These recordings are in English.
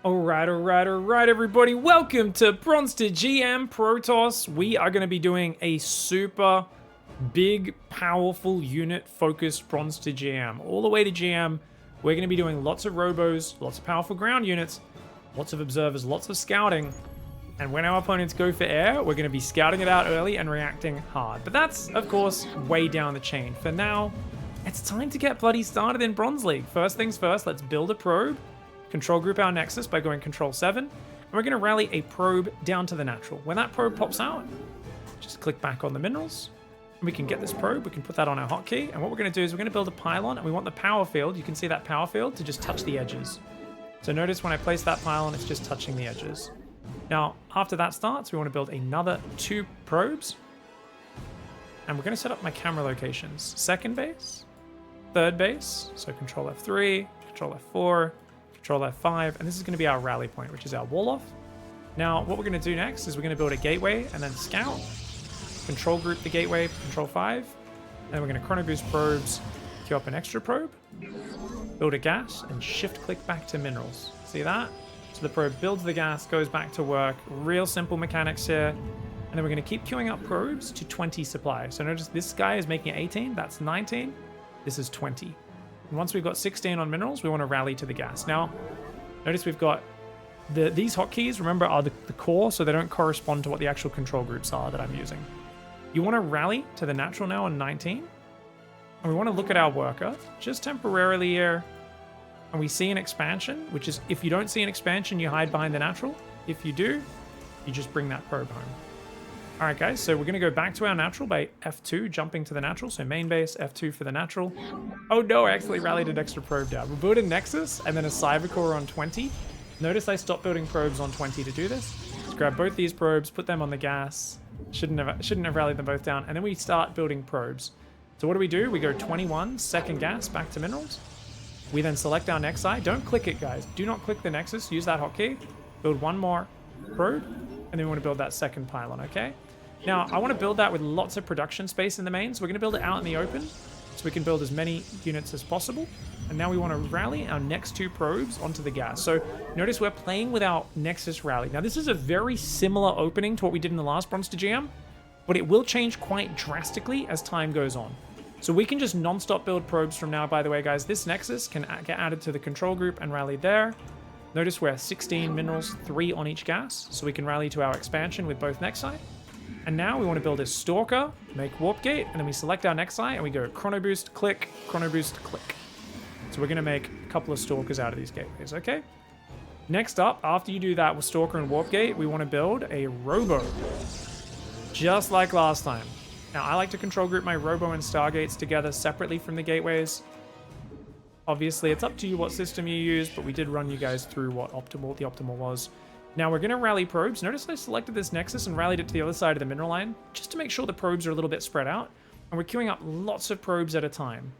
Alright, everybody. Welcome to Bronze to GM Protoss. We are going to be doing a super big, powerful unit-focused Bronze to GM. All the way to GM, we're going to be doing lots of robos, lots of powerful ground units, lots of observers, lots of scouting. And when our opponents go for air, we're going to be scouting it out early and reacting hard. But that's, of course, way down the chain. For now, it's time to get bloody started in Bronze League. First things first, let's build a probe. Control group our Nexus by going Control 7, and we're going to rally a probe down to the natural. When that probe pops out, just click back on the minerals, and we can get this probe, we can put that on our hotkey, and what we're going to do is we're going to build a pylon, and we want the power field, you can see that power field, to just touch the edges. So notice when I place that pylon, it's just touching the edges. Now, after that starts, we want to build another 2 probes, and we're going to set up my camera locations. Second base, third base, so Control F3, Control F4, Control F5, and this is going to be our rally point, which is our wall off. Now, what we're going to do next is we're going to build a gateway and then scout. Control group the gateway, Control 5. And then we're going to chrono boost probes, queue up an extra probe, build a gas, and shift click back to minerals. See that? So the probe builds the gas, goes back to work. Real simple mechanics here. And then we're going to keep queuing up probes to 20 supply. So notice this guy is making 18, that's 19. This is 20. And once we've got 16 on minerals, we want to rally to the gas. Now, notice we've got these hotkeys, remember, are the core, so they don't correspond to what the actual control groups are that I'm using. You want to rally to the natural now on 19. And we want to look at our worker, just temporarily here. And we see an expansion, which is, if you don't see an expansion, you hide behind the natural. If you do, you just bring that probe home. All right, guys, so we're going to go back to our natural by F2, jumping to the natural. So main base, F2 for the natural. Oh no, I actually rallied an extra probe down. We'll build a Nexus and then a Cyber Core on 20. Notice I stopped building probes on 20 to do this. Let's grab both these probes, put them on the gas. Shouldn't have rallied them both down. And then we start building probes. So what do? We go 21, second gas, back to minerals. We then select our Nexi. Don't click it, guys. Do not click the Nexus. Use that hotkey. Build one more probe. And then we want to build that second pylon, okay? Now, I want to build that with lots of production space in the main, so we're going to build it out in the open, so we can build as many units as possible. And now we want to rally our next 2 probes onto the gas. So notice we're playing with our Nexus rally. Now, this is a very similar opening to what we did in the last Bronze to GM, but it will change quite drastically as time goes on. So we can just non-stop build probes from now, by the way, guys. This Nexus can get added to the control group and rally there. Notice we're 16 minerals, 3 on each gas, so we can rally to our expansion with both Nexi. And now we want to build a Stalker, make Warp Gate, and then we select our Nexi and we go Chrono Boost, click, Chrono Boost, click. So we're going to make a couple of Stalkers out of these gateways, okay? Next up, after you do that with Stalker and Warp Gate, we want to build a Robo. Just like last time. Now, I like to control group my Robo and Stargates together separately from the gateways. Obviously, it's up to you what system you use, but we did run you guys through what the optimal was. Now we're going to rally probes. Notice I selected this Nexus and rallied it to the other side of the mineral line, just to make sure the probes are a little bit spread out. And we're queuing up lots of probes at a time.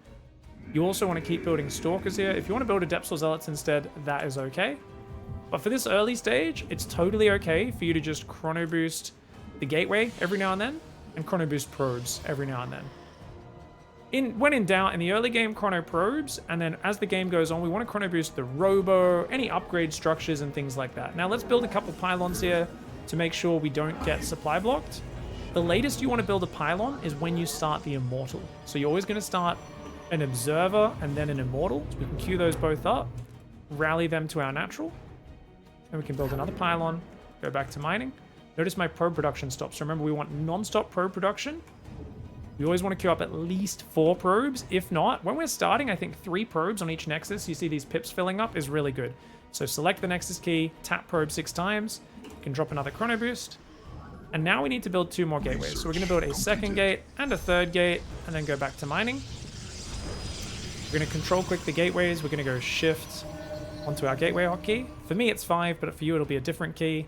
You also want to keep building Stalkers here. If you want to build Adepts Zealots instead, that is okay. But for this early stage, it's totally okay for you to just chrono boost the gateway every now and then, and chrono boost probes every now and then. When in doubt, in the early game, chrono probes, and then as the game goes on, we want to chrono boost the robo, any upgrade structures and things like that. Now let's build a couple pylons here to make sure we don't get supply blocked. The latest you want to build a pylon is when you start the Immortal. So you're always going to start an Observer and then an Immortal. So we can queue those both up, rally them to our natural, and we can build another pylon, go back to mining. Notice my probe production stops. Remember, we want non-stop probe production. We always want to queue up at least 4 probes. If not, when we're starting, I think 3 probes on each Nexus, you see these pips filling up, is really good. So select the Nexus key, tap probe 6 times, you can drop another chrono boost. And now we need to build 2 more gateways. So we're going to build a second gate and a third gate, and then go back to mining. We're going to control click the gateways. We're going to go shift onto our gateway hotkey. For me, it's 5, but for you, it'll be a different key.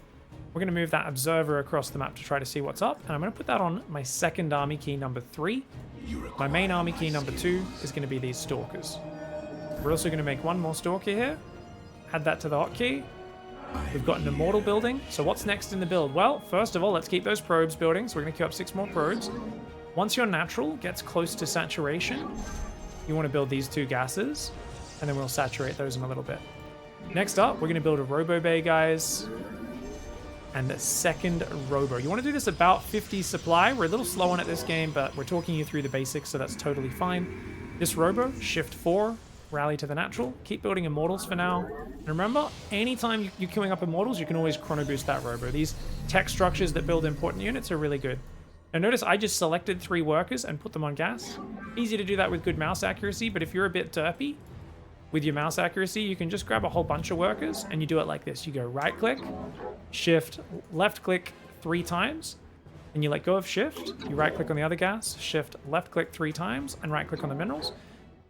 We're going to move that observer across the map to try to see what's up. And I'm going to put that on my second army key number 3. My main army key number 2 is going to be these Stalkers. We're also going to make one more Stalker here. Add that to the hotkey. We've got an Immortal building. So what's next in the build? Well, first of all, let's keep those probes building. So we're going to queue up 6 more probes. Once your natural gets close to saturation, you want to build these 2 gases. And then we'll saturate those in a little bit. Next up, we're going to build a Robo Bay, guys. And the second Robo. You want to do this about 50 supply. We're a little slow on it this game, but we're talking you through the basics, so that's totally fine. This Robo, shift 4, rally to the natural. Keep building Immortals for now. And remember, anytime you're queuing up Immortals, you can always chrono boost that Robo. These tech structures that build important units are really good. Now notice I just selected 3 workers and put them on gas. Easy to do that with good mouse accuracy, but if you're a bit derpy with your mouse accuracy, you can just grab a whole bunch of workers and you do it like this. You go right click, shift, left click 3 times, and you let go of shift. You right click on the other gas, shift, left click 3 times, and right click on the minerals.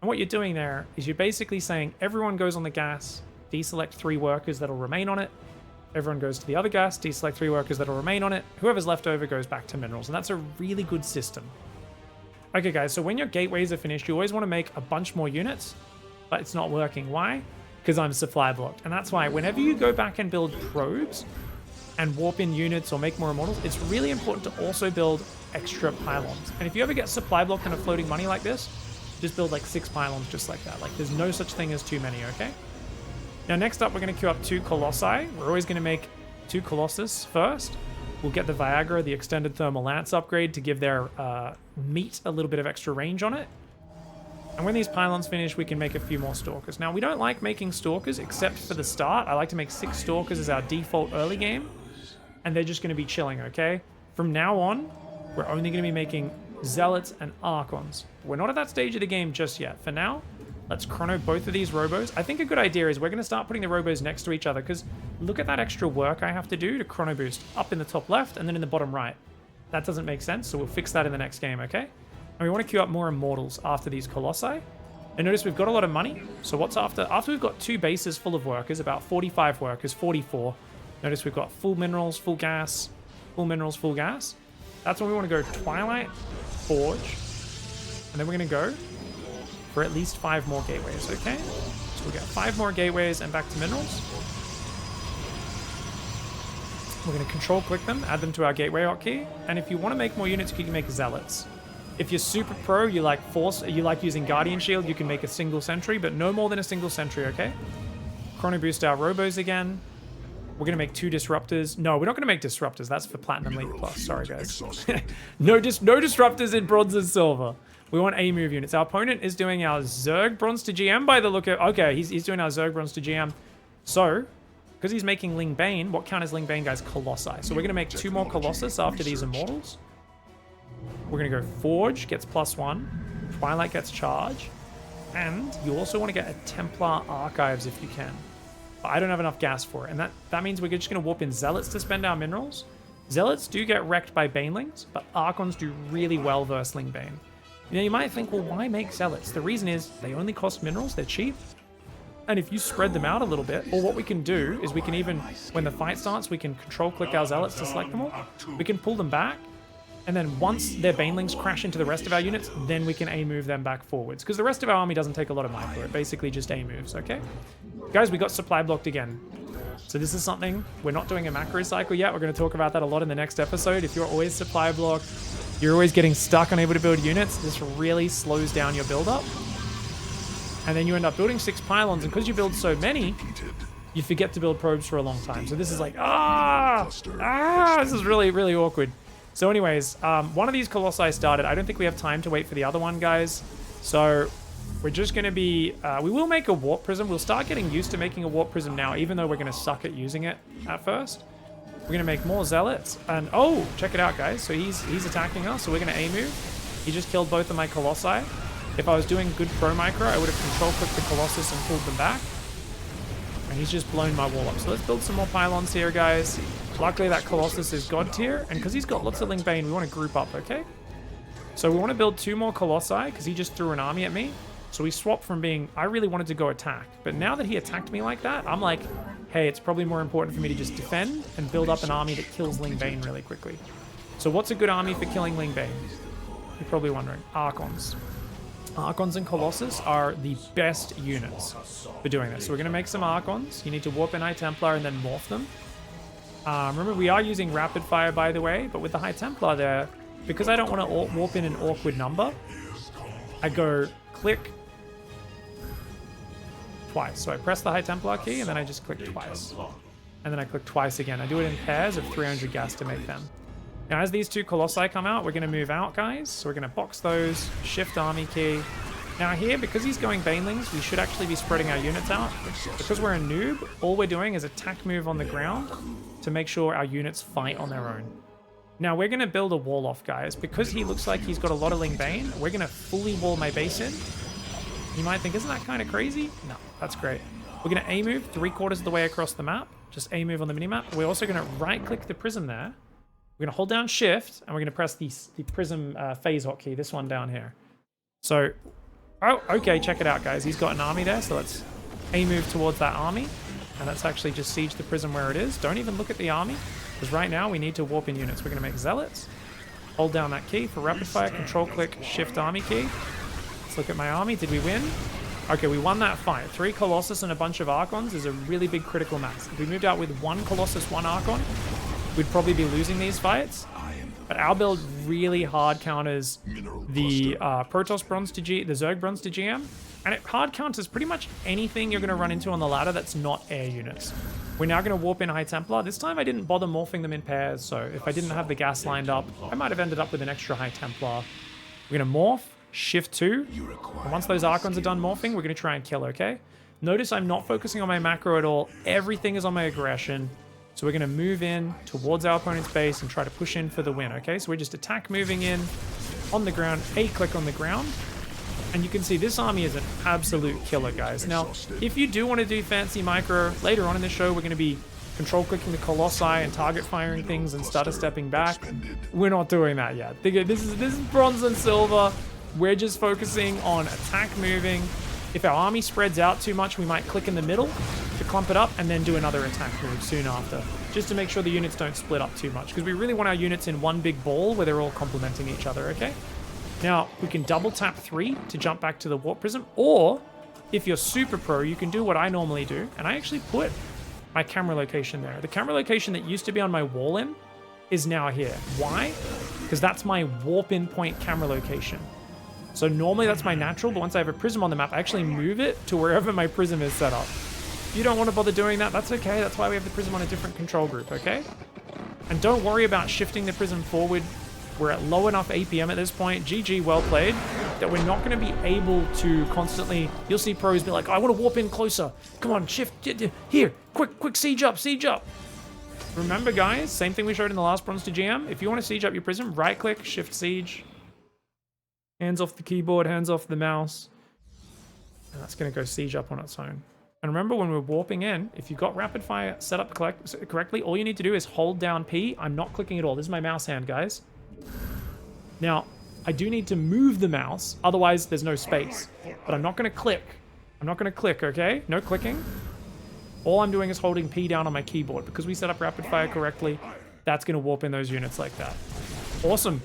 And what you're doing there is you're basically saying everyone goes on the gas, deselect 3 workers that'll remain on it. Everyone goes to the other gas, deselect 3 workers that'll remain on it. Whoever's left over goes back to minerals, and that's a really good system. Okay guys, so when your gateways are finished, you always want to make a bunch more units, but it's not working. Why? Because I'm supply blocked. And that's why whenever you go back and build probes and warp in units or make more immortals, it's really important to also build extra pylons. And if you ever get supply blocked and are floating money like this, just build like 6 pylons just like that. Like there's no such thing as too many, okay? Now next up, we're going to queue up 2 Colossi. We're always going to make 2 Colossus first. We'll get the Viagra, the extended thermal lance upgrade to give their meat a little bit of extra range on it. And when these pylons finish, we can make a few more Stalkers. Now, we don't like making Stalkers except for the start. I like to make 6 Stalkers as our default early game. And they're just going to be chilling, okay? From now on, we're only going to be making Zealots and Archons. We're not at that stage of the game just yet. For now, let's chrono both of these Robos. I think a good idea is we're going to start putting the Robos next to each other because look at that extra work I have to do to chrono boost up in the top left and then in the bottom right. That doesn't make sense, so we'll fix that in the next game, okay? And we want to queue up more Immortals after these Colossi. And notice we've got a lot of money. So what's after? After we've got 2 bases full of workers, about 45 workers, 44. Notice we've got full minerals, full gas, full minerals, full gas. That's when we want to go Twilight, Forge. And then we're going to go for at least 5 more gateways, okay? So we'll get 5 more gateways and back to minerals. We're going to control click them, add them to our gateway hotkey. And if you want to make more units, you can make Zealots. If you're super pro, you like using Guardian Shield, you can make a single sentry, but no more than a single sentry, okay? Chrono boost our Robos again. We're going to make 2 Disruptors. No, we're not going to make Disruptors. That's for Platinum League Plus. Sorry, guys. no Disruptors in Bronze and Silver. We want A-move units. Our opponent is doing our ZERG Bronze to GM by the look of... Okay, he's doing our ZERG Bronze to GM. So, because he's making Ling Bane, what count as Ling Bane, guys? Colossi. So we're going to make 2 more Colossus after these Immortals. We're going to go Forge, gets +1. Twilight gets Charge. And you also want to get a Templar Archives if you can. But I don't have enough gas for it. And that means we're just going to warp in Zealots to spend our minerals. Zealots do get wrecked by Banelings, but Archons do really well versus Ling Bane. Now you might think, well, why make Zealots? The reason is they only cost minerals, they're cheap. And if you spread them out a little bit, or what we can do is we can even, when the fight starts, we can control click our Zealots to select them all. We can pull them back. And then once their Banelings crash into the rest of our units, then we can A-move them back forwards. Because the rest of our army doesn't take a lot of mind for it. Basically just A-moves, okay? Guys, we got supply blocked again. So this is something, we're not doing a macro cycle yet. We're going to talk about that a lot in the next episode. If you're always supply blocked, you're always getting stuck, unable to build units, this really slows down your build-up. And then you end up building 6 pylons, and because you build so many, you forget to build probes for a long time. So this is like, this is really, really awkward. So anyways, one of these Colossi started. I don't think we have time to wait for the other one, guys. So we're just going to be... we will make a Warp Prism. We'll start getting used to making a Warp Prism now, even though we're going to suck at using it at first. We're going to make more Zealots. And, oh, check it out, guys. So he's attacking us, so we're going to A-move. He just killed both of my Colossi. If I was doing good Pro Micro, I would have control-clicked the Colossus and pulled them back. And he's just blown my wall up. So let's build some more pylons here, guys. Luckily, that Colossus is God tier, and because he's got lots of Ling Bane, we want to group up, okay? So we want to build 2 more Colossi, because he just threw an army at me. So we swapped from being, I really wanted to go attack. But now that he attacked me like that, I'm like, hey, it's probably more important for me to just defend and build up an army that kills Ling Bane really quickly. So what's a good army for killing Ling Bane? You're probably wondering. Archons. Archons and Colossus are the best units for doing this. So we're going to make some Archons. You need to warp in High Templar and then morph them. Remember, we are using Rapid Fire, by the way, but with the High Templar there, because I don't want to warp in an awkward number, I go click, twice. So I press the High Templar key, and then I just click twice. And then I click twice again. I do it in pairs of 300 gas to make them. Now, as these two Colossi come out, we're going to move out, guys. So we're going to box those, shift army key. Now here, because he's going Banelings, we should actually be spreading our units out. Because we're a noob, all we're doing is attack move on the ground to make sure our units fight on their own. Now, we're going to build a wall off, guys. Because he looks like he's got a lot of Ling Bane, we're going to fully wall my base in. You might think, isn't that kind of crazy? No, that's great. We're going to A-move 3/4 of the way across the map. Just A-move on the minimap. We're also going to right-click the prism there. We're going to hold down Shift, and we're going to press the prism phase hotkey, this one down here. So, oh, okay, check it out, guys. He's got an army there, so let's A-move towards that army. And let's actually just siege the prism where it is. Don't even look at the army, because right now we need to warp in units. We're going to make Zealots. Hold down that key for rapid fire. Control-click, Shift army key. Let's look at my army. Did we win? Okay, we won that fight. 3 Colossus and a bunch of Archons is a really big critical mass. If we moved out with 1 Colossus, 1 Archon, we'd probably be losing these fights. But our build really hard counters the Protoss Bronze to the ZERG Bronze to GM. And it hard counters pretty much anything you're going to run into on the ladder that's not air units. We're now going to warp in High Templar. This time I didn't bother morphing them in pairs, so if I didn't have the gas lined up, I might have ended up with an extra High Templar. We're going to morph. Shift 2, and once those Archons are done morphing, we're going to try and kill, okay? Notice I'm not focusing on my macro at all. Everything is on my aggression. So we're going to move in towards our opponent's base and try to push in for the win, okay? So we're just attack moving in on the ground, A-click on the ground. And you can see this army is an absolute killer, guys. Now, if you do want to do fancy micro, later on in the show, we're going to be control-clicking the Colossi and target firing things and stutter stepping back. We're not doing that yet. This is bronze and silver. We're just focusing on attack moving. If our army spreads out too much, we might click in the middle to clump it up and then do another attack move soon after, just to make sure the units don't split up too much, because we really want our units in one big ball where they're all complementing each other, okay? Now, we can double tap 3 to jump back to the warp prism, or if you're super pro, you can do what I normally do, and I actually put my camera location there. The camera location that used to be on my wall in is now here. Why? Because that's my warp in point camera location. So normally that's my natural, but once I have a prism on the map, I actually move it to wherever my prism is set up. If you don't want to bother doing that, that's okay. That's why we have the prism on a different control group, okay? And don't worry about shifting the prism forward. We're at low enough APM at this point. GG, well played. That we're not going to be able to constantly... You'll see pros be like, oh, I want to warp in closer. Come on, shift. Here, quick, siege up. Remember, guys, same thing we showed in the last Bronze to GM. If you want to siege up your prism, right-click, shift siege. Hands off the keyboard, hands off the mouse. And that's going to go siege up on its own. And remember, when we're warping in, if you've got rapid fire set up correctly, all you need to do is hold down P. I'm not clicking at all. This is my mouse hand, guys. Now, I do need to move the mouse, otherwise there's no space. But I'm not going to click. Okay? No clicking. All I'm doing is holding P down on my keyboard. Because we set up rapid fire correctly, that's going to warp in those units like that. Awesome.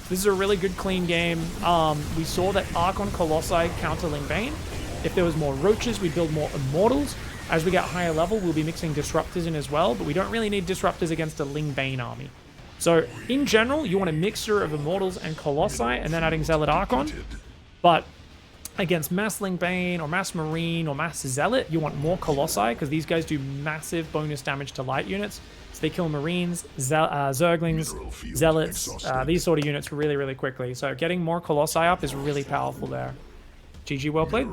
This is a really good, clean game. We saw that Archon Colossi counter Ling Bane. If there was more Roaches, we'd build more Immortals. As we get higher level, we'll be mixing Disruptors in as well, but we don't really need Disruptors against a Ling Bane army. So, in general, you want a mixture of Immortals and Colossi, and then adding Zealot Archon. But against Mass Ling Bane, or Mass Marine, or Mass Zealot, you want more Colossi, because these guys do massive bonus damage to light units. So they kill Marines, Zerglings, Zealots, these sort of units really, really quickly. So getting more Colossi up is really powerful there. GG, well played.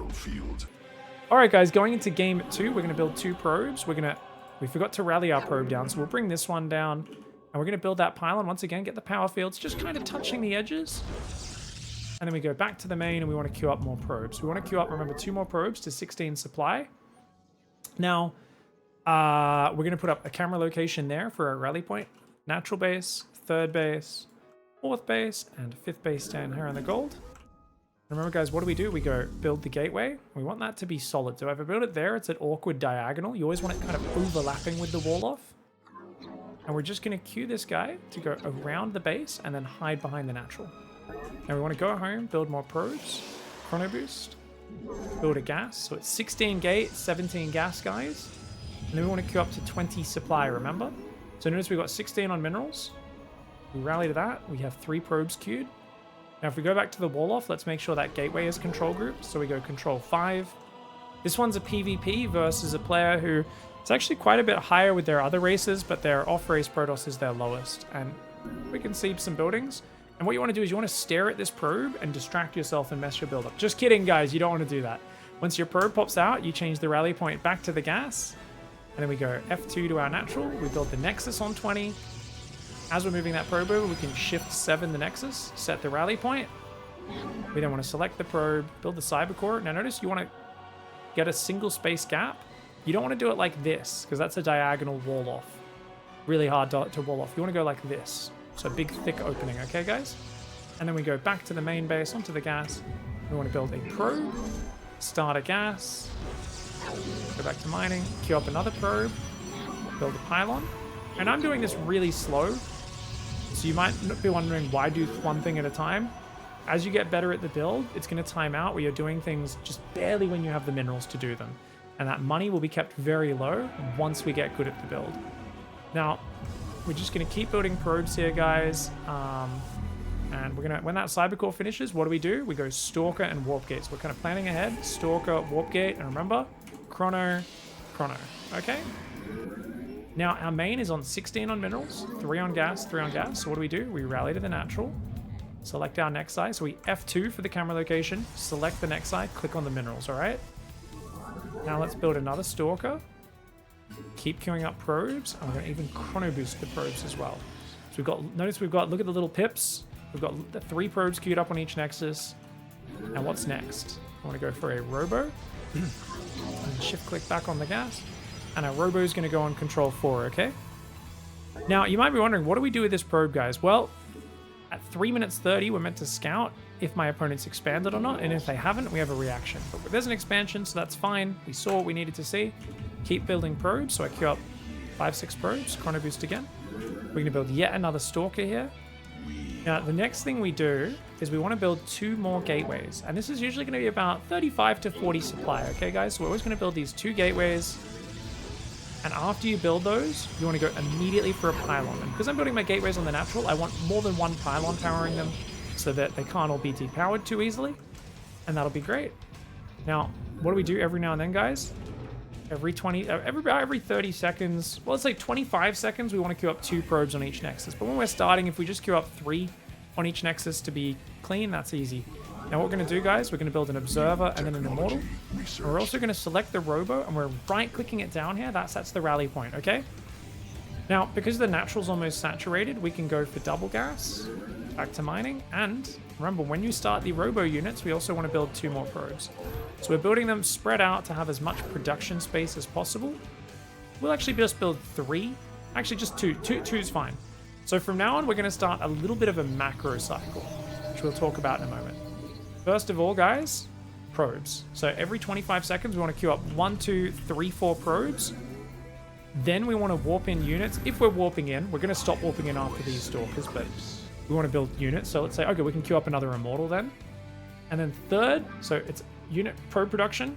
Alright guys, going into game 2, we're going to build 2 probes. We forgot to rally our probe down, so we'll bring this one down. And we're going to build that pylon once again, get the power fields just kind of touching the edges. And then we go back to the main and we want to queue up more probes. We want to queue up, remember, 2 more probes to 16 supply. Now... we're going to put up a camera location there for our rally point. Natural base, 3rd base, 4th base, and 5th base down here in the gold. Remember, guys, what do? We go build the gateway. We want that to be solid. So if I build it there, it's an awkward diagonal. You always want it kind of overlapping with the wall off. And we're just going to queue this guy to go around the base and then hide behind the natural. Now we want to go home, build more probes, chrono boost, build a gas. So it's 16 gate, 17 gas, guys. And then we want to queue up to 20 supply, remember? So notice we've got 16 on minerals. We rally to that. We have 3 probes queued. Now if we go back to the wall off, let's make sure that gateway is control group. So we go control 5, This one's a PvP versus a player who is actually quite a bit higher with their other races, but their off-race Protoss is their lowest. And we can see some buildings. And what you want to do is you want to stare at this probe and distract yourself and mess your build up. Just kidding, guys. You don't want to do that. Once your probe pops out, you change the rally point back to the gas. And then we go F2 to our natural. We build the Nexus on 20. As we're moving that probe over, we can shift 7 the Nexus, set the rally point. We then want to select the probe, build the cyber core. Now notice you want to get a single space gap. You don't want to do it like this, because that's a diagonal wall off. Really hard to wall off. You want to go like this. So big, thick opening, okay, guys? And then we go back to the main base, onto the gas. We want to build a probe, start a gas, go back to mining, queue up another probe, build a pylon. And I'm doing this really slow, so you might be wondering why do one thing at a time. As you get better at the build, it's going to time out where you're doing things just barely when you have the minerals to do them. And that money will be kept very low once we get good at the build. Now, we're just going to keep building probes here, guys. And we're going to, when that cybercore finishes, what do? We go Stalker and Warp Gate. So we're kind of planning ahead. Stalker, Warp Gate, and remember, Chrono. Okay? Now, our main is on 16 on minerals, 3 on gas, 3 on gas. So what do? We rally to the natural. Select our Nexi. So we F2 for the camera location. Select the Nexi. Click on the minerals, all right? Now let's build another Stalker. Keep queuing up probes. And we're going to even chrono boost the probes as well. So we've got, notice we've got, look at the little pips. We've got the 3 probes queued up on each Nexus. And what's next? I want to go for a Robo. And shift click back on the gas. And our Robo is going to go on control 4, okay? Now, you might be wondering, what do we do with this probe, guys? Well, at 3 minutes 30, we're meant to scout if my opponent's expanded or not. And if they haven't, we have a reaction. But there's an expansion, so that's fine. We saw what we needed to see. Keep building probes. So I queue up 5-6 probes. Chrono boost again. We're going to build yet another Stalker here. Now, the next thing we do is we want to build 2 more gateways. And this is usually going to be about 35 to 40 supply. Okay, guys? So we're always going to build these 2 gateways. And after you build those, you want to go immediately for a pylon. And because I'm building my gateways on the natural, I want more than 1 pylon powering them so that they can't all be depowered too easily. And that'll be great. Now, what do we do every now and then, guys? Every 30 seconds, well, let's say 25 seconds, we want to queue up 2 probes on each Nexus. But when we're starting, if we just queue up 3 on each Nexus to be clean, that's easy. Now what we're going to do, guys, we're going to build an Observer and then an Immortal. And we're also going to select the Robo, and we're right-clicking it down here. That's the rally point, okay? Now, because the natural's almost saturated, we can go for double gas, back to mining, and remember, when you start the Robo units, we also want to build 2 more probes. So we're building them spread out to have as much production space as possible. We'll actually just build 3. Actually, just 2. 2 is fine. So from now on, we're going to start a little bit of a macro cycle, which we'll talk about in a moment. First of all, guys, probes. So every 25 seconds, we want to queue up 1, 2, 3, 4 probes. Then we want to warp in units. If we're warping in, we're going to stop warping in after these Stalkers, but we want to build units. So let's say, okay, we can queue up another Immortal then. And then third, so it's unit production,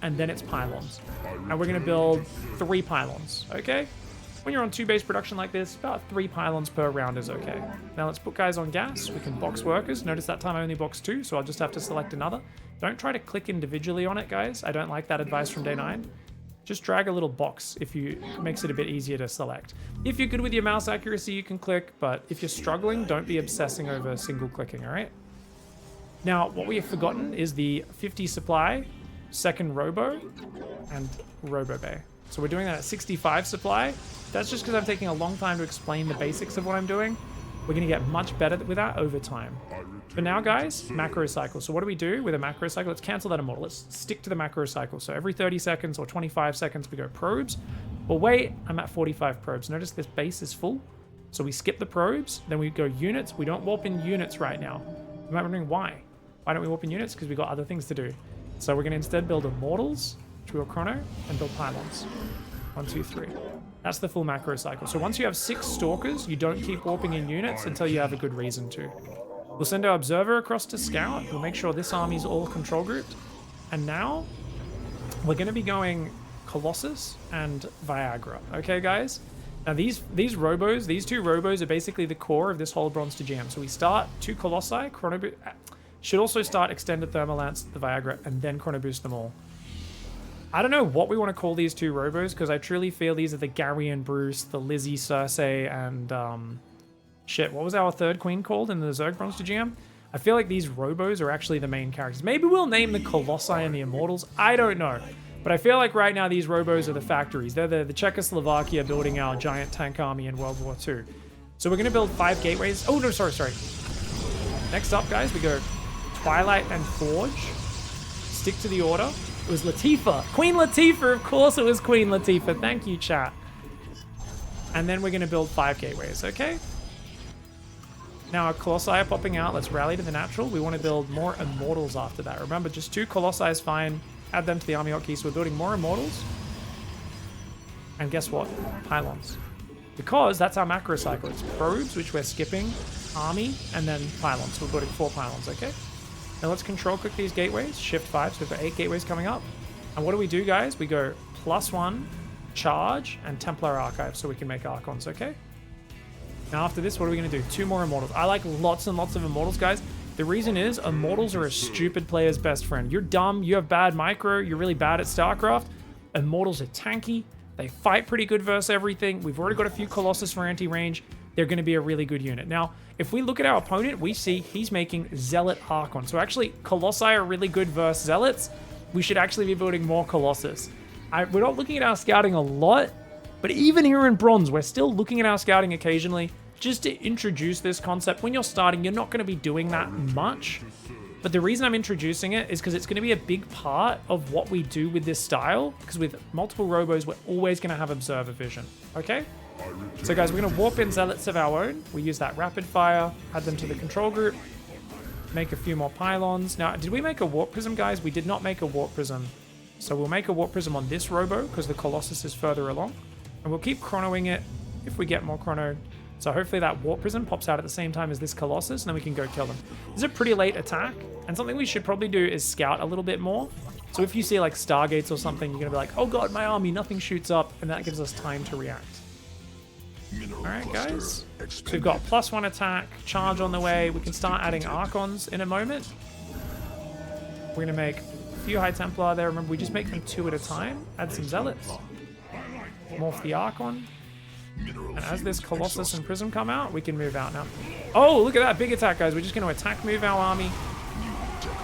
and then it's pylons. And we're going to build 3 pylons, okay? When you're on 2 base production like this, about 3 pylons per round is okay. Now let's put guys on gas. We can box workers. Notice that time I only boxed 2, so I'll just have to select another. Don't try to click individually on it, guys. I don't like that advice from day 9. Just drag a little box if you, it makes it a bit easier to select. If you're good with your mouse accuracy, you can click, but if you're struggling, don't be obsessing over single clicking, all right? Now, what we have forgotten is the 50 supply, second Robo, and Robo Bay. So we're doing that at 65 supply. That's just because I'm taking a long time to explain the basics of what I'm doing. We're going to get much better with that over time. But now, guys, macro cycle. So what do we do with a macro cycle? Let's cancel that Immortal. Let's stick to the macro cycle. So every 30 seconds or 25 seconds, we go probes. Well, wait, I'm at 45 probes. Notice this base is full. So we skip the probes. Then we go units. We don't warp in units right now. You might be wondering why. Why don't we warp in units? Because we've got other things to do. So we're going to instead build Immortals, True Chrono, and build pylons. 1, 2, 3. That's the full macro cycle. So once you have 6 Stalkers, you don't keep warping in units until you have a good reason to. We'll send our Observer across to scout. We'll make sure this army's all control grouped. And now we're going to be going Colossus and Viagra. Okay, guys? Now these Robos, these 2 Robos are basically the core of this whole Bronze to GM. So we start 2 Colossi, should also start Extended Thermal Lance, the Viagra, and then Chrono Boost them all. I don't know what we want to call these two robos, because I truly feel these are the Gary and Bruce, the Lizzie, Cersei, and shit, what was our third queen called in the ZERG Bronze to GM? I feel like these robos are actually the main characters. Maybe we'll name the Colossi and the Immortals. I don't know. But I feel like right now these robos are the factories. They're the Czechoslovakia building our giant tank army in World War II. So we're going to build 5 gateways. Oh, no, sorry. Next up, guys, we go Twilight and Forge. Stick to the order. It was Latifah. Queen Latifah, of course it was Queen Latifah. Thank you, chat. And then we're going to build 5 gateways, okay? Now our Colossi are popping out. Let's rally to the natural. We want to build more Immortals after that. Remember, just 2 Colossi is fine. Add them to the army hotkey. So we're building more Immortals. And guess what? Pylons. Because that's our macro cycle. It's probes, which we're skipping, army, and then pylons. So we're building 4 pylons, okay? Now let's control click these gateways. Shift 5, so we've got 8 gateways coming up. And what do we do, guys? We go +1, charge, and Templar Archive, so we can make Archons, okay? Now after this, what are we going to do? 2 more Immortals. I like lots and lots of Immortals, guys. The reason is, Immortals are a stupid player's best friend. You're dumb, you have bad micro, you're really bad at StarCraft. Immortals are tanky, they fight pretty good versus everything. We've already got a few Colossus for anti-range. They're going to be a really good unit. Now, if we look at our opponent, we see he's making Zealot Archon. So actually, Colossi are really good versus Zealots. We should actually be building more Colossus. We're not looking at our scouting a lot, but even here in Bronze, we're still looking at our scouting occasionally just to introduce this concept. When you're starting, you're not going to be doing that much. But the reason I'm introducing it is because it's going to be a big part of what we do with this style. Because with multiple robos, we're always going to have observer vision. Okay? So guys, we're going to warp in Zealots of our own. We use that rapid fire, add them to the control group, make a few more pylons. Now, did we make a warp prism, guys? We did not make a warp prism. So we'll make a warp prism on this robo because the Colossus is further along. And we'll keep chronoing it if we get more chrono. So hopefully that warp prism pops out at the same time as this Colossus, and then we can go kill them. This is a pretty late attack, and something we should probably do is scout a little bit more. So if you see like Stargates or something, you're going to be like, oh god, my army, nothing shoots up, and that gives us time to react. Alright guys, so we've got +1 attack, charge on the way. We can start adding Archons in a moment. We're going to make a few High Templar there. Remember, we just make them 2 at a time. Add some Zealots. Morph the Archon. And as this Colossus and Prism come out, we can move out now. Oh, look at that big attack, guys. We're just going to attack move our army.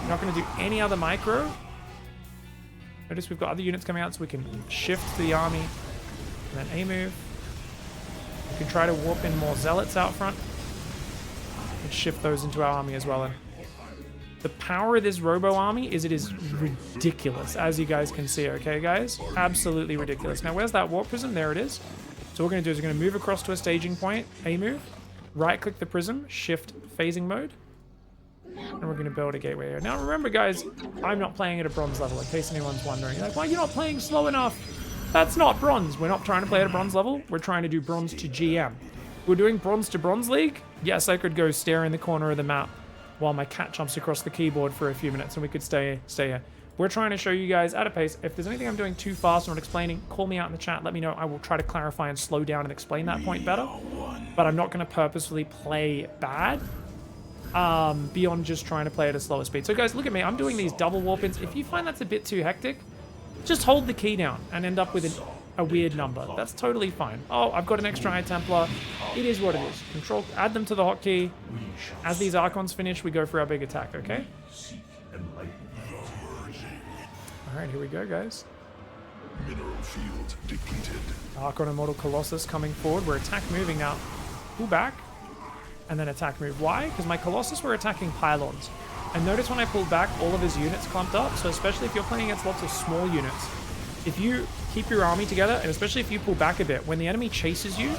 We're not going to do any other micro. Notice we've got other units coming out, so we can shift to the army. And then A move. We can try to warp in more Zealots out front. And shift those into our army as well. And the power of this Robo army is it is ridiculous, as you guys can see, okay, guys? Absolutely ridiculous. Now, where's that Warp Prism? There it is. So what we're going to do is we're going to move across to a staging point, A move, right-click the Prism, shift phasing mode, and we're going to build a gateway here. Now, remember, guys, I'm not playing at a Bronze level, in case anyone's wondering. You're like, why are you not playing slow enough? That's not Bronze. We're not trying to play at a Bronze level. We're trying to do Bronze to GM. We're doing Bronze to Bronze League. Yes, I could go stare in the corner of the map while my cat jumps across the keyboard for a few minutes, and we could stay here. We're trying to show you guys at a pace. If there's anything I'm doing too fast or not explaining, call me out in the chat. Let me know. I will try to clarify and slow down and explain that point better. But I'm not going to purposefully play bad beyond just trying to play at a slower speed. So guys, look at me. I'm doing these double warp-ins. If you find that's a bit too hectic, just hold the key down and end up with a weird number. That's totally fine. Oh, I've got an extra High Templar. It is what it is. Control, add them to the hotkey. As these Archons finish, we go for our big attack, okay? Alright, here we go, guys. Mineral field depleted. Archon Immortal Colossus coming forward. We're attack moving now. Pull back. And then attack move. Why? Because my Colossus were attacking pylons. And notice when I pulled back, all of his units clumped up. So especially if you're playing against lots of small units, if you keep your army together, and especially if you pull back a bit, when the enemy chases you,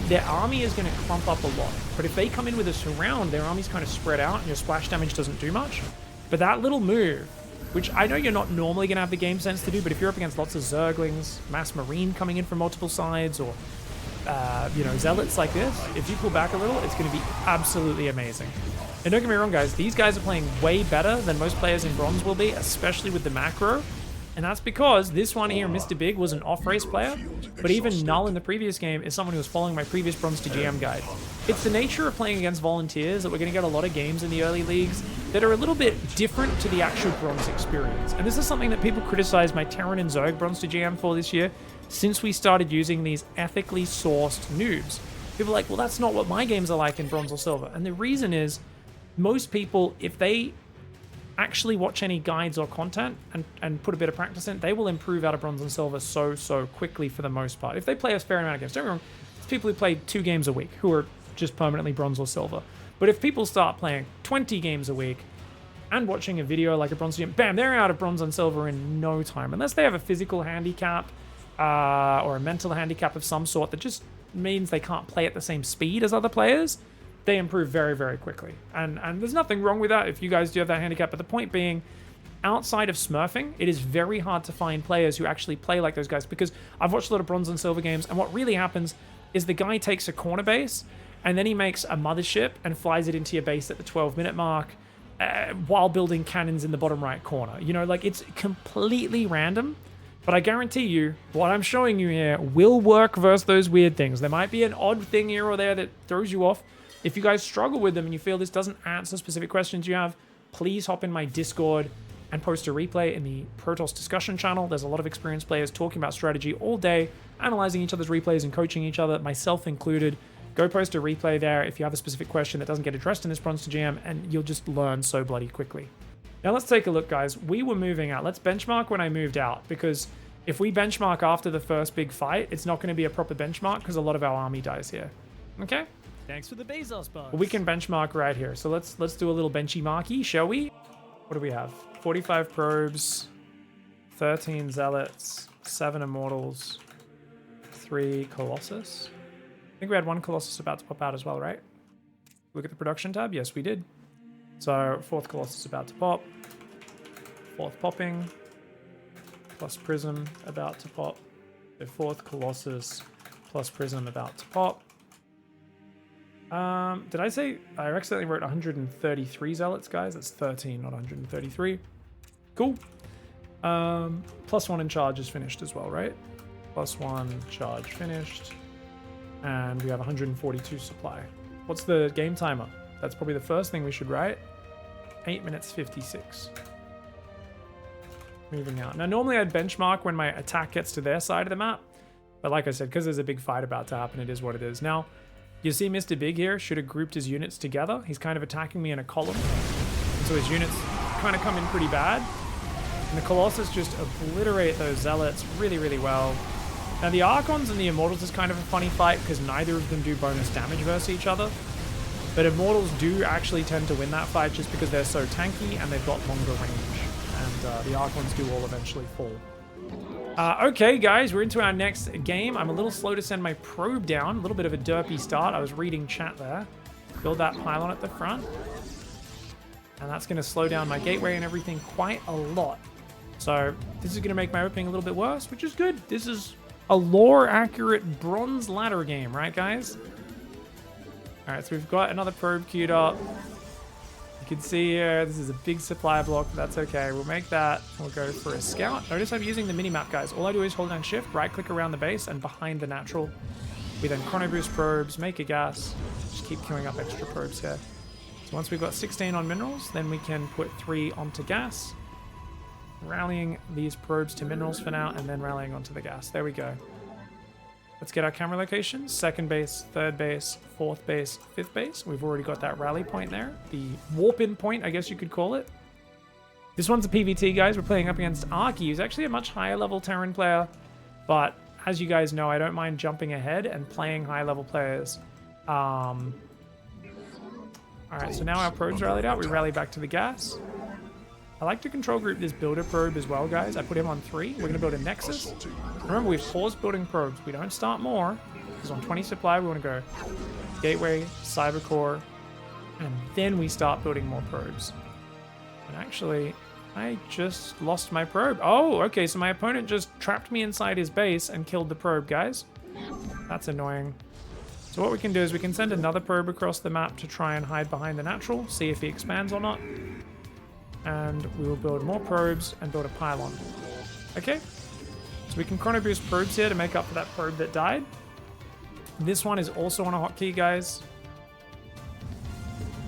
their army is going to clump up a lot. But if they come in with a surround, their army's kind of spread out and your splash damage doesn't do much. But that little move, which I know you're not normally going to have the game sense to do, but if you're up against lots of Zerglings, Mass Marine coming in from multiple sides, or, you know, Zealots like this, if you pull back a little, it's going to be absolutely amazing. And don't get me wrong, guys, these guys are playing way better than most players in Bronze will be, especially with the macro. And that's because this one here, Mr. Big, was an off-race player, but even Null in the previous game is someone who was following my previous Bronze to GM guide. It's the nature of playing against volunteers that we're going to get a lot of games in the early leagues that are a little bit different to the actual Bronze experience. And this is something that people criticize my TERRAN and ZERG Bronze to GM for this year, since we started using these ethically sourced noobs. People are like, well, that's not what my games are like in Bronze or Silver. And the reason is, most people, if they actually watch any guides or content and put a bit of practice in, they will improve out of Bronze and Silver so quickly for the most part. If they play a fair amount of games, don't get me wrong, it's people who play 2 games a week who are just permanently Bronze or Silver. But if people start playing 20 games a week and watching a video like a Bronze GM, bam, they're out of Bronze and Silver in no time. Unless they have a physical handicap or a mental handicap of some sort that just means they can't play at the same speed as other players, they improve very quickly. And there's nothing wrong with that if you guys do have that handicap. But the point being, outside of smurfing, it is very hard to find players who actually play like those guys, because I've watched a lot of Bronze and Silver games, and what really happens is the guy takes a corner base, and then he makes a mothership and flies it into your base at the 12-minute mark while building cannons in the bottom right corner. You know, like, it's completely random. But I guarantee you, what I'm showing you here will work versus those weird things. There might be an odd thing here or there that throws you off. If you guys struggle with them and you feel this doesn't answer specific questions you have, please hop in my Discord and post a replay in the Protoss discussion channel. There's a lot of experienced players talking about strategy all day, analyzing each other's replays and coaching each other, myself included. Go post a replay there if you have a specific question that doesn't get addressed in this Bronze to GM, and you'll just learn so bloody quickly. Now let's take a look, guys. We were moving out. Let's benchmark when I moved out, because if we benchmark after the first big fight, it's not going to be a proper benchmark because a lot of our army dies here. Okay? Thanks for the Bezos bucks. But we can benchmark right here. So let's do a little benchy marky, shall we? What do we have? 45 probes, 13 zealots, 7 immortals, 3 colossus. I think we had 1 colossus about to pop out as well, right? Look at the production tab. Yes, we did. So 4th colossus about to pop. 4th popping. Plus prism about to pop. The 4th colossus plus prism about to pop. Did I say I accidentally wrote 133 zealots, guys? That's 13, not 133. Cool. +1 in charge is finished as well, right? +1 charge finished. And we have 142 supply. What's the game timer? That's probably the first thing we should write. 8 minutes 56. Moving out. Now, normally I'd benchmark when my attack gets to their side of the map. But like I said, because there's a big fight about to happen, it is what it is. Now, you see Mr. Big here should have grouped his units together. He's kind of attacking me in a column. And so his units kind of come in pretty bad. And the Colossus just obliterate those Zealots really well. Now the Archons and the Immortals is kind of a funny fight because neither of them do bonus damage versus each other. But Immortals do actually tend to win that fight just because they're so tanky and they've got longer range. And the Archons do all eventually fall. Okay, guys, we're into our next game. I'm a little slow to send my probe down. A little bit of a derpy start. I was reading chat there. Build that pylon at the front. And that's going to slow down my gateway and everything quite a lot. So this is going to make my opening a little bit worse, which is good. This is a lore-accurate bronze ladder game, right, guys? All right, so we've got another probe queued up. You can see here, this is a big supply block, but that's okay. We'll make that. We'll go for a scout. Notice I'm using the minimap, guys. All I do is hold down shift, right-click around the base, and behind the natural. We then chrono boost probes, make a gas. Just keep queuing up extra probes here. So once we've got 16 on minerals, then we can put 3 onto gas. Rallying these probes to minerals for now, and then rallying onto the gas. There we go. Let's get our camera locations. 2nd base, 3rd base, 4th base, 5th base. We've already got that rally point there. The warp-in point, I guess you could call it. This one's a PvT, guys. We're playing up against Arky, who's actually a much higher level TERRAN player. But as you guys know, I don't mind jumping ahead and playing high-level players. Alright, so now our probes rallied out. We rally back to the gas. I like to control group this builder probe as well, guys. I put him on 3. We're going to build a Nexus. Remember, we've paused building probes. We don't start more. Because on 20 supply, we want to go Gateway, Cybercore, and then we start building more probes. And actually, I just lost my probe. Oh, okay, so my opponent just trapped me inside his base and killed the probe, guys. That's annoying. So what we can do is we can send another probe across the map to try and hide behind the natural, see if he expands or not. And we will build more probes and build a pylon. Okay. So we can chrono boost probes here to make up for that probe that died. This one is also on a hotkey, guys.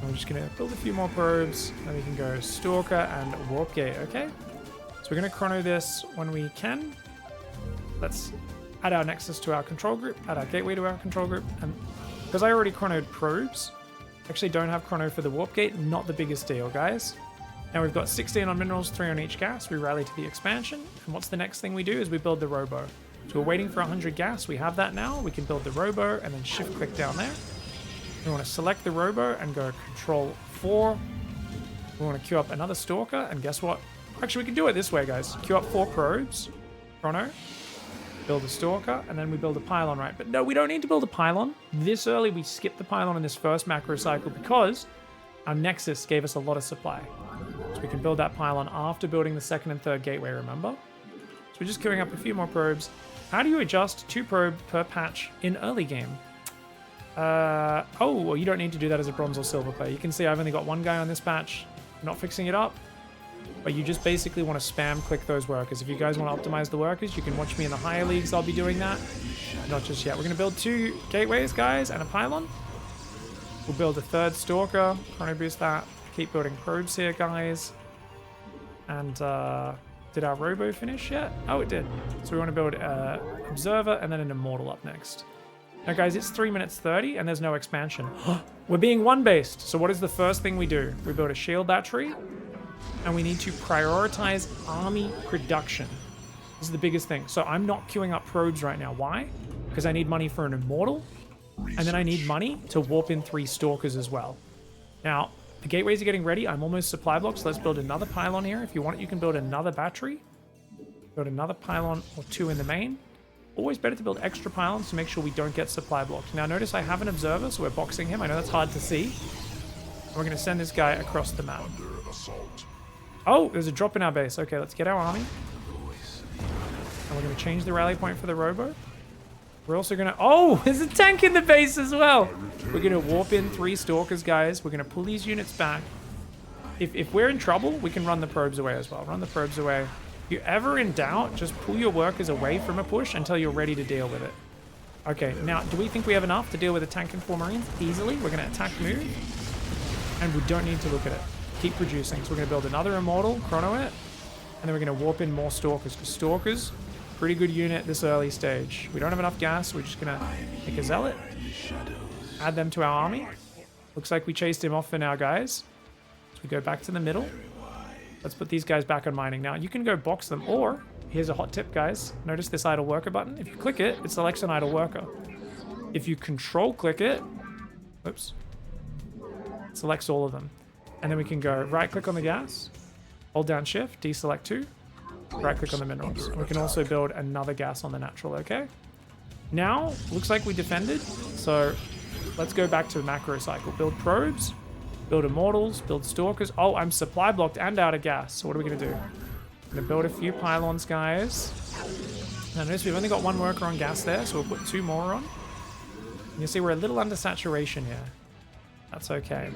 We're just going to build a few more probes, and we can go Stalker and Warp Gate, okay? So we're going to chrono this when we can. Let's add our Nexus to our control group, add our Gateway to our control group, and because I already chronoed probes, actually don't have chrono for the Warp Gate, not the biggest deal, guys. Now we've got 16 on minerals, 3 on each gas, we rally to the expansion, and what's the next thing we do is we build the Robo. So we're waiting for 100 gas, we have that now, we can build the Robo, and then shift click down there. We want to select the Robo and go Control 4. We want to queue up another Stalker, and guess what? Actually, we can do it this way, guys. Queue up 4 probes, chrono, build a Stalker, and then we build a pylon, right? But no, we don't need to build a pylon. This early, we skipped the pylon in this first macro cycle because our Nexus gave us a lot of supply. So we can build that pylon after building the second and third gateway, remember? So we're just queuing up a few more probes. How do you adjust 2 probe per patch in early game? Oh, well, you don't need to do that as a bronze or silver player. You can see I've only got 1 guy on this patch. I'm not fixing it up. But you just basically want to spam click those workers. If you guys want to optimize the workers, you can watch me in the higher leagues. I'll be doing that. Not just yet. We're going to build 2 gateways, guys, and a pylon. We'll build a 3rd Stalker. Chrono boost that. Keep building probes here, guys. And did our Robo finish yet? Oh, it did. So we want to build an Observer and then an Immortal up next. Now, guys, it's 3 minutes 30 and there's no expansion. We're being 1-based. So what is the first thing we do? We build a shield battery and we need to prioritize army production. This is the biggest thing. So I'm not queuing up probes right now. Why? Because I need money for an Immortal and then I need money to warp in 3 Stalkers as well. Now, the gateways are getting ready. I'm almost supply blocked, so let's build another pylon here. If you want it, you can build another battery. Build another pylon or 2 in the main. Always better to build extra pylons to make sure we don't get supply blocked. Now notice I have an observer, so we're boxing him. I know that's hard to see. And we're going to send this guy across the map. Oh, there's a drop in our base. Okay, let's get our army. And we're going to change the rally point for the Robo. We're also going to... Oh, there's a tank in the base as well. We're going to warp in 3 Stalkers, guys. We're going to pull these units back. If we're in trouble, we can run the probes away as well. Run the probes away. If you're ever in doubt, just pull your workers away from a push until you're ready to deal with it. Okay, now, do we think we have enough to deal with a tank and 4 Marines? Easily. We're going to attack move. And we don't need to look at it. Keep producing. So we're going to build another Immortal, chrono it. And then we're going to warp in more Stalkers. Because Stalkers, pretty good unit this early stage. We don't have enough gas. We're just going to make a Zealot. Add them to our army. Looks like we chased him off for now, guys. So we go back to the middle. Let's put these guys back on mining. Now, you can go box them, or here's a hot tip, guys. Notice this idle worker button. If you click it, it selects an idle worker. If you control click it, oops, it selects all of them. And then we can go right click on the gas, hold down shift, deselect 2, right click on the minerals. And we can also build another gas on the natural, okay? Now, looks like we defended, so let's go back to the macro cycle. Build probes. Build Immortals, build Stalkers. Oh, I'm supply blocked and out of gas. So what are we going to do? I'm going to build a few pylons, guys. Now notice we've only got 1 worker on gas there, so we'll put 2 more on. And you see we're a little under saturation here. That's okay.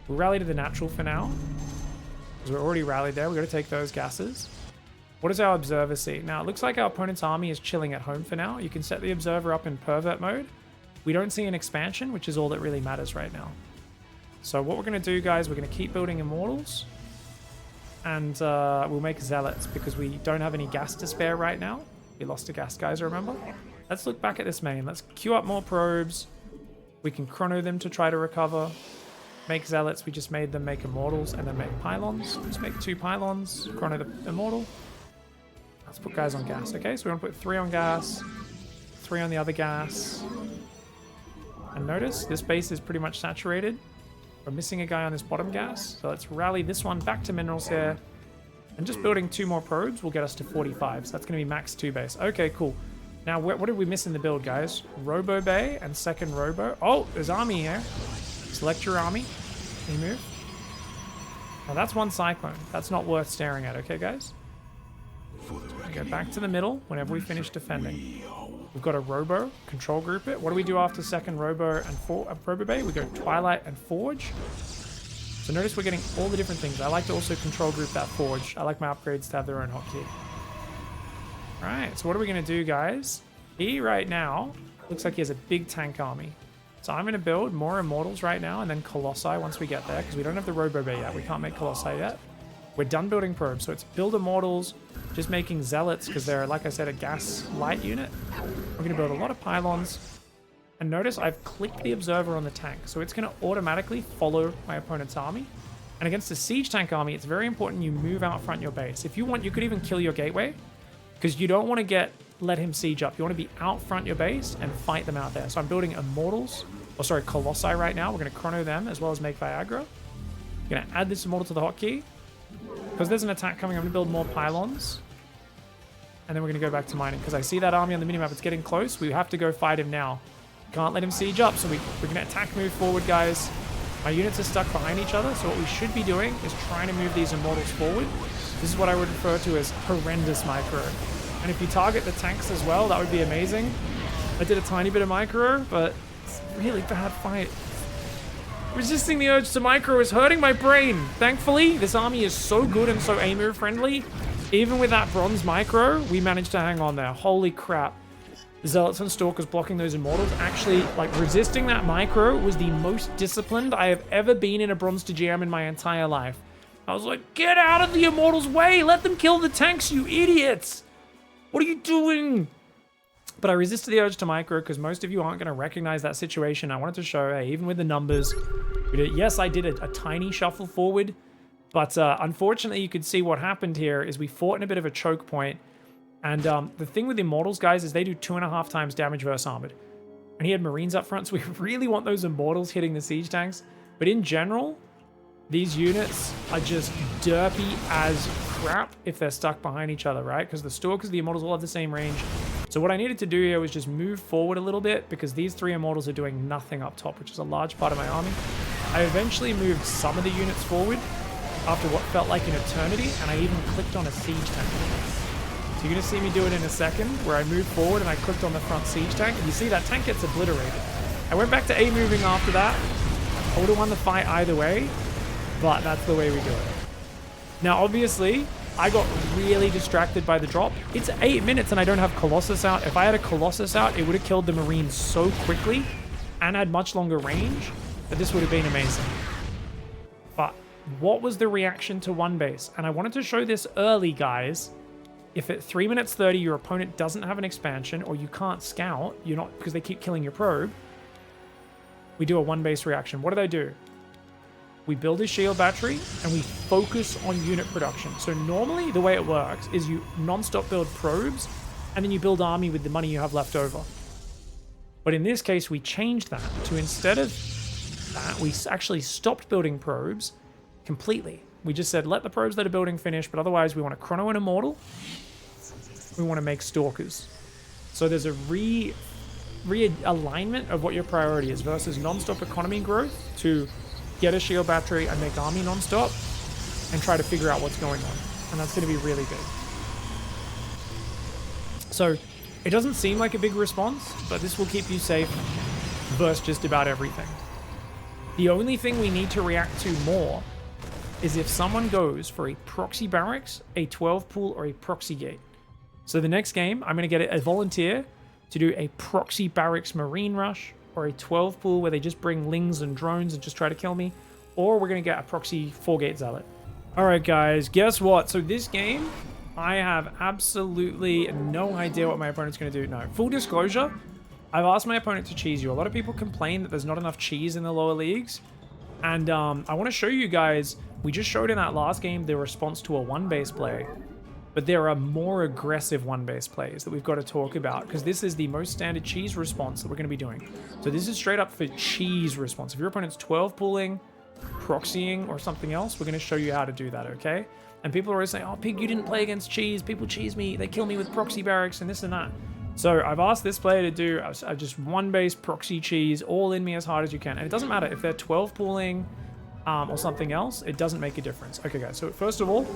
We'll rally to the natural for now. Because we're already rallied there. We've got to take those gases. What does our observer see? Now, it looks like our opponent's army is chilling at home for now. You can set the observer up in pervert mode. We don't see an expansion, which is all that really matters right now. So what we're going to do, guys, we're going to keep building Immortals. And we'll make Zealots because we don't have any gas to spare right now. We lost a gas, guys, remember? Let's look back at this main. Let's queue up more probes. We can chrono them to try to recover. Make Zealots. We just made them make Immortals and then make Pylons. Let's make 2 Pylons. Chrono the Immortal. Let's put guys on gas. Okay, so we want to put 3 on gas. 3 on the other gas. And notice, this base is pretty much saturated. We're missing a guy on this bottom gas, so let's rally this one back to minerals here. And just building 2 more probes will get us to 45, so that's going to be max 2 base. Okay, cool. Now, what did we miss in the build, guys? Robo Bay and second Robo. Oh, there's army here. Select your army. Can you move? Now, that's 1 Cyclone. That's not worth staring at, okay, guys? Go back to the middle whenever we finish defending. We've got a Robo, control group it. What do we do after second Robo and Robo Bay? We go Twilight and Forge. So notice we're getting all the different things. I like to also control group that Forge. I like my upgrades to have their own hotkey. Right, so what are we going to do, guys? He right now looks like he has a big tank army. So I'm going to build more Immortals right now and then Colossi once we get there, because we don't have the Robo Bay yet. We can't make Colossi yet. We're done building probes, so it's build Immortals, just making Zealots, because they're, like I said, a gas light unit. We're going to build a lot of Pylons. And notice I've clicked the Observer on the tank, so it's going to automatically follow my opponent's army. And against a Siege tank army, it's very important you move out front your base. If you want, you could even kill your gateway, because you don't want to let him siege up. You want to be out front your base and fight them out there. So I'm building Immortals, or sorry, Colossi right now. We're going to chrono them as well as make Viagra. Going to add this Immortal to the hotkey. Because there's an attack coming, I'm going to build more Pylons. And then we're going to go back to mining, because I see that army on the minimap. It's getting close. We have to go fight him now. Can't let him siege up, so we're going to attack move forward, guys. My units are stuck behind each other, so what we should be doing is trying to move these Immortals forward. This is what I would refer to as horrendous micro. And if you target the tanks as well, that would be amazing. I did a tiny bit of micro, but it's a really bad fight. Resisting the urge to micro is hurting my brain. Thankfully, this army is so good and so A-move friendly. Even with that bronze micro, we managed to hang on there. Holy crap. Zealots and Stalkers blocking those Immortals. Actually, like, resisting that micro was the most disciplined I have ever been in a Bronze to GM in my entire life. I was like, get out of the Immortals' way! Let them kill the tanks, you idiots! What are you doing? But I resisted the urge to micro because most of you aren't going to recognize that situation. I wanted to show, hey, even with the numbers, yes, I did a tiny shuffle forward, but unfortunately, you could see what happened here is we fought in a bit of a choke point. And the thing with Immortals, guys, is they do 2.5 times damage versus armored. And he had Marines up front, so we really want those Immortals hitting the siege tanks. But in general, these units are just derpy as crap if they're stuck behind each other, right? Because the Stalkers, the Immortals all have the same range. So what I needed to do here was just move forward a little bit because these 3 Immortals are doing nothing up top, which is a large part of my army. I eventually moved some of the units forward after what felt like an eternity, and I even clicked on a siege tank. So you're going to see me do it in a second, where I moved forward and I clicked on the front siege tank, and you see that tank gets obliterated. I went back to A-moving after that. I would have won the fight either way, but that's the way we do it. Now, obviously, I got really distracted by the drop. It's 8 minutes and I don't have Colossus out. If I had a Colossus out, it would have killed the Marines so quickly and had much longer range that this would have been amazing. But what was the reaction to one base? And I wanted to show this early, guys. If at 3 minutes 30 your opponent doesn't have an expansion or you can't scout, you're not, because they keep killing your probe, we do a one base reaction. What do? We build a shield battery and we focus on unit production. So normally the way it works is you non-stop build probes and then you build army with the money you have left over. But in this case, we changed that to, instead of that, we actually stopped building probes completely. We just said, let the probes that are building finish, but otherwise we want to chrono an Immortal. We want to make Stalkers. So there's a realignment of what your priority is versus non-stop economy growth to get a shield battery and make army non-stop and try to figure out what's going on. And that's going to be really big. So it doesn't seem like a big response, but this will keep you safe versus just about everything. The only thing we need to react to more is if someone goes for a proxy barracks, a 12 pool, or a proxy gate. So the next game, I'm going to get a volunteer to do a proxy barracks marine rush, or a 12 pool where they just bring lings and drones and just try to kill me, or we're going to get a proxy 4-gate zealot. Alright guys, guess what? So this game, I have absolutely no idea what my opponent's going to do. No, full disclosure, I've asked my opponent to cheese you. A lot of people complain that there's not enough cheese in the lower leagues, and I want to show you guys, we just showed in that last game the response to a one-base play, but there are more aggressive one-base plays that we've got to talk about, because this is the most standard cheese response that we're going to be doing. So this is straight up for cheese response. If your opponent's 12 pooling, proxying, or something else, we're going to show you how to do that, okay? And people are always saying, oh, Pig, you didn't play against cheese. People cheese me. They kill me with proxy barracks and this and that. So I've asked this player to do just one-base proxy cheese, all in me as hard as you can. And it doesn't matter if they're 12 pooling or something else. It doesn't make a difference. Okay, guys. So first of all,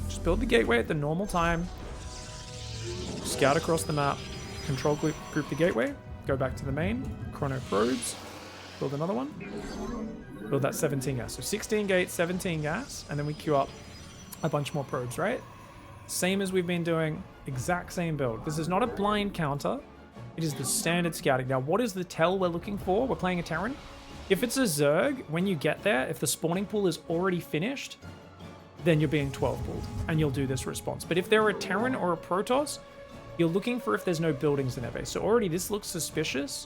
just build the gateway at the normal time. Scout across the map. Control group the gateway. Go back to the main. Chrono probes. Build another one. Build that 17 gas. So 16 gates, 17 gas. And then we queue up a bunch more probes, right? Same as we've been doing, exact same build. This is not a blind counter. It is the standard scouting. Now, what is the tell we're looking for? We're playing a Terran. If it's a Zerg, when you get there, if the spawning pool is already finished, then you're being 12 pulled, and you'll do this response. But if they're a Terran or a Protoss, you're looking for if there's no buildings in their base. So already this looks suspicious.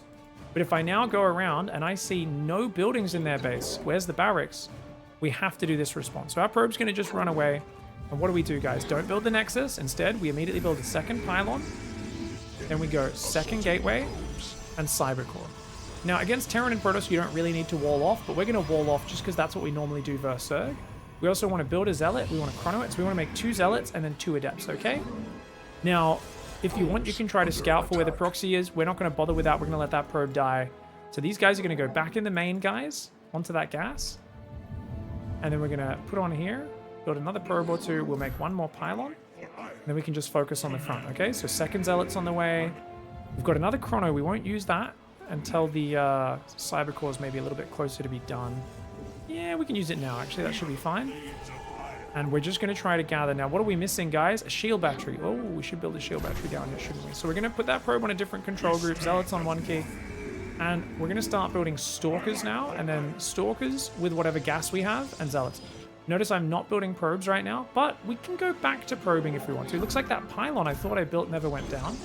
But if I now go around and I see no buildings in their base, where's the barracks? We have to do this response. So our probe's going to just run away. And what do we do, guys? Don't build the Nexus. Instead, we immediately build a second pylon. Then we go second gateway and cybercore. Now, against Terran and Protoss, you don't really need to wall off, but we're going to wall off just because that's what we normally do versus Zerg. We also want to build a Zealot. We want to chrono it. So we want to make 2 Zealots and then 2 Adepts, okay? Now, if you want, you can try to scout for where the proxy is. We're not going to bother with that. We're going to let that probe die. So these guys are going to go back in the main, guys, onto that gas. And then we're going to put on here, build another probe or 2. We'll make 1 more pylon. And then we can just focus on the front, okay? So second Zealot's on the way. We've got another chrono. We won't use that until the cybercore is maybe a little bit closer to be done. Yeah, we can use it now, actually. That should be fine. And we're just going to try to gather. Now, what are we missing, guys? A shield battery. Oh, we should build a shield battery down here, shouldn't we? So we're going to put that probe on a different control group. Zealots on 1 key. And we're going to start building Stalkers now. And then Stalkers with whatever gas we have. And Zealots. Notice I'm not building probes right now. But we can go back to probing if we want to. It looks like that pylon I thought I built never went down.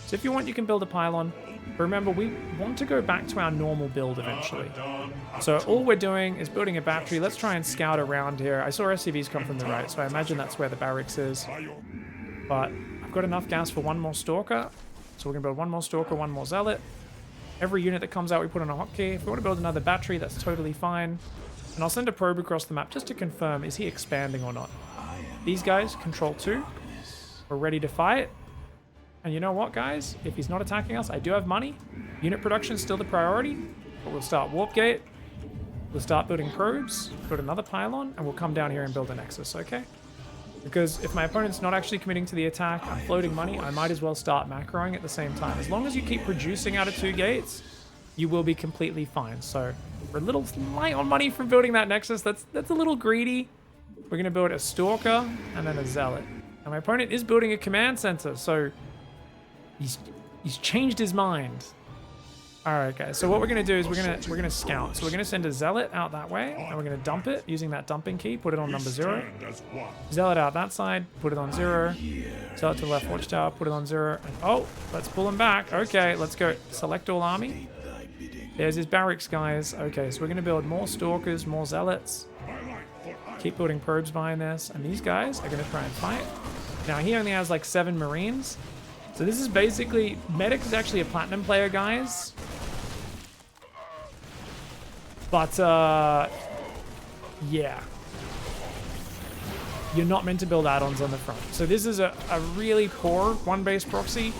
So if you want, you can build a pylon. But remember, we want to go back to our normal build eventually. So all we're doing is building a battery. Let's try and scout around here. I saw SCVs come from the right, so I imagine that's where the barracks is. But I've got enough gas for 1 more Stalker. So we're going to build 1 more Stalker, 1 more Zealot. Every unit that comes out, we put on a hotkey. If we want to build another battery, that's totally fine. And I'll send a probe across the map just to confirm, is he expanding or not? These guys, control 2. We're ready to fight. And you know what, guys? If he's not attacking us, I do have money. Unit production is still the priority. But we'll start Warp Gate. We'll start building probes. Build another pylon. And we'll come down here and build a Nexus, okay? Because if my opponent's not actually committing to the attack, I'm floating money, I might as well start macroing at the same time. As long as you keep producing out of 2 gates, you will be completely fine. So we're a little light on money from building that Nexus. That's a little greedy. We're going to build a Stalker and then a Zealot. And my opponent is building a command center, so he's changed his mind. All right, guys. So what we're gonna do is we're gonna scout. So we're gonna send a Zealot out that way, and we're gonna dump it using that dumping key. Put it on number 0. Zealot out that side. Put it on 0. Zealot to the left watchtower. Put it on 0. And, oh, let's pull him back. Okay, let's go. Select all army. There's his barracks, guys. Okay, so we're gonna build more Stalkers, more Zealots. Keep building probes behind this, and these guys are gonna try and fight. Now he only has like 7 Marines. So this is basically, Medic is actually a platinum player, guys. But, yeah. You're not meant to build add-ons on the front. So this is a really poor 1-base proxy.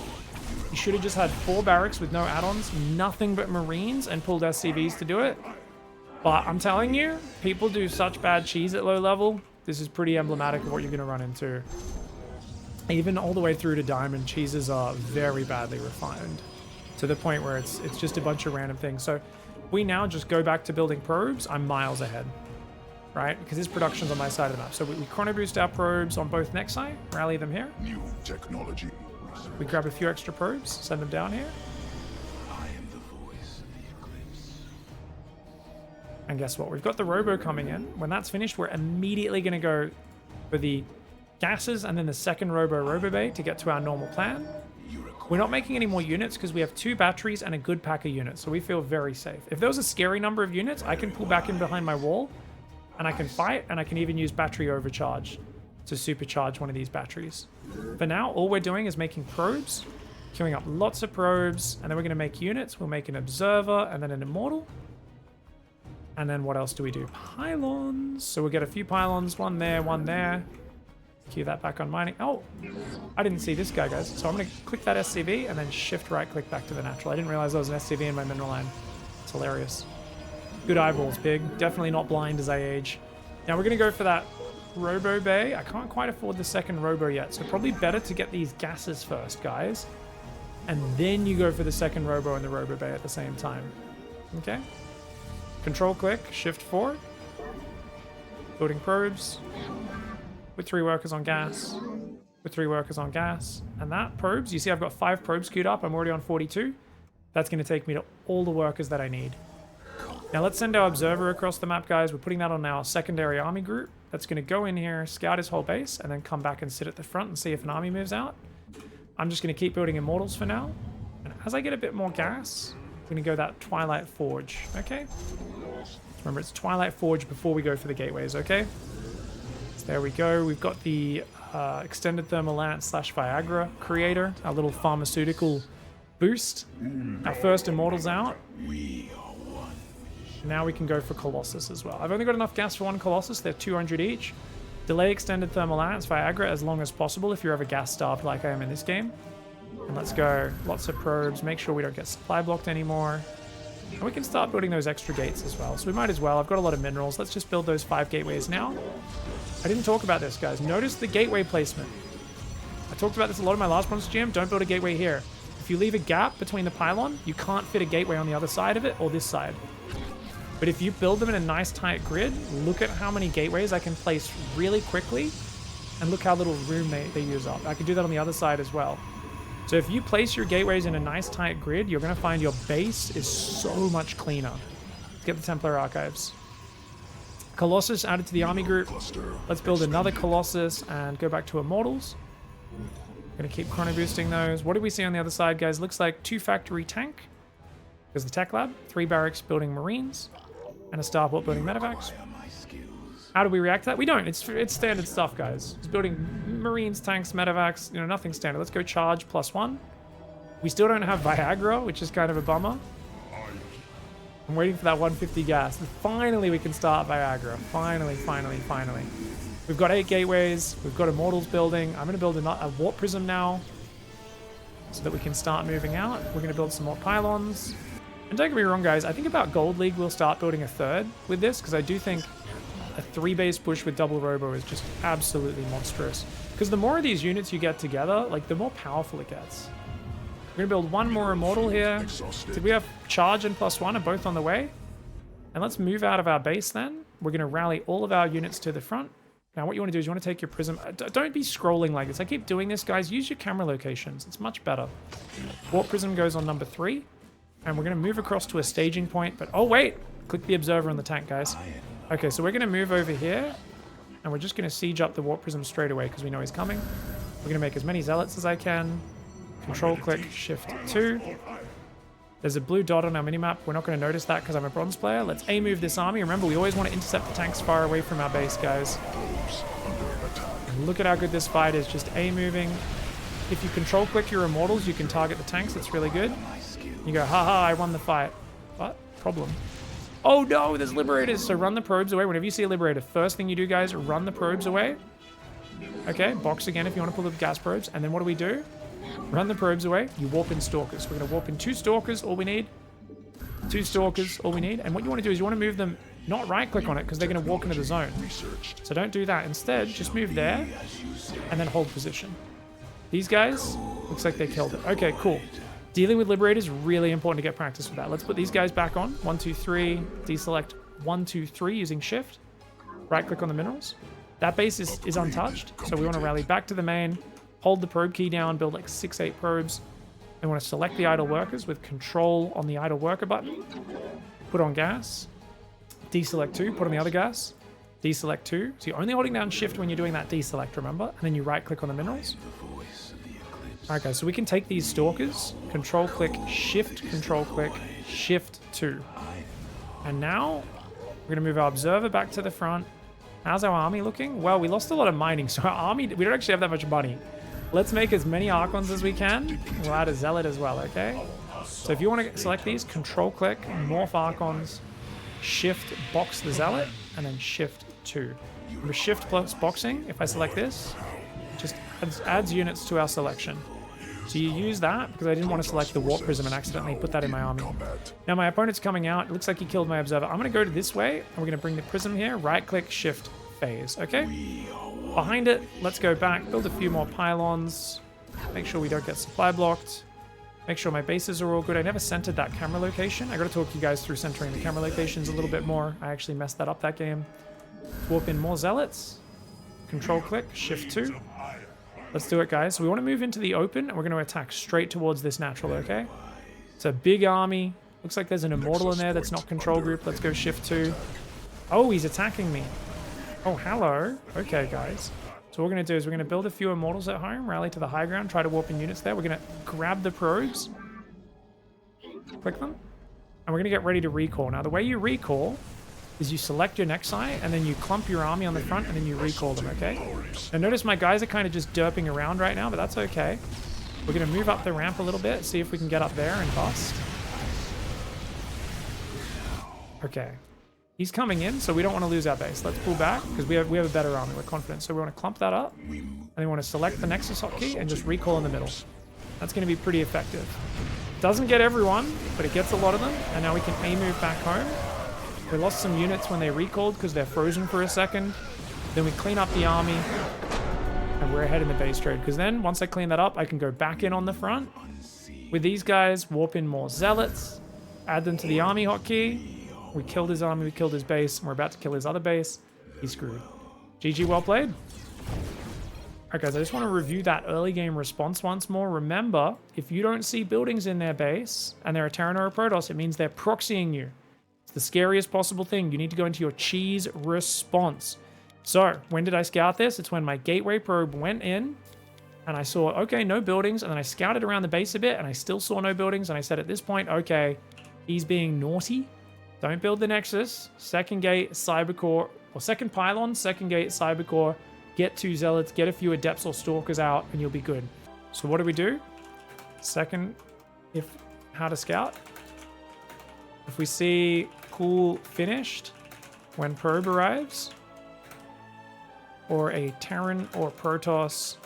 You should have just had 4 barracks with no add-ons, nothing but Marines, and pulled SCVs to do it. But I'm telling you, people do such bad cheese at low level. This is pretty emblematic of what you're going to run into. Even all the way through to Diamond, cheeses are very badly refined to the point where it's just a bunch of random things. So we now just go back to building probes. I'm miles ahead, right? Because his production's on my side of the map. So we chrono boost our probes on both Nexi, rally them here. New technology. We grab a few extra probes, send them down here. I am the voice of the eclipse. And guess what? We've got the robo coming in. When that's finished, we're immediately going to go for the gases and then the second robo bay to get to our normal plan. We're not making any more units because we have 2 batteries and a good pack of units, so we feel very safe. If there was a scary number of units, I can pull back in behind my wall and I can fight, and I can even use battery overcharge to supercharge one of these batteries. For now, all we're doing is making probes, queuing up lots of probes, and then we're going to make units. We'll make an observer and then an immortal. And then what else do we do? Pylons. So we'll get a few pylons, 1 there, 1 there. Cue that back on mining. Oh, I didn't see this guy, guys. So I'm going to click that SCV and then shift right click back to the natural. I didn't realize there was an SCV in my mineral line. It's hilarious. Good eyeballs, Pig. Definitely not blind as I age. Now we're going to go for that Robo Bay. I can't quite afford the second Robo yet, so probably better to get these gases first, guys. And then you go for the second Robo and the Robo Bay at the same time. Okay? Control click, shift 4. Building probes. With 3 workers on gas. with 3 workers on gas. And that probes, you see I've got 5 probes queued up. I'm already on 42. That's going to take me to all the workers that I need. Now let's send our observer across the map, guys. We're putting that on our secondary army group. That's going to go in here, scout his whole base, and then come back and sit at the front and see if an army moves out. I'm just going to keep building immortals for now. And as I get a bit more gas, I'm going to go that Twilight Forge, okay? Remember, it's Twilight Forge before we go for the gateways, okay? So there we go. We've got the extended thermal lance / Viagra creator, our little pharmaceutical boost. Our first immortals out. Now we can go for Colossus as well. I've only got enough gas for 1 Colossus. They're 200 each. Delay extended thermal lance Viagra as long as possible if you're ever gas starved like I am in this game. And let's go. Lots of probes. Make sure we don't get supply blocked anymore. And we can start building those extra gates as well. So we might as well. I've got a lot of minerals. Let's just build those 5 gateways now. I didn't talk about this, guys. Notice the gateway placement. I talked about this a lot in my last Protoss GM. Don't build a gateway here. If you leave a gap between the pylon, you can't fit a gateway on the other side of it or this side. But if you build them in a nice tight grid, look at how many gateways I can place really quickly. And look how little room they use up. I can do that on the other side as well. So if you place your gateways in a nice tight grid, you're going to find your base is so much cleaner. Let's get the Templar Archives. Colossus added to the army group. Let's build another Colossus and go back to Immortals. Going to keep chrono boosting those. What do we see on the other side, guys? Looks like 2 factory tank. There's the tech lab, 3 barracks building marines, and a starport building medevacs. How do we react to that? We don't. It's standard stuff, guys. It's building marines, tanks, medevacs, you know, nothing standard. Let's go charge +1. We still don't have Viagra, which is kind of a bummer. I'm waiting for that 150 gas. And finally, we can start Viagra. Finally. We've got 8 gateways. We've got immortals building. I'm going to build a warp prism now so that we can start moving out. We're going to build some more pylons. And don't get me wrong, guys. I think about Gold League, we'll start building a 3rd with this because I do think a 3-base push with double robo is just absolutely monstrous. Because the more of these units you get together, like the more powerful it gets. We're going to build 1 more immortal here. Did we have charge and +1 are both on the way? And let's move out of our base then. We're going to rally all of our units to the front. Now what you want to do is you want to take your prism. Don't be scrolling like this. I keep doing this, guys. Use your camera locations. It's much better. Warp prism goes on number 3. And we're going to move across to a staging point. But oh wait, click the observer on the tank, guys. Okay, so we're going to move over here. And we're just going to siege up the warp prism straight away because we know he's coming. We're going to make as many zealots as I can. Control click shift 2. There's a blue dot on our minimap. We're not going to notice that because I'm a bronze player. Let's A move this army. Remember, we always want to intercept the tanks far away from our base, guys. And look at how good this fight is. Just A moving. If you control click your immortals, you can target the tanks. That's really good. You go, haha, I won the fight. What? Problem. Oh no, there's liberators. So run the probes away. Whenever you see a liberator, first thing you do, guys, run the probes away. Okay, box again if you want to pull the gas probes. And then what do we do? Run the probes away. You warp in stalkers. We're going to warp in 2 stalkers, all we need. 2 stalkers, all we need. And what you want to do is you want to move them, not right-click on it, because they're going to walk into the zone. So don't do that. Instead, just move there, and then hold position. These guys, looks like they killed it. Okay, cool. Dealing with liberators, really important to get practice with that. Let's put these guys back on. 1, 2, 3. Deselect 1, 2, 3 using shift. Right-click on the minerals. That base is untouched, so we want to rally back to the main. Hold the probe key down, build like 6, 8 probes. And we want to select the idle workers with control on the idle worker button. Put on gas. Deselect 2, put on the other gas. Deselect 2. So you're only holding down shift when you're doing that deselect, remember? And then you right click on the minerals. Alright guys, so we can take these stalkers, control click, shift 2. And now we're going to move our observer back to the front. How's our army looking? Well, we lost a lot of mining, so our army, we don't actually have that much money. Let's make as many Archons as we can. We'll add a Zealot as well, okay? So if you want to select these, control click, morph Archons, shift box the Zealot, and then shift 2. With shift plus boxing, if I select this, just adds units to our selection. So you use that because I didn't want to select the warp prism and accidentally put that in my army. Now my opponent's coming out. It looks like he killed my observer. I'm going to go to this way and we're going to bring the prism here. Right click, shift, phase. Okay. Behind it, let's go back, build a few more pylons. Make sure we don't get supply blocked. Make sure my bases are all good. I never centered that camera location. I got to talk you guys through centering the camera locations a little bit more. I actually messed that up that game. Warp in more zealots. Control click, shift 2. Let's do it, guys. So we want to move into the open, and we're going to attack straight towards this natural, okay? It's a big army. Looks like there's an immortal in there that's not control group. Let's go shift 2. Oh, he's attacking me. Oh, hello. Okay, guys. So what we're going to do is we're going to build a few immortals at home, rally to the high ground, try to warp in units there. We're going to grab the probes, click them, and we're going to get ready to recall. Now, the way you recall is you select your next site, and then you clump your army on the front, and then you recall them, okay? Now, notice my guys are kind of just derping around right now, but that's okay. We're going to move up the ramp a little bit, see if we can get up there and bust. Okay. He's coming in, so we don't want to lose our base. Let's pull back, because we have a better army. We're confident. So we want to clump that up, and we want to select the Nexus hotkey and just recall in the middle. That's going to be pretty effective. Doesn't get everyone, but it gets a lot of them, and now we can A-move back home. We lost some units when they recalled because they're frozen for a second. Then we clean up the army, and we're ahead in the base trade. Because then, once I clean that up, I can go back in on the front. With these guys, warp in more zealots, add them to the army hotkey. We killed his army, we killed his base, and we're about to kill his other base. He's screwed. GG, well played. Alright guys, I just want to review that early game response once more. Remember, if you don't see buildings in their base, and they're a TERRAN or a Protoss, it means they're proxying you. It's the scariest possible thing. You need to go into your cheese response. So, when did I scout this? It's when my gateway probe went in, and I saw, okay, no buildings, and then I scouted around the base a bit, and I still saw no buildings, and I said at this point, okay, he's being naughty. Don't build the Nexus. Second gate, Cybercore, or second pylon, second gate, Cybercore. Get 2 zealots, get a few adepts or stalkers out, and you'll be good. So what do we do? Second, how to scout. If we see cool finished when probe arrives, or a TERRAN or Protoss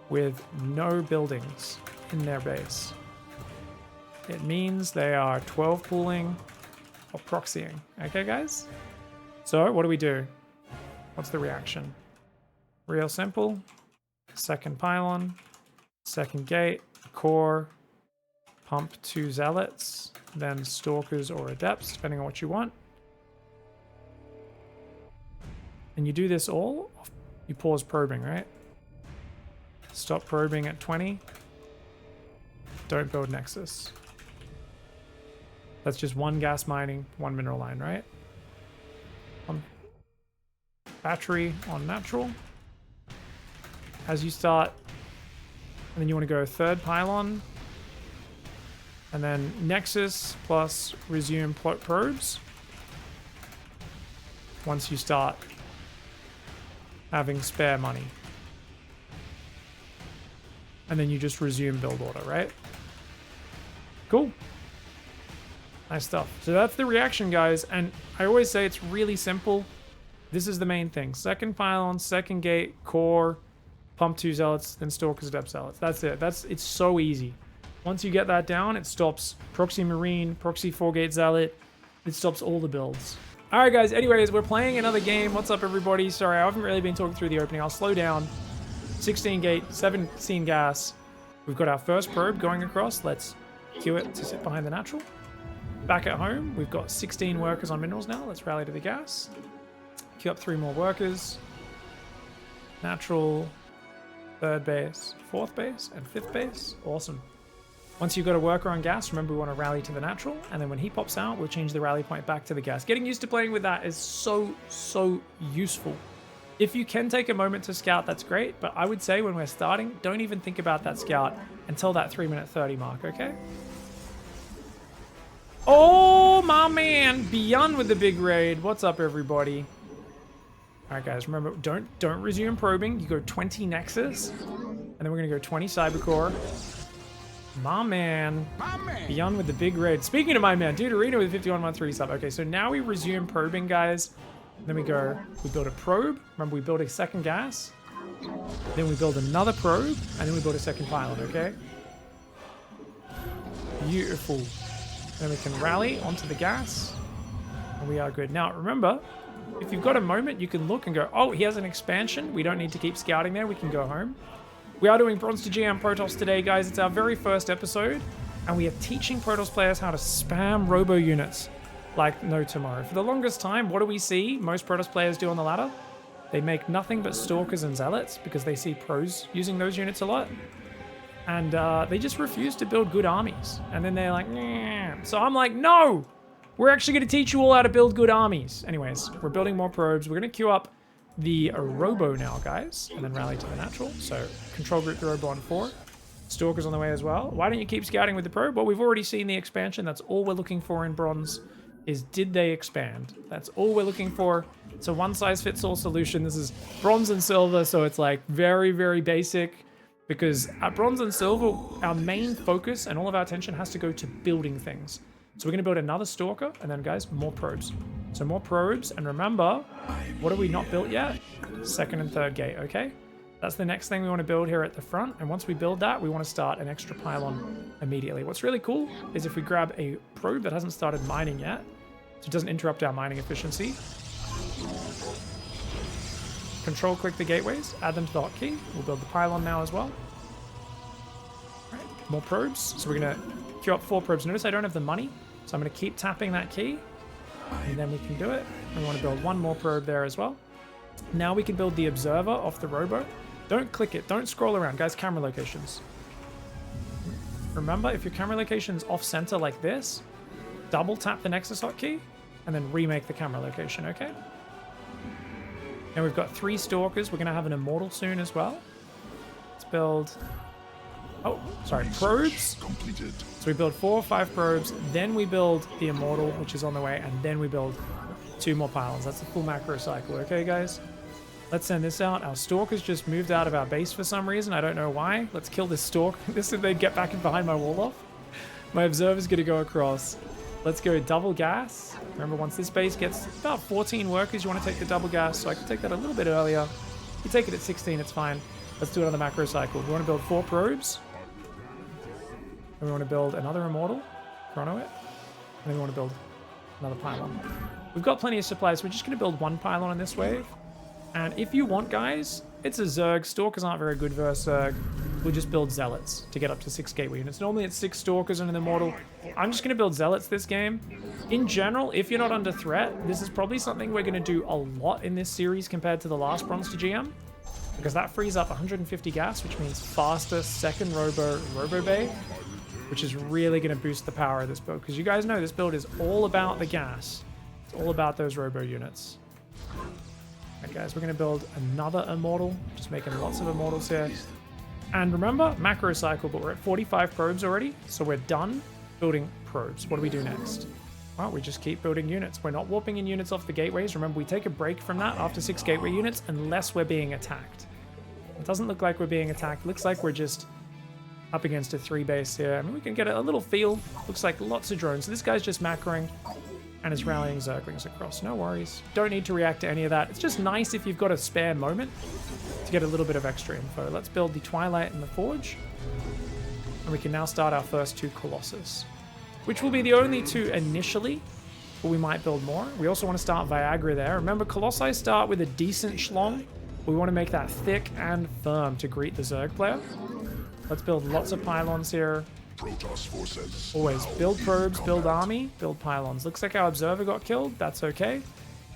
with no buildings in their base, it means they are 12 pooling or proxying. Okay, guys? So, what do we do? What's the reaction? Real simple. Second pylon, second gate, core, pump 2 zealots, then stalkers or adepts, depending on what you want. And you do this all, you pause probing, right? Stop probing at 20. Don't build Nexus. That's just 1 gas mining, 1 mineral line, right? Battery on natural. As you start, and then you want to go third pylon, and then Nexus plus resume probes. Once you start having spare money. And then you just resume build order, right? Cool. Nice stuff. So that's the reaction, guys. And I always say it's really simple. This is the main thing. Second pylon, second gate, core, pump 2 zealots, then stalkers, adept zealots. That's it. It's so easy. Once you get that down, it stops proxy marine, proxy 4-gate zealot. It stops all the builds. All right, guys. Anyways, we're playing another game. What's up, everybody? Sorry, I haven't really been talking through the opening. I'll slow down. 16 gate, 17 gas. We've got our first probe going across. Let's queue it to sit behind the natural. Back at home, we've got 16 workers on minerals now. Let's rally to the gas. Queue up 3 more workers. Natural, third base, fourth base, and fifth base. Awesome. Once you've got a worker on gas, remember we want to rally to the natural, and then when he pops out, we'll change the rally point back to the gas. Getting used to playing with that is so useful. If you can take a moment to scout, that's great, but I would say when we're starting, don't even think about that scout until that 3-minute 30 mark, okay? Oh, my man, Beyond with the big raid. What's up, everybody? All right, guys, remember, don't resume probing. You go 20 Nexus, and then we're gonna go 20 Cybercore. My man, Beyond with the big raid. Speaking of my man, Dude Arena with 5113 sub. Okay, so now we resume probing, guys. Then we build a probe. Remember, we build a second gas. Then we build another probe, and then we build a second pylon, okay? Beautiful. Then we can rally onto the gas, and we are good. Now, remember, if you've got a moment, you can look and go, oh, he has an expansion. We don't need to keep scouting there. We can go home. We are doing Bronze to GM Protoss today, guys. It's our very first episode, and we are teaching Protoss players how to spam robo units like no tomorrow. For the longest time, what do we see most Protoss players do on the ladder? They make nothing but Stalkers and Zealots because they see pros using those units a lot. And they just refuse to build good armies. And then they're like, nah. So I'm like, no! We're actually going to teach you all how to build good armies. Anyways, we're building more probes. We're going to queue up the Robo now, guys. And then rally to the natural. So control group the Robo on 4. Stalkers on the way as well. Why don't you keep scouting with the probe? Well, we've already seen the expansion. That's all we're looking for in bronze. Is did they expand? That's all we're looking for. It's a one-size-fits-all solution. This is bronze and silver, so it's like very, very basic. Because at bronze and silver, our main focus and all of our attention has to go to building things. So we're going to build another Stalker, and then, guys, more probes. So more probes, and remember, what have we not built yet? Second and third gate, okay? That's the next thing we want to build here at the front, and once we build that, we want to start an extra pylon immediately. What's really cool is if we grab a probe that hasn't started mining yet, so it doesn't interrupt our mining efficiency. Control click the gateways, add them to the hotkey. We'll build the pylon now as well. All right, more probes. So we're going to queue up 4 probes. Notice I don't have the money, so I'm going to keep tapping that key, and then we can do it. And we want to build 1 more probe there as well. Now we can build the observer off the Robo. Don't click it. Don't scroll around. Guys, camera locations. Remember, if your camera location's off-center like this, double tap the Nexus hotkey, and then remake the camera location, okay? And we've got 3 Stalkers. We're going to have an Immortal soon as well. Let's build... Oh, sorry, probes. Completed. So we build 4 or 5 probes, then we build the Immortal, which is on the way, and then we build 2 more pylons. That's the full macro cycle, okay, guys? Let's send this out. Our Stalkers just moved out of our base for some reason. I don't know why. Let's kill this Stalk. This is they get back in behind my wall off. My Observer's going to go across. Let's go double gas. Remember, once this base gets about 14 workers, you want to take the double gas, so I can take that a little bit earlier. You take it at 16, it's fine. Let's do it on the macro cycle. We want to build 4 probes. And we want to build another Immortal. Chrono it. And then we want to build another pylon. We've got plenty of supplies. We're just going to build 1 pylon in this wave. And if you want, guys, it's a Zerg. Stalkers aren't very good versus Zerg. We'll just build Zealots to get up to 6 gateway units. Normally it's 6 Stalkers and an Immortal. I'm just going to build Zealots this game. In general, if you're not under threat, this is probably something we're going to do a lot in this series compared to the last Bronze to GM. Because that frees up 150 gas, which means faster second Robo Bay, which is really going to boost the power of this build. Because you guys know this build is all about the gas. It's all about those Robo units. Alright guys, we're going to build another Immortal. Just making lots of Immortals here. And remember, macro cycle, but we're at 45 probes already. So we're done building probes. What do we do next? Well, we just keep building units. We're not warping in units off the gateways. Remember, we take a break from that after 6 gateway units unless we're being attacked. It doesn't look like we're being attacked. It looks like we're just up against a 3 base here. I mean, we can get a little feel. Looks like lots of drones. So this guy's just macroing and is rallying Zerglings across. No worries. Don't need to react to any of that. It's just nice if you've got a spare moment to get a little bit of extra info. Let's build the Twilight and the Forge. And we can now start our first 2 Colossus, which will be the only 2 initially, but we might build more. We also want to start Viagra there. Remember, Colossi start with a decent schlong. We want to make that thick and firm to greet the Zerg player. Let's build lots of pylons here. Protoss forces. Always build probes, build army, build pylons. Looks like our Observer got killed. That's okay.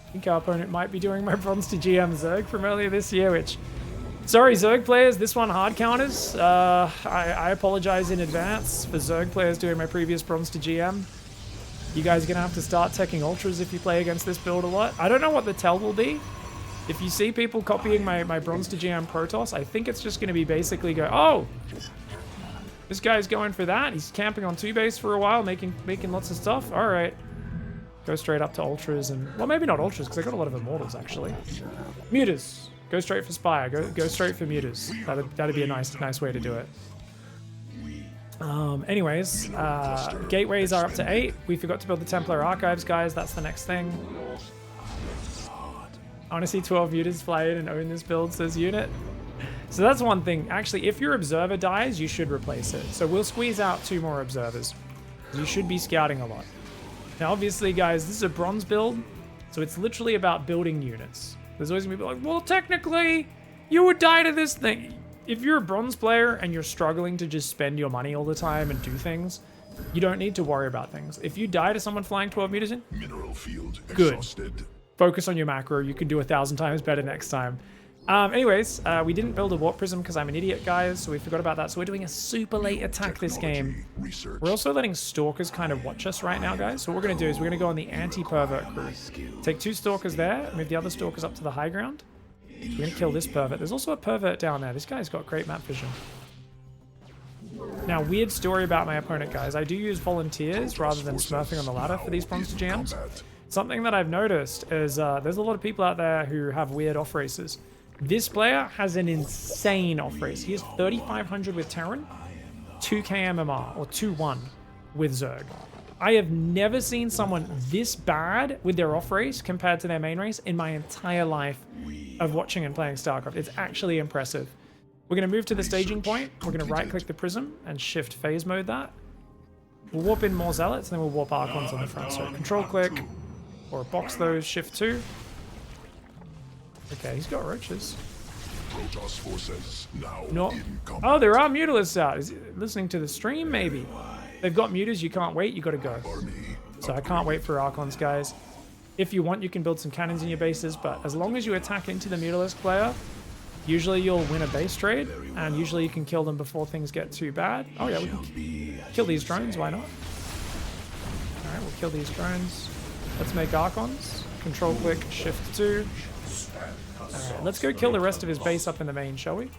I think our opponent might be doing my Bronze to GM Zerg from earlier this year, which... Sorry, Zerg players, this one hard counters. I apologize in advance for Zerg players doing my previous Bronze to GM. You guys are going to have to start teching Ultras if you play against this build a lot. I don't know what the tell will be. If you see people copying my Bronze to GM Protoss, I think it's just going to be basically go, oh, this guy's going for that. He's camping on 2 base for a while, making lots of stuff. All right. Go straight up to Ultras and... Well, maybe not Ultras, because I got a lot of Immortals, actually. Mutas. Go straight for Spire. Go straight for Mutas. That'd be a nice way to do it. Anyways, gateways are up to 8. We forgot to build the Templar Archives, guys. That's the next thing. I want to see 12 Mutas fly in and own this build, says Unit. So that's one thing. Actually, if your Observer dies, you should replace it. So we'll squeeze out 2 more Observers. You should be scouting a lot. Now, obviously, guys, this is a Bronze build, so it's literally about building units. There's always going to be like, well, technically, you would die to this thing. If you're a Bronze player and you're struggling to just spend your money all the time and do things, you don't need to worry about things. If you die to someone flying 12 meters in, Mineral field good. exhausted. focus on your macro. You can do 1,000 times better next time. Anyways, we didn't build a warp prism because I'm an idiot, guys, so we forgot about that. So we're doing a super late attack this game. We're also letting stalkers kind of watch us right now, guys. So what we're going to do is we're going to go on the anti-pervert crew. Take 2 stalkers there, move the other stalkers up to the high ground. We're going to kill this pervert. There's also a pervert down there. This guy's got great map vision. Now, weird story about my opponent, guys. I do use volunteers rather than smurfing on the ladder for these Bronze GMs. Something that I've noticed is there's a lot of people out there who have weird off races. This player has an insane off race. He has 3,500 with TERRAN, 2k MMR, or 2-1 with ZERG. I have never seen someone this bad with their off race compared to their main race in my entire life of watching and playing StarCraft. It's actually impressive. We're going to move to the staging point. We're going to right-click the prism and shift phase mode that. We'll warp in more zealots, and then we'll warp Archons on the front. So control-click, or box those, shift 2. Okay, he's got roaches. Protoss forces now No. in combat. Oh, there are mutalists out. Is he listening to the stream, maybe? They've got muters. You can't wait. You got to go. So I can't wait for Archons, guys. If you want, you can build some cannons in your bases, but as long as you attack into the mutalisk player, usually you'll win a base trade, and usually you can kill them before things get too bad. Oh yeah, we can kill these drones. Why not? All right, we'll kill these drones. Let's make Archons. Control-click, shift 2. Alright, let's go kill the rest of his base up in the main, shall we? So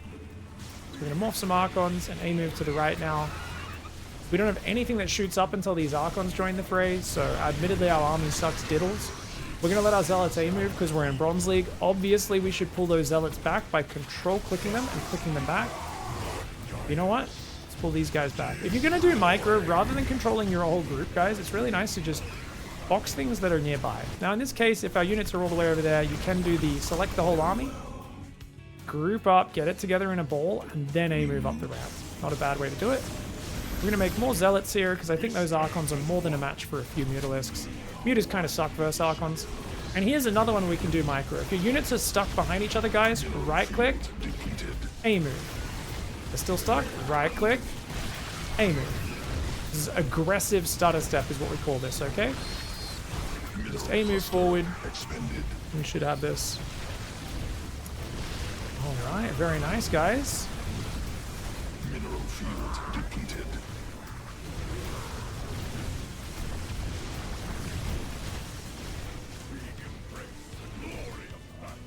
we're going to morph some Archons and A-move to the right now. We don't have anything that shoots up until these Archons join the fray, so admittedly our army sucks diddles. We're going to let our Zealots A-move because we're in Bronze League. Obviously, we should pull those Zealots back by control-clicking them and clicking them back. You know what? Let's pull these guys back. If you're going to do micro, rather than controlling your whole group, guys, it's really nice to just box things that are nearby. Now in this case, if our units are all the way over there, you can do the select the whole army, group up, get it together in a ball, and then A-move up the ramp. Not a bad way to do it. We're going to make more Zealots here, because I think those Archons are more than a match for a few Mutalisks. Muters kind of suck versus Archons. And here's another one we can do micro. If your units are stuck behind each other, guys, right-click, A-move. They're still stuck, right-click, A-move. This is aggressive stutter step is what we call this, okay? Just A-move forward. We should have this. Alright, very nice, guys. Mineral field depleted.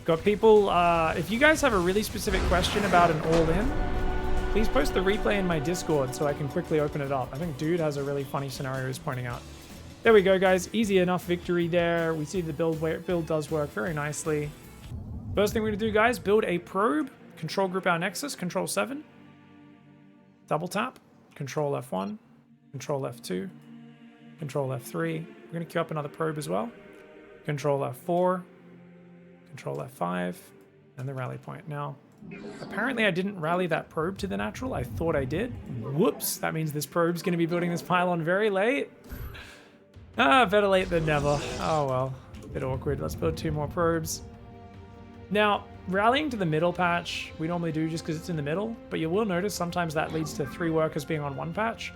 Got people, if you guys have a really specific question about an all-in, please post the replay in my Discord so I can quickly open it up. I think Dude has a really funny scenario he's pointing out. There we go, guys. Easy enough victory there. We see the build does work very nicely. First thing we're going to do, guys, build a probe. Control group our Nexus. Control 7. Double tap. Control F1. Control F2. Control F3. We're going to queue up another probe as well. Control F4. Control F5. And the rally point. Now, apparently I didn't rally that probe to the natural. I thought I did. Whoops. That means this probe's going to be building this pylon very late. Better late than never. Oh well, bit awkward. Let's build 2 more probes. Now, rallying to the middle patch, we normally do just because it's in the middle, but you will notice sometimes that leads to 3 workers being on 1 patch.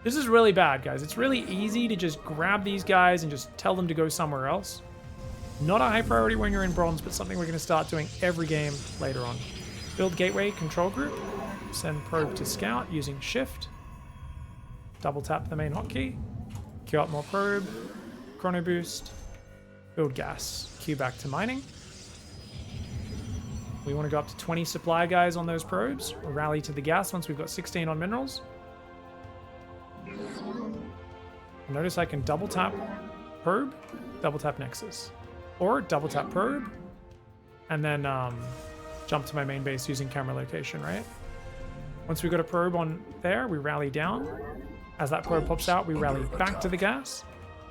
This is really bad, guys. It's really easy to just grab these guys and just tell them to go somewhere else. Not a high priority when you're in Bronze, but something we're going to start doing every game later on. Build gateway control group. Send probe to scout using shift. Double tap the main hotkey. Queue up more probe, chrono boost, build gas, queue back to mining. We want to go up to 20 supply guys on those probes, rally to the gas once we've got 16 on minerals. Notice I can double tap probe, double tap Nexus, or double tap probe, and then jump to my main base using camera location, right? Once we've got a probe on there, we rally down. As that probe pops out, we rally back to the gas.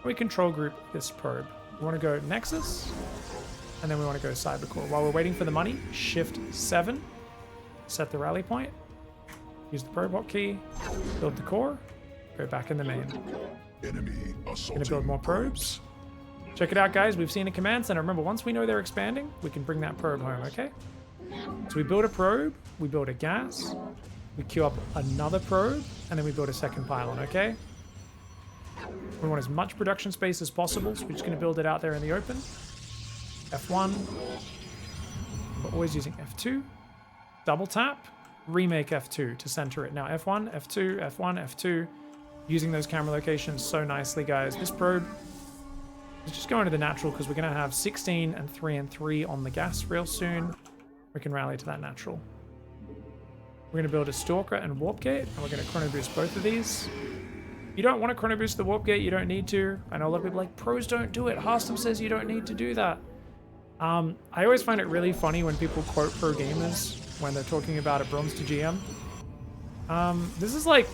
We control group this probe. We want to go Nexus, and then we want to go Cybercore. While we're waiting for the money, Shift 7, set the rally point, use the probe hotkey, build the core, go back in the main. Gonna build more probes. Check it out, guys. We've seen a command center. Remember, once we know they're expanding, we can bring that probe home, okay? So we build a probe, we build a gas, we queue up another probe, and then we build a second pylon, okay? We want as much production space as possible, so we're just going to build it out there in the open. F1. We're always using F2. Double tap. Remake F2 to center it. Now F1, F2, F1, F2. Using those camera locations so nicely, guys. This probe is just going to the natural because we're going to have 16 and 3 and 3 on the gas real soon. We can rally to that natural. We're going to build a Stalker and Warp Gate, and we're going to chrono boost both of these. You don't want to chrono boost the Warp Gate, you don't need to. I know a lot of people are like, pros don't do it. Harstam says you don't need to do that. I always find it really funny when people quote pro gamers when they're talking about a Bronze to GM. This is like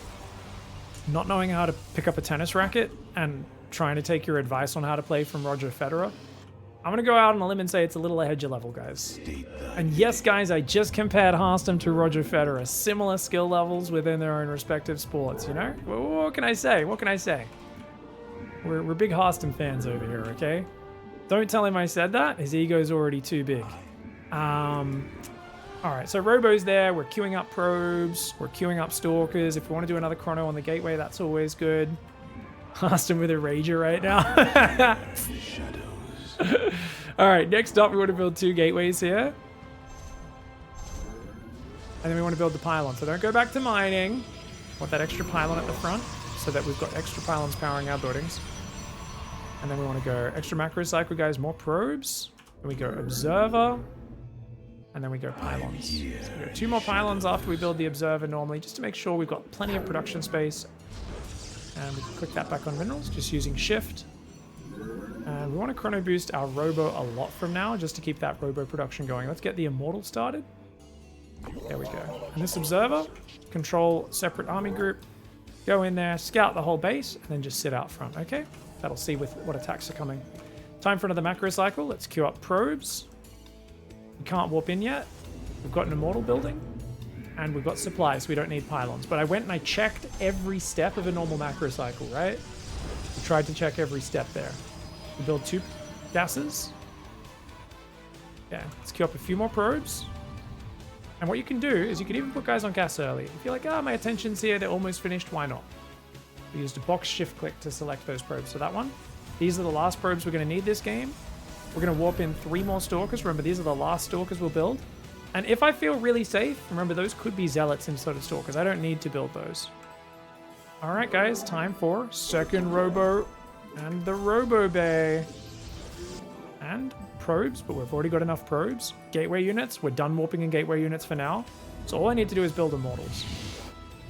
not knowing how to pick up a tennis racket and trying to take your advice on how to play from Roger Federer. I'm going to go out on a limb and say it's a little ahead your level, guys. And yes, guys, I just compared Harstam to Roger Federer. Similar skill levels within their own respective sports, you know? What can I say? What can I say? We're big Harstam fans over here, okay? Don't tell him I said that. His ego's already too big. Alright, so Robo's there. We're queuing up probes. We're queuing up Stalkers. If we want to do another chrono on the gateway, that's always good. Harstam with a Rager right now. Alright, next up we want to build 2 gateways here. And then we want to build the pylon. So don't go back to mining. Want that extra pylon at the front so that we've got extra pylons powering our buildings. And then we want to go extra macro cycle, guys, more probes. Then we go observer. And then we go pylons. So we go 2 more pylons after we build the observer normally, just to make sure we've got plenty of production space. And we can click that back on minerals, just using shift. And we want to chrono boost our robo a lot from now, just to keep that robo production going. Let's get the immortal started. There we go. And this observer, control separate army group, go in there, scout the whole base, and then just sit out front, okay? That'll see with what attacks are coming. Time for another macro cycle. Let's queue up probes. We can't warp in yet. We've got an immortal building. And we've got supplies, so we don't need pylons. But I went and I checked every step of a normal macro cycle, right? We tried to check every step there. We build 2 gases. Yeah, let's queue up a few more probes. And what you can do is you can even put guys on gas early. If you're like, oh, my attention's here, they're almost finished, why not? We used a box shift click to select those probes. So that one, these are the last probes we're going to need this game. We're going to warp in 3 more Stalkers. Remember, these are the last Stalkers we'll build. And if I feel really safe, remember, those could be Zealots instead of Stalkers. I don't need to build those. All right, guys, time for second Robo and the Robo Bay. And probes, but we've already got enough probes. Gateway units, we're done warping in gateway units for now. So all I need to do is build immortals.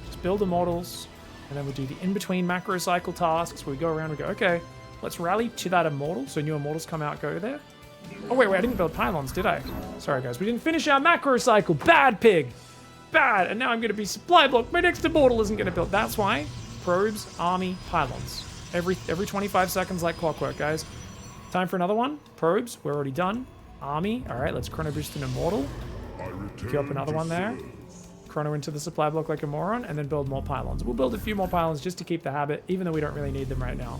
Just build immortals, and then we do the in-between macro cycle tasks where we go around and go, okay, let's rally to that immortal. So new immortals come out, go there. Oh, wait, I didn't build pylons, did I? Sorry, guys. We didn't finish our macro cycle. Bad pig. Bad. And now I'm going to be supply block. My next immortal isn't going to build. That's why. Probes, army, pylons. Every 25 seconds like clockwork, guys. Time for another one. Probes, we're already done. Army. All right, let's chrono boost an immortal. Queue up another one there. Chrono into the supply block like a moron, and then build more pylons. We'll build a few more pylons just to keep the habit, even though we don't really need them right now.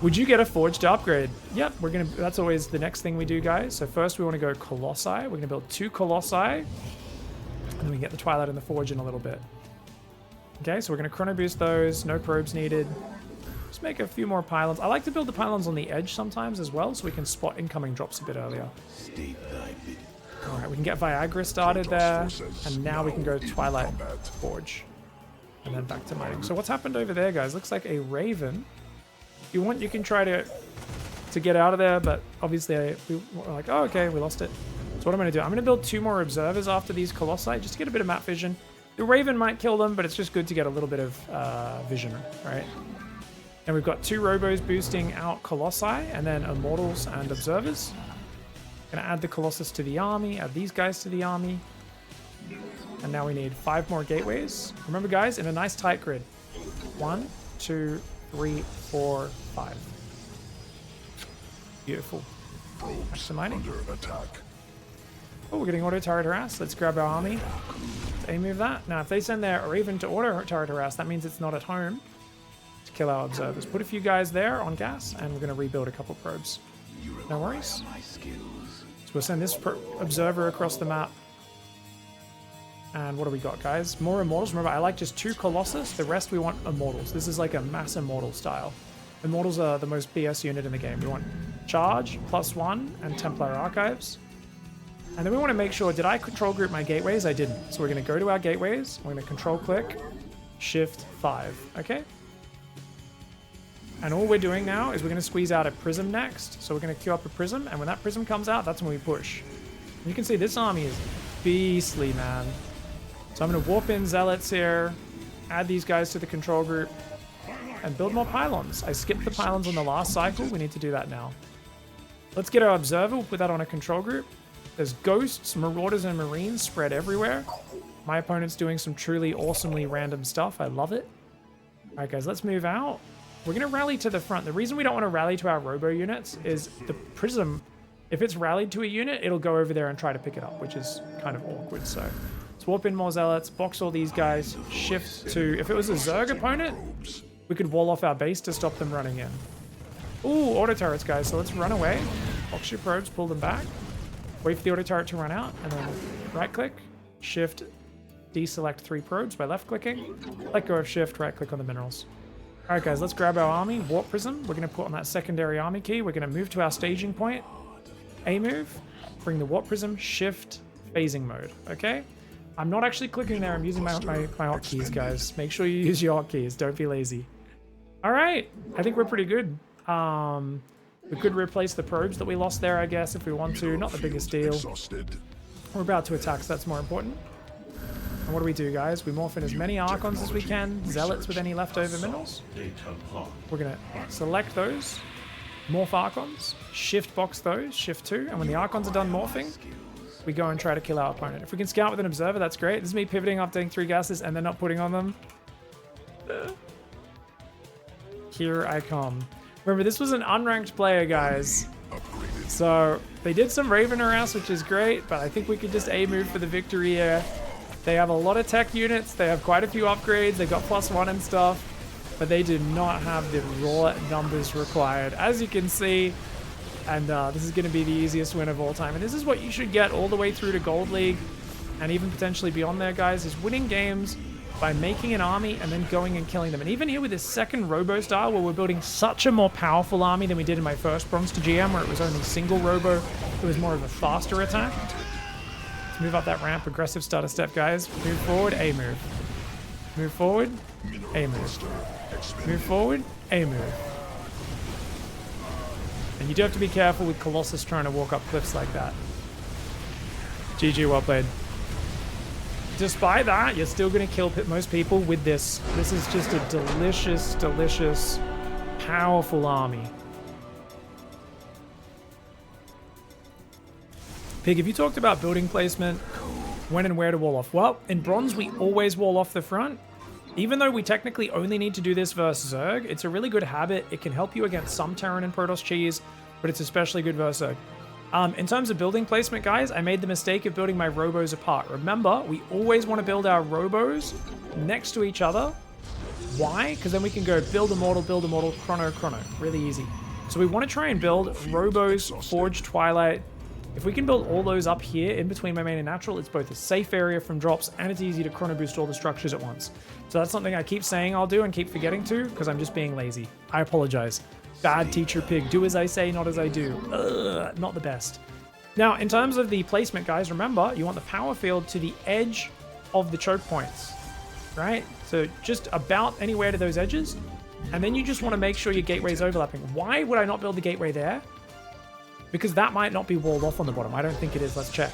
Would you get a forge to upgrade? Yep, that's always the next thing we do, guys. So first we want to go Colossi. We're going to build 2 Colossi. And then we can get the Twilight and the Forge in a little bit. Okay, so we're going to chrono boost those. No probes needed. Just make a few more pylons. I like to build the pylons on the edge sometimes as well, so we can spot incoming drops a bit earlier. Alright, we can get Viagra started there. And now we can go Twilight Forge. And then back to mining. So what's happened over there, guys? Looks like a Raven. If you want, you can try to get out of there, but obviously we're like, oh, okay, we lost it. So what I'm going to do, I'm going to build 2 more observers after these Colossi, just to get a bit of map vision. The Raven might kill them, but it's just good to get a little bit of vision, right? And we've got 2 Robos boosting out Colossi, and then Immortals and Observers. Going to add the Colossus to the army, add these guys to the army. And now we need 5 more gateways. Remember, guys, in a nice tight grid. 1, 2, 3, 4, 5. Beautiful. Back to mining. Oh, we're getting auto turret harass. Let's grab our army. Let's A-move that. Now, if they send their Raven to auto turret harass, that means it's not at home to kill our observers. Put a few guys there on gas, and we're going to rebuild a couple probes. No worries. So we'll send this observer across the map. And what do we got, guys? More Immortals. Remember, I like just 2 Colossus. The rest we want Immortals. This is like a mass Immortal style. Immortals are the most BS unit in the game. We want charge, +1, and Templar Archives. And then we want to make sure, did I control group my gateways? I didn't. So we're going to go to our gateways. We're going to control click, shift 5, okay? And all we're doing now is we're going to squeeze out a prism next. So we're going to queue up a prism, and when that prism comes out, that's when we push. And you can see this army is beastly, man. So I'm going to warp in zealots here, add these guys to the control group, and build more pylons. I skipped the pylons on the last cycle. We need to do that now. Let's get our observer. We'll put that on a control group. There's ghosts, marauders, and marines spread everywhere. My opponent's doing some truly awesomely random stuff. I love it. All right, guys, let's move out. We're going to rally to the front. The reason we don't want to rally to our robo units is the prism, if it's rallied to a unit, it'll go over there and try to pick it up, which is kind of awkward. So let's warp in more zealots, box all these guys, shift to... If it was a Zerg opponent, we could wall off our base to stop them running in. Ooh, auto turrets, guys. So let's run away. Box your probes, pull them back. Wait for the auto turret to run out, and then right-click, shift, deselect 3 probes by left-clicking. Let go of shift, right-click on the minerals. All right, guys, let's grab our army. Warp prism. We're going to put on that secondary army key. We're going to move to our staging point. A move. Bring the warp prism. Shift. Phasing mode. Okay? I'm not actually clicking there. I'm using my hotkeys, guys. Make sure you use your hotkeys. Don't be lazy. All right. I think we're pretty good. We could replace the probes that we lost there, I guess, if we want to. Not the biggest deal. We're about to attack, so that's more important. And what do we do, guys? We morph in as many Archons as we can. Zealots with any leftover minerals. We're going to select those. Morph Archons. Shift box those. Shift 2. And when the Archons are done morphing, we go and try to kill our opponent. If we can scout with an Observer, that's great. This is me pivoting, updating 3 gases, and then not putting on them. Here I come. Remember, this was an unranked player, guys. So they did some Raven harass, which is great, but I think we could just A-move for the victory here. They have a lot of tech units. They have quite a few upgrades. They got +1 and stuff, but they do not have the raw numbers required, as you can see. And this is going to be the easiest win of all time. And this is what you should get all the way through to Gold League, and even potentially beyond there, guys, is winning games by making an army and then going and killing them. And even here with this second Robo style, where we're building such a more powerful army than we did in my first Bronze to GM, where it was only single Robo, it was more of a faster attack. Let's move up that ramp, aggressive starter step, guys. Move forward, A move. Move forward, A move. Move forward, A move. And you do have to be careful with Colossus trying to walk up cliffs like that. GG, well played. Despite that, you're still going to kill most people with this. This is just a delicious, delicious, powerful army. Pig, have you talked about building placement, when and where to wall off? Well, in Bronze, we always wall off the front. Even though we technically only need to do this versus Zerg, it's a really good habit. It can help you against some Terran and Protoss cheese, but it's especially good versus Zerg. In terms of building placement, guys, I made the mistake of building my robos apart. Remember, we always want to build our robos next to each other. Why? Because then we can go build a mortal, chrono, chrono. Really easy. So we want to try and build robos, Forge, Twilight. If we can build all those up here in between my main and natural, it's both a safe area from drops and it's easy to chrono boost all the structures at once. So that's something I keep saying I'll do and keep forgetting to because I'm just being lazy. I apologize. Bad teacher, Pig. Do as I say, not as I do. Ugh, not the best. Now, in terms of the placement, guys, remember, you want the power field to the edge of the choke points, right? So just about anywhere to those edges. And then you just want to make sure your gateway is overlapping. Why would I not build the gateway there? Because that might not be walled off on the bottom. I don't think it is. Let's check.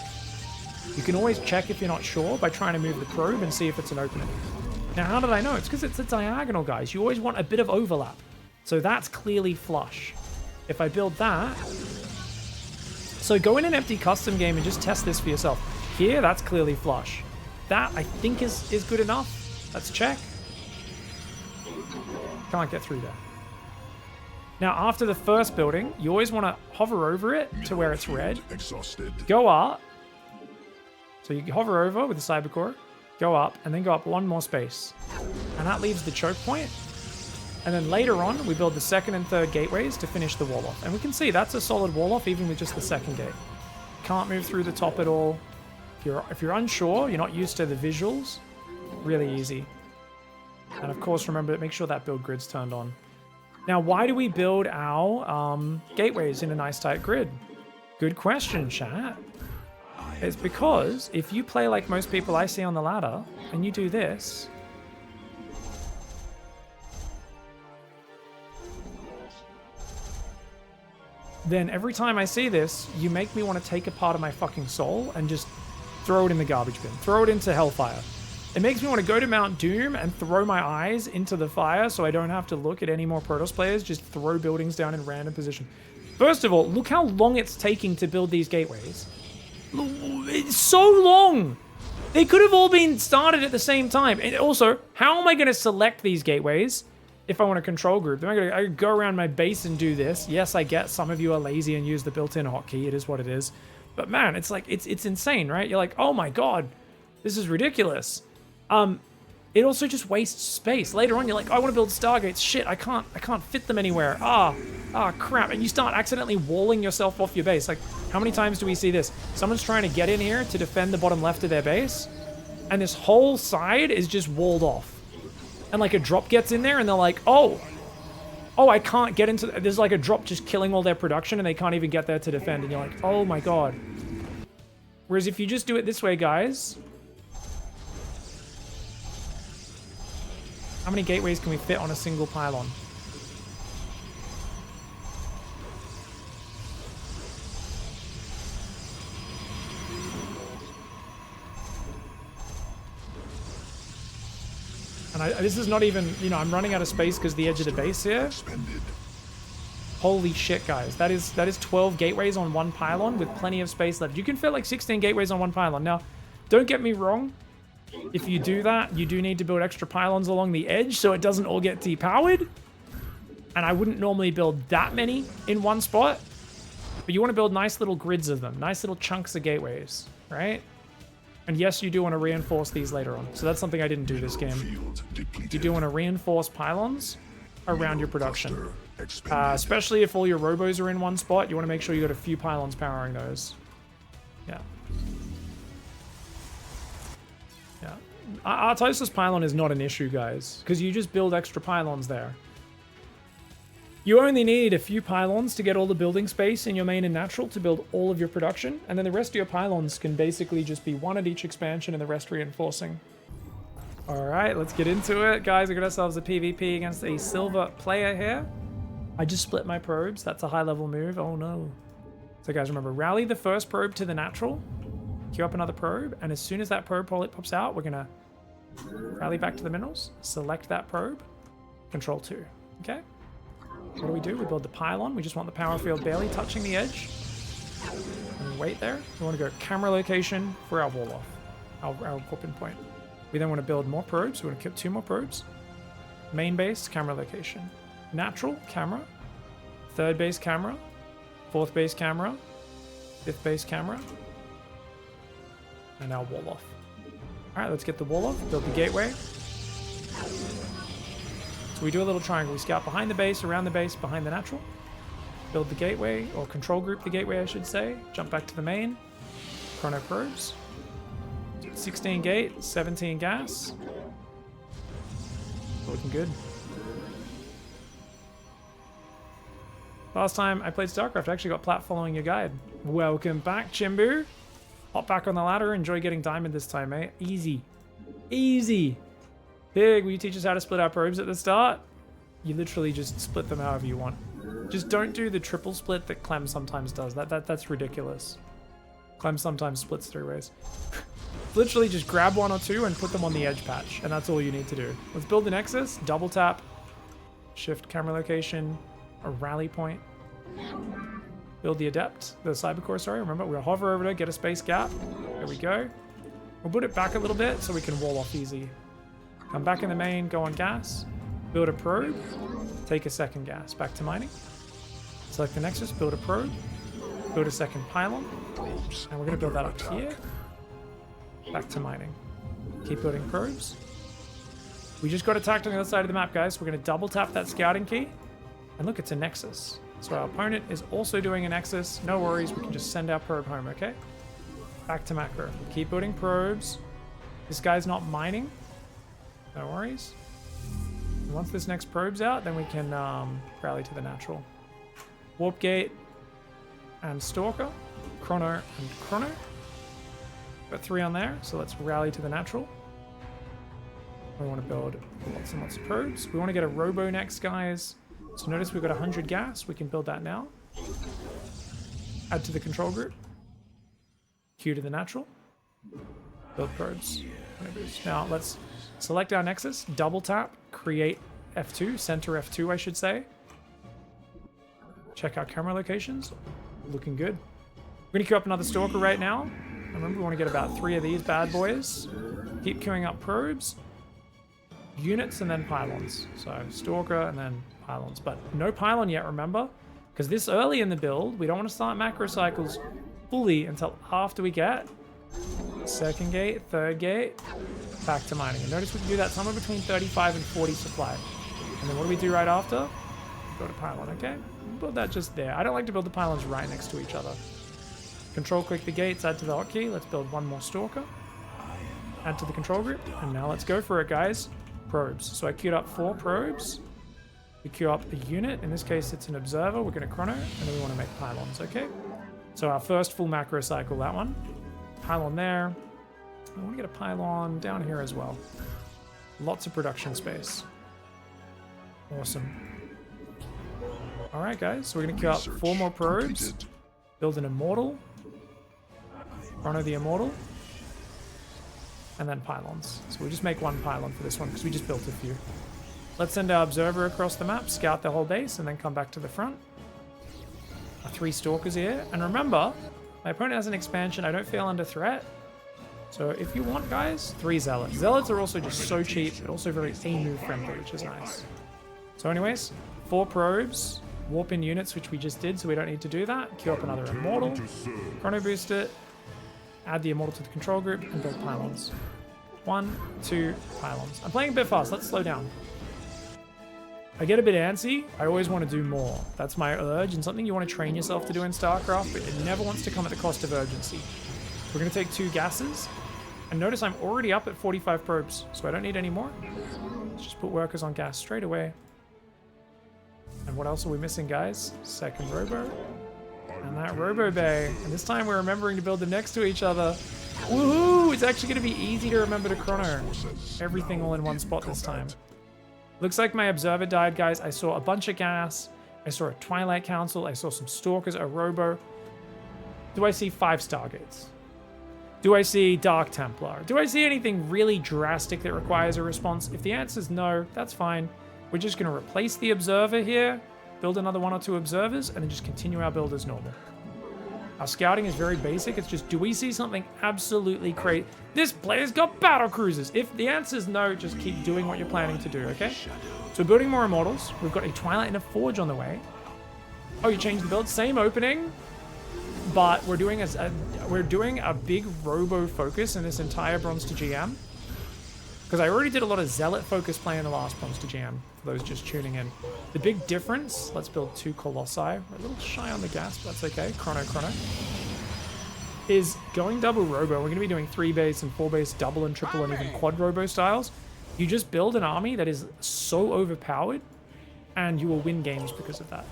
You can always check if you're not sure by trying to move the probe and see if it's an opening. Now, how did I know? It's because it's a diagonal, guys. You always want a bit of overlap. So that's clearly flush. If I build that... So go in an empty custom game and just test this for yourself. Here, that's clearly flush. That, I think, is good enough. Let's check. Can't get through there. Now, after the first building, you always want to hover over it to where it's red. Go up. So you hover over with the Cyber Core, go up, and then go up one more space. And that leaves the choke point. And then later on, we build the second and third gateways to finish the wall off. And we can see that's a solid wall off even with just the second gate. Can't move through the top at all. If you're unsure, you're not used to the visuals, really easy. And of course, remember, make sure that build grid's turned on. Now, why do we build our gateways in a nice tight grid? Good question, chat. It's because if you play like most people I see on the ladder, and you do this, then every time I see this, you make me want to take a part of my fucking soul and just throw it in the garbage bin. Throw it into hellfire. It makes me want to go to Mount Doom and throw my eyes into the fire so I don't have to look at any more Protoss players, just throw buildings down in random position. First of all, look how long it's taking to build these gateways. It's so long! They could have all been started at the same time. And also, how am I going to select these gateways if I want a control group? Am I going to go around my base and do this? Yes, I get some of you are lazy and use the built-in hotkey. It is what it is. But man, it's like, it's insane, right? You're like, oh my god, this is ridiculous. It also just wastes space. Later on, you're like, oh, I want to build Stargates. Shit, I can't fit them anywhere. Crap. And you start accidentally walling yourself off your base. Like, how many times do we see this? Someone's trying to get in here to defend the bottom left of their base, and this whole side is just walled off. And like a drop gets in there, and they're like, oh, I can't get into... There's like a drop just killing all their production, and they can't even get there to defend. And you're like, oh my god. Whereas if you just do it this way, guys... How many gateways can we fit on a single pylon? And this is not even, you know, I'm running out of space because the edge of the base here. Holy shit, guys. That is 12 gateways on one pylon with plenty of space left. You can fit like 16 gateways on one pylon. Now, don't get me wrong. If you do that, you do need to build extra pylons along the edge so it doesn't all get depowered. And I wouldn't normally build that many in one spot. But you want to build nice little grids of them. Nice little chunks of gateways, right? And yes, you do want to reinforce these later on. So that's something I didn't do this game. You do want to reinforce pylons around your production. Especially if all your robos are in one spot, you want to make sure you got a few pylons powering those. Yeah. Yeah. Artosis pylon is not an issue, guys, because you just build extra pylons there. You only need a few pylons to get all the building space in your main and natural to build all of your production, and then the rest of your pylons can basically just be one at each expansion and the rest reinforcing. Alright, let's get into it. Guys, we got ourselves a PvP against a silver player here. I just split my probes. That's a high-level move. Oh no. So guys, remember, rally the first probe to the natural, queue up another probe, and as soon as that probe pops out, we're gonna rally back to the minerals, select that probe, control 2, okay? What do? We build the pylon. We just want the power field barely touching the edge. And wait there. We want to go camera location for our wall off, our warping point. We then want to build more probes. We want to keep 2 more probes. Main base, camera location. Natural, camera. Third base, camera. Fourth base, camera. Fifth base, camera. And now wall off. Alright, let's get the wall off. Build the gateway. So we do a little triangle. We scout behind the base, around the base, behind the natural. Build the gateway, or control group the gateway, I should say. Jump back to the main. Chrono probes. 16 gate, 17 gas. Looking good. Last time I played StarCraft, I actually got plat following your guide. Welcome back, Chimbu. Hop back on the ladder. Enjoy getting diamond this time, mate. Easy. Easy. Pig, will you teach us how to split our probes at the start? You literally just split them however you want. Just don't do the triple split that Clem sometimes does. That's ridiculous. Clem sometimes splits 3 ways. Literally just grab 1 or 2 and put them on the edge patch, and that's all you need to do. Let's build the Nexus, double tap, shift camera location, a rally point. Build the Adept, the Cybercore, sorry. Remember, we'll hover over to get a space gap. There we go. We'll put it back a little bit so we can wall off easy. Come back in the main, go on gas, build a probe, take a second gas, back to mining. Select the Nexus, build a probe, build a second pylon, and we're gonna build that up here. Back to mining. Keep building probes. We just got attacked on the other side of the map, guys. We're gonna double tap that scouting key, and look, it's a Nexus. So our opponent is also doing a Nexus. No worries, we can just send our probe home, okay? Back to macro. Keep building probes. This guy's not mining. No worries. Once this next probe's out, then we can rally to the natural. Warp Gate and Stalker. Chrono and Chrono. Got 3 on there, so let's rally to the natural. We want to build lots and lots of probes. We want to get a robo next, guys. So notice we've got 100 gas. We can build that now. Add to the control group. Q to the natural. Build probes. Now let's select our nexus, double tap, create F2, center F2 I should say. Check our camera locations. Looking good. We're going to queue up another Stalker right now. Remember, we want to get about 3 of these bad boys. Keep queuing up probes, units, and then pylons. So Stalker and then pylons. But no pylon yet, remember? Because this early in the build, we don't want to start macro cycles fully until after we get second gate, third gate, back to mining. And notice we can do that somewhere between 35 and 40 supply. And then what do we do right after? Build a pylon, okay? Build that just there. I don't like to build the pylons right next to each other. Control click the gates, add to the hotkey. Let's build one more Stalker. Add to the control group. And now let's go for it, guys. Probes. So I queued up 4 probes. We queue up a unit. In this case, it's an observer. We're going to chrono. And then we want to make pylons, okay? So our first full macro cycle, that one. Pylon there. I want to get a pylon down here as well. Lots of production space. Awesome. All right, guys. So we're going to queue up 4 more probes. Build an immortal. Chrono the immortal. And then pylons. So we'll just make 1 pylon for this one because we just built a few. Let's send our observer across the map, scout the whole base, and then come back to the front. Our 3 Stalkers here. And remember, my opponent has an expansion. I don't feel under threat. So if you want, guys, 3 Zealots. Zealots are also just so cheap, but also very A-move friendly, which is nice. So anyways, 4 probes. Warp in units, which we just did, so we don't need to do that. Queue up another immortal. Chrono boost it. Add the immortal to the control group and build pylons. 1, 2 pylons. I'm playing a bit fast. Let's slow down. I get a bit antsy. I always want to do more. That's my urge and something you want to train yourself to do in StarCraft, but it never wants to come at the cost of urgency. We're going to take 2 gases. And notice I'm already up at 45 probes, so I don't need any more. Let's just put workers on gas straight away. And what else are we missing, guys? Second robo. And that robo bay. And this time we're remembering to build them next to each other. Woohoo! It's actually going to be easy to remember to chrono. Everything all in one spot this time. Looks like my observer died, guys. I saw a bunch of gas. I saw a Twilight Council. I saw some Stalkers, a robo. Do I see 5 Stargates? Do I see Dark Templar? Do I see anything really drastic that requires a response? If the answer is no, that's fine. We're just going to replace the observer here, build another 1 or 2 observers, and then just continue our build as normal. Our scouting is very basic. It's just, do we see something absolutely crazy? This player's got battle cruisers. If the answer is no, just keep doing what you're planning to do, okay? So we're building more immortals. We've got a Twilight and a Forge on the way. Oh, you changed the build? Same opening, but we're doing a big robo focus in this entire Bronze to GM. Because I already did a lot of Zealot focus play in the last Bronze to GM, for those just tuning in. The big difference, let's build 2 Colossi. We're a little shy on the gas, but that's okay. Chrono. Is going double robo. We're going to be doing 3 base and 4 base, double and triple and even quad robo styles. You just build an army that is so overpowered, and you will win games because of that.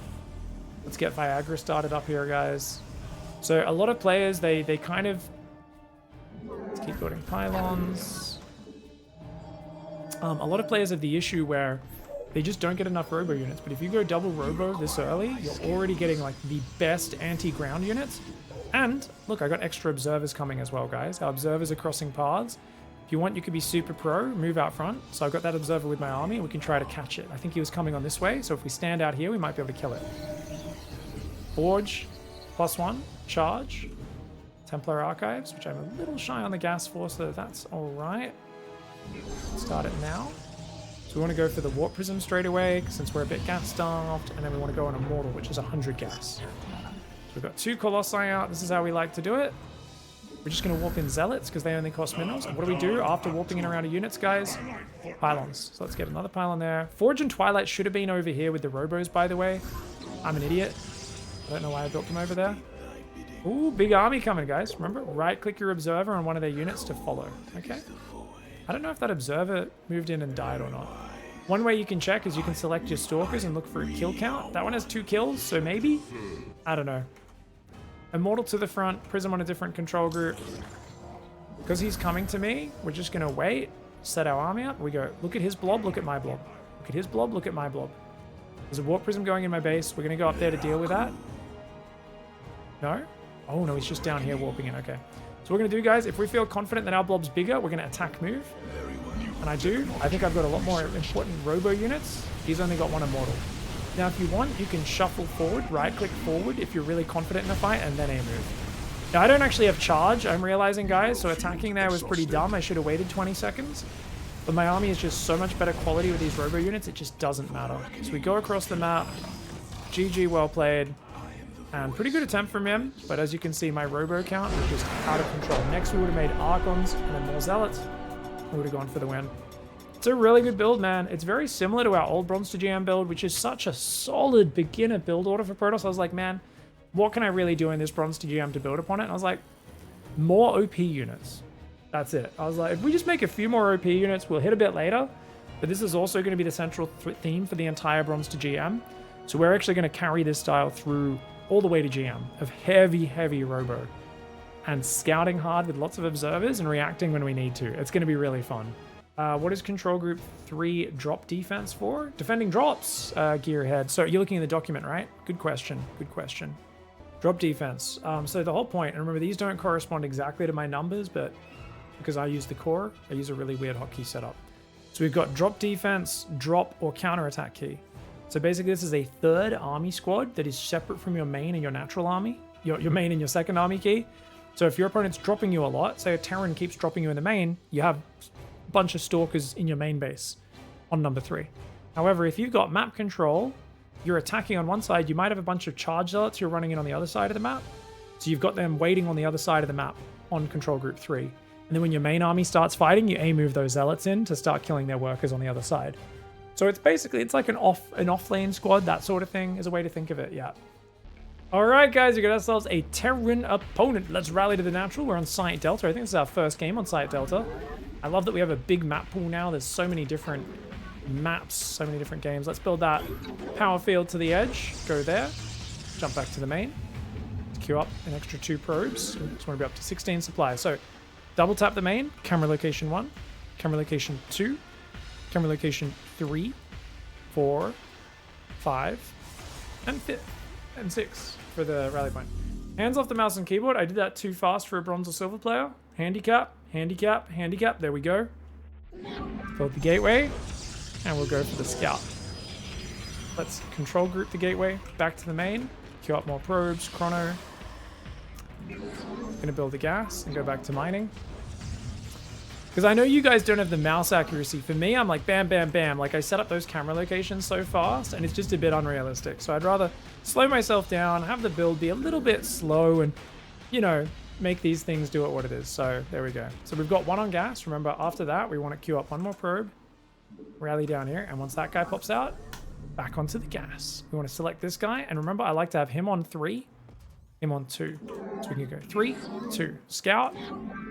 Let's get Viagra started up here, guys. So a lot of players, they kind of... Let's keep building pylons. A lot of players have the issue where they just don't get enough robo units, but if you go double robo this early, you're already getting like the best anti-ground units. And look, I got extra observers coming as well, guys. Our observers are crossing paths. If you want, you could be super pro, move out front. So I've got that observer with my army, and we can try to catch it. I think he was coming on this way, so if we stand out here, we might be able to kill it. Forge, +1, charge. Templar Archives, which I'm a little shy on the gas for, so that's all right. Start it now. So we want to go for the Warp Prism straight away, since we're a bit gas starved, and then we want to go on Immortal, which is 100 gas. So we've got 2 Colossi out. This is how we like to do it. We're just going to warp in Zealots, because they only cost minerals. And what do we do after warping in around our units, guys? Pylons. So let's get another pylon there. Forge and Twilight should have been over here with the Robos, by the way. I'm an idiot. I don't know why I built them over there. Ooh, big army coming, guys. Remember, right-click your observer on one of their units to follow. Okay. I don't know if that observer moved in and died or not. One way you can check is you can select your stalkers and look for a kill count. That one has 2 kills, so maybe? I don't know. Immortal to the front, Prism on a different control group. Because he's coming to me, we're just going to wait, set our army up. We go, look at his blob, look at my blob. Look at his blob, look at my blob. There's a warp prism going in my base. We're going to go up there to deal with that. No? Oh, no, he's just down here warping in. Okay. So we're going to do, guys, if we feel confident that our blob's bigger, we're going to attack move. And I do. I think I've got a lot more important robo units. He's only got 1 immortal. Now, if you want, you can shuffle forward, right-click forward if you're really confident in a fight, and then A move. Now, I don't actually have charge, I'm realizing, guys, so attacking there was pretty dumb. I should have waited 20 seconds. But my army is just so much better quality with these robo units, it just doesn't matter. So we go across the map. GG, well played. And pretty good attempt from him, but as you can see, my robo count was just out of control. Next, we would have made Archons and then more Zealots. We would have gone for the win. It's a really good build, man. It's very similar to our old Bronze to GM build, which is such a solid beginner build order for Protoss. I was like, man, what can I really do in this Bronze to GM to build upon it? And I was like, more OP units. That's it. I was like, if we just make a few more OP units, we'll hit a bit later. But this is also going to be the central theme for the entire Bronze to GM. So we're actually going to carry this style through all the way to GM of heavy, heavy robo. And scouting hard with lots of observers and reacting when we need to. It's going to be really fun. What is Control Group 3 drop defense for? Defending drops, Gearhead. So you're looking at the document, right? Good question. Good question. Drop defense. So the whole point, and remember, these don't correspond exactly to my numbers, but because I use the core, I use a really weird hotkey setup. So we've got drop defense, drop, or counterattack key. So basically, this is a 3rd army squad that is separate from your main and your natural army, your main and your 2nd army key. So if your opponent's dropping you a lot, say a TERRAN keeps dropping you in the main, you have a bunch of stalkers in your main base on number 3. However, if you've got map control, you're attacking on one side, you might have a bunch of charge zealots you're running in on the other side of the map. So you've got them waiting on the other side of the map on Control Group 3. And then when your main army starts fighting, you A-move those zealots in to start killing their workers on the other side. So it's basically, it's like an off-lane squad, that sort of thing is a way to think of it, yeah. Alright guys, we got ourselves a TERRAN opponent. Let's rally to the natural. We're on Site Delta. I think this is our first game on Site Delta. I love that we have a big map pool now. There's so many different maps, so many different games. Let's build that power field to the edge. Go there. Jump back to the main. Queue up an extra 2 probes. We just want to be up to 16 supplies. So double tap the main. Camera location 1. Camera location 2. Camera location 3. 4. 5. And 5. And 6 for the rally point. Hands off the mouse and keyboard. I did that too fast for a bronze or silver player. Handicap, handicap, handicap. There we go. Build the gateway. And we'll go for the scout. Let's control group the gateway. Back to the main. Queue up more probes. Chrono. Gonna build the gas and go back to mining. Because I know you guys don't have the mouse accuracy. For me, I'm like bam, bam, bam. Like I set up those camera locations so fast and it's just a bit unrealistic. So I'd rather slow myself down, have the build be a little bit slow and, you know, make these things do it what it is. So there we go. So we've got 1 on gas. Remember, after that, we want to queue up 1 more probe, rally down here. And once that guy pops out, back onto the gas. We want to select this guy. And remember, I like to have him on 3, him on 2. So we can go 3, 2, scout,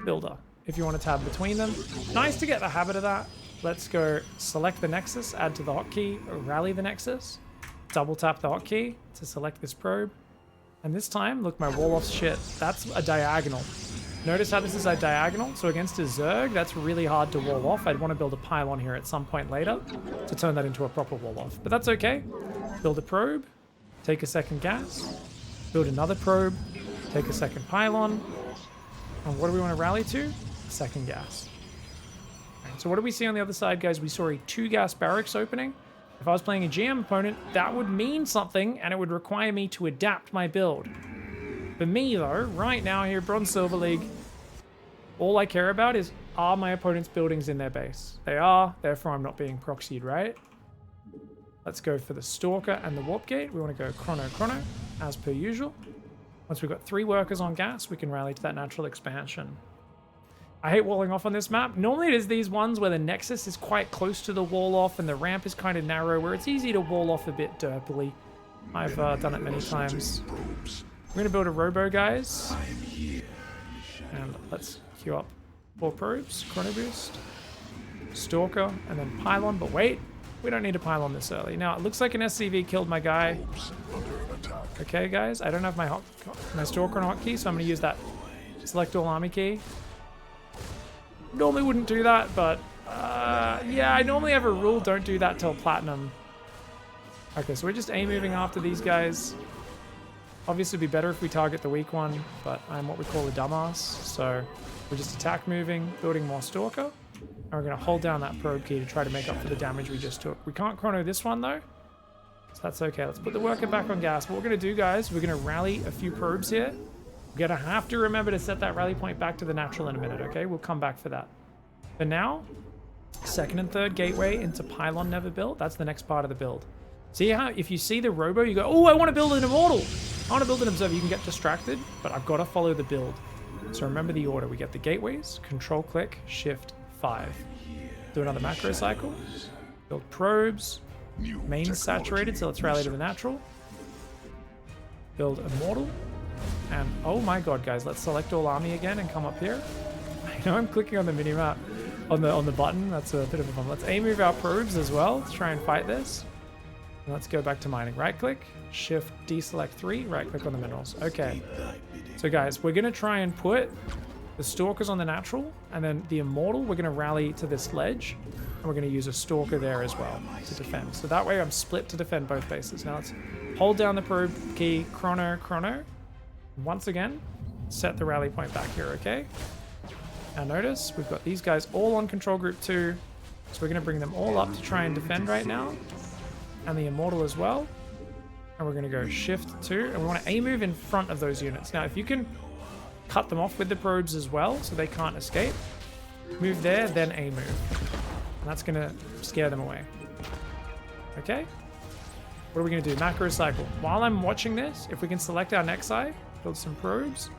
builder. If you want to tab between them. Nice to get the habit of that. Let's go select the Nexus, add to the hotkey, rally the Nexus, double tap the hotkey to select this probe. And this time, look, my wall off shit. That's a diagonal. Notice how this is a diagonal? So against a ZERG, that's really hard to wall off. I'd want to build a pylon here at some point later to turn that into a proper wall off. But that's okay. Build a probe, take a 2nd gas, build another probe, take a 2nd pylon. And what do we want to rally to? 2nd gas. Right, so what do we see on the other side, guys? We saw a 2-gas barracks opening. If I was playing a GM opponent, that would mean something, and it would require me to adapt my build. For me, though, right now here, Bronze Silver League, all I care about is, are my opponent's buildings in their base? They are, therefore I'm not being proxied, right? Let's go for the Stalker and the Warp Gate. We want to go chrono, as per usual. Once we've got 3 workers on gas, we can rally to that natural expansion. I hate walling off on this map. Normally it is these ones where the Nexus is quite close to the wall off and the ramp is kind of narrow, where it's easy to wall off a bit derpily. I've done it many times. We're going to build a robo, guys. And let's queue up 4 probes, chrono boost, Stalker, and then pylon. But wait, We don't need to pile on this early. Now, it looks like an SCV killed my guy. Okay, guys, I don't have my Stalker and hotkey, so I'm going to use that select all army key. Normally wouldn't do that, but yeah, I normally have a rule, don't do that till platinum. Okay, so we're just A-moving after these guys. Obviously, it'd be better if we target the weak one, but I'm what we call a dumbass. So we're just attack moving, building more Stalker. And we're going to hold down that probe key to try to make up for the damage we just took. We can't chrono this one, though. So that's okay. Let's put the worker back on gas. What we're going to do, guys, we're going to rally a few probes here. We're going to have to remember to set that rally point back to the natural in a minute, okay? We'll come back for that. For now, second and third gateway into pylon never built. That's the next part of the build. See how if you see the robo, you go, oh, I want to build an immortal. I want to build an observer. You can get distracted, but I've got to follow the build. So remember the order. We get the gateways, control click, shift 5. Do another macro cycle. Build probes. Main saturated, so let's rally to the natural. Build immortal. And oh my god, guys, let's select all army again and come up here. I know I'm clicking on the minimap on the button. That's a bit of a fun. Let's A-move our probes as well to try and fight this. And let's go back to mining. Right click, shift, deselect 3, right click on the minerals. Okay. So guys, we're gonna try and put the Stalkers on the natural, and then the immortal, we're gonna rally to this ledge, and we're gonna use a Stalker there as well to defend. So that way I'm split to defend both bases. Now let's hold down the probe key, chrono. Once again, set the rally point back here, okay? Now notice, we've got these guys all on control group 2, so we're gonna bring them all up to try and defend right now. And the immortal as well. And we're going to go shift 2, and we want to A-move in front of those units. Now, if you can cut them off with the probes as well, so they can't escape, move there, then A-move. And that's going to scare them away. Okay? What are we going to do? Macro cycle. While I'm watching this, if we can select our next eye, build some probes.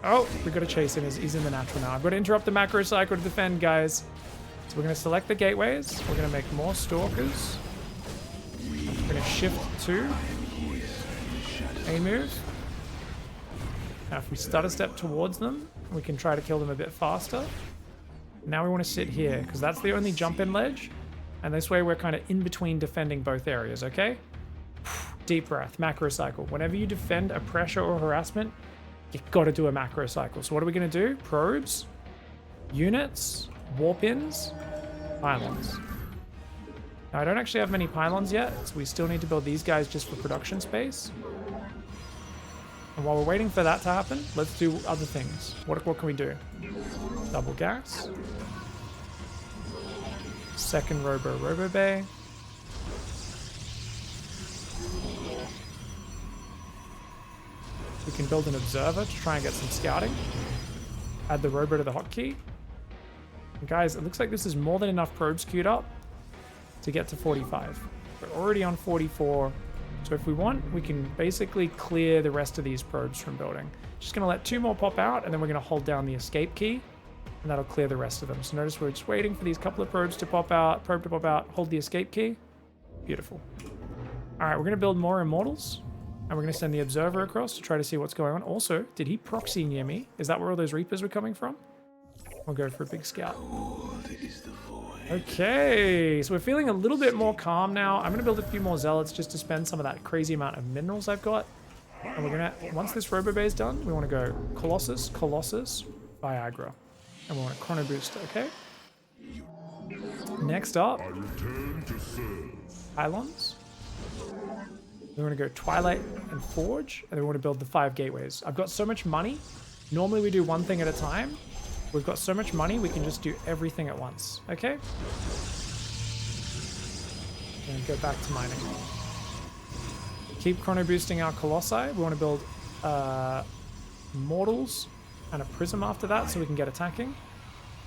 Oh, we've got to chase him. He's in the natural now. I've got to interrupt the macro cycle to defend, guys. So we're going to select the gateways. We're going to make more Stalkers. We're going to shift 2. A-move. Now if we start a step towards them, we can try to kill them a bit faster. Now we want to sit here, because that's the only jump-in ledge. And this way we're kind of in between defending both areas, okay? Deep breath, macro cycle. Whenever you defend a pressure or harassment, you've got to do a macro cycle. So what are we going to do? Probes, units, warp-ins, pylons. Now, I don't actually have many pylons yet, so we still need to build these guys just for production space. And while we're waiting for that to happen, let's do other things. What can we do? Double gas. Second robo bay. We can build an observer to try and get some scouting. Add the robo to the hotkey. And guys, it looks like this is more than enough probes queued up to get to 45. We're already on 44. So if we want, we can basically clear the rest of these probes from building. Just going to let 2 more pop out, and then we're going to hold down the escape key, and that'll clear the rest of them. So notice we're just waiting for these couple of probes to pop out, hold the escape key. Beautiful. All right, we're going to build more immortals, and we're going to send the observer across to try to see what's going on. Also, did he proxy near me? Is that where all those Reapers were coming from? We'll go for a big scout. Okay, so we're feeling a little bit more calm now. I'm going to build a few more zealots just to spend some of that crazy amount of minerals I've got. And we're going to, once this robo bay is done, we want to go Colossus, Viagra. And we want a chrono boost, okay? Next up, pylons. We want to go Twilight and Forge, and then we want to build the 5 gateways. I've got so much money. Normally we do one thing at a time. We've got so much money, we can just do everything at once, okay? And go back to mining. Keep chrono boosting our Colossi. We want to build Mortals and a Prism after that so we can get attacking.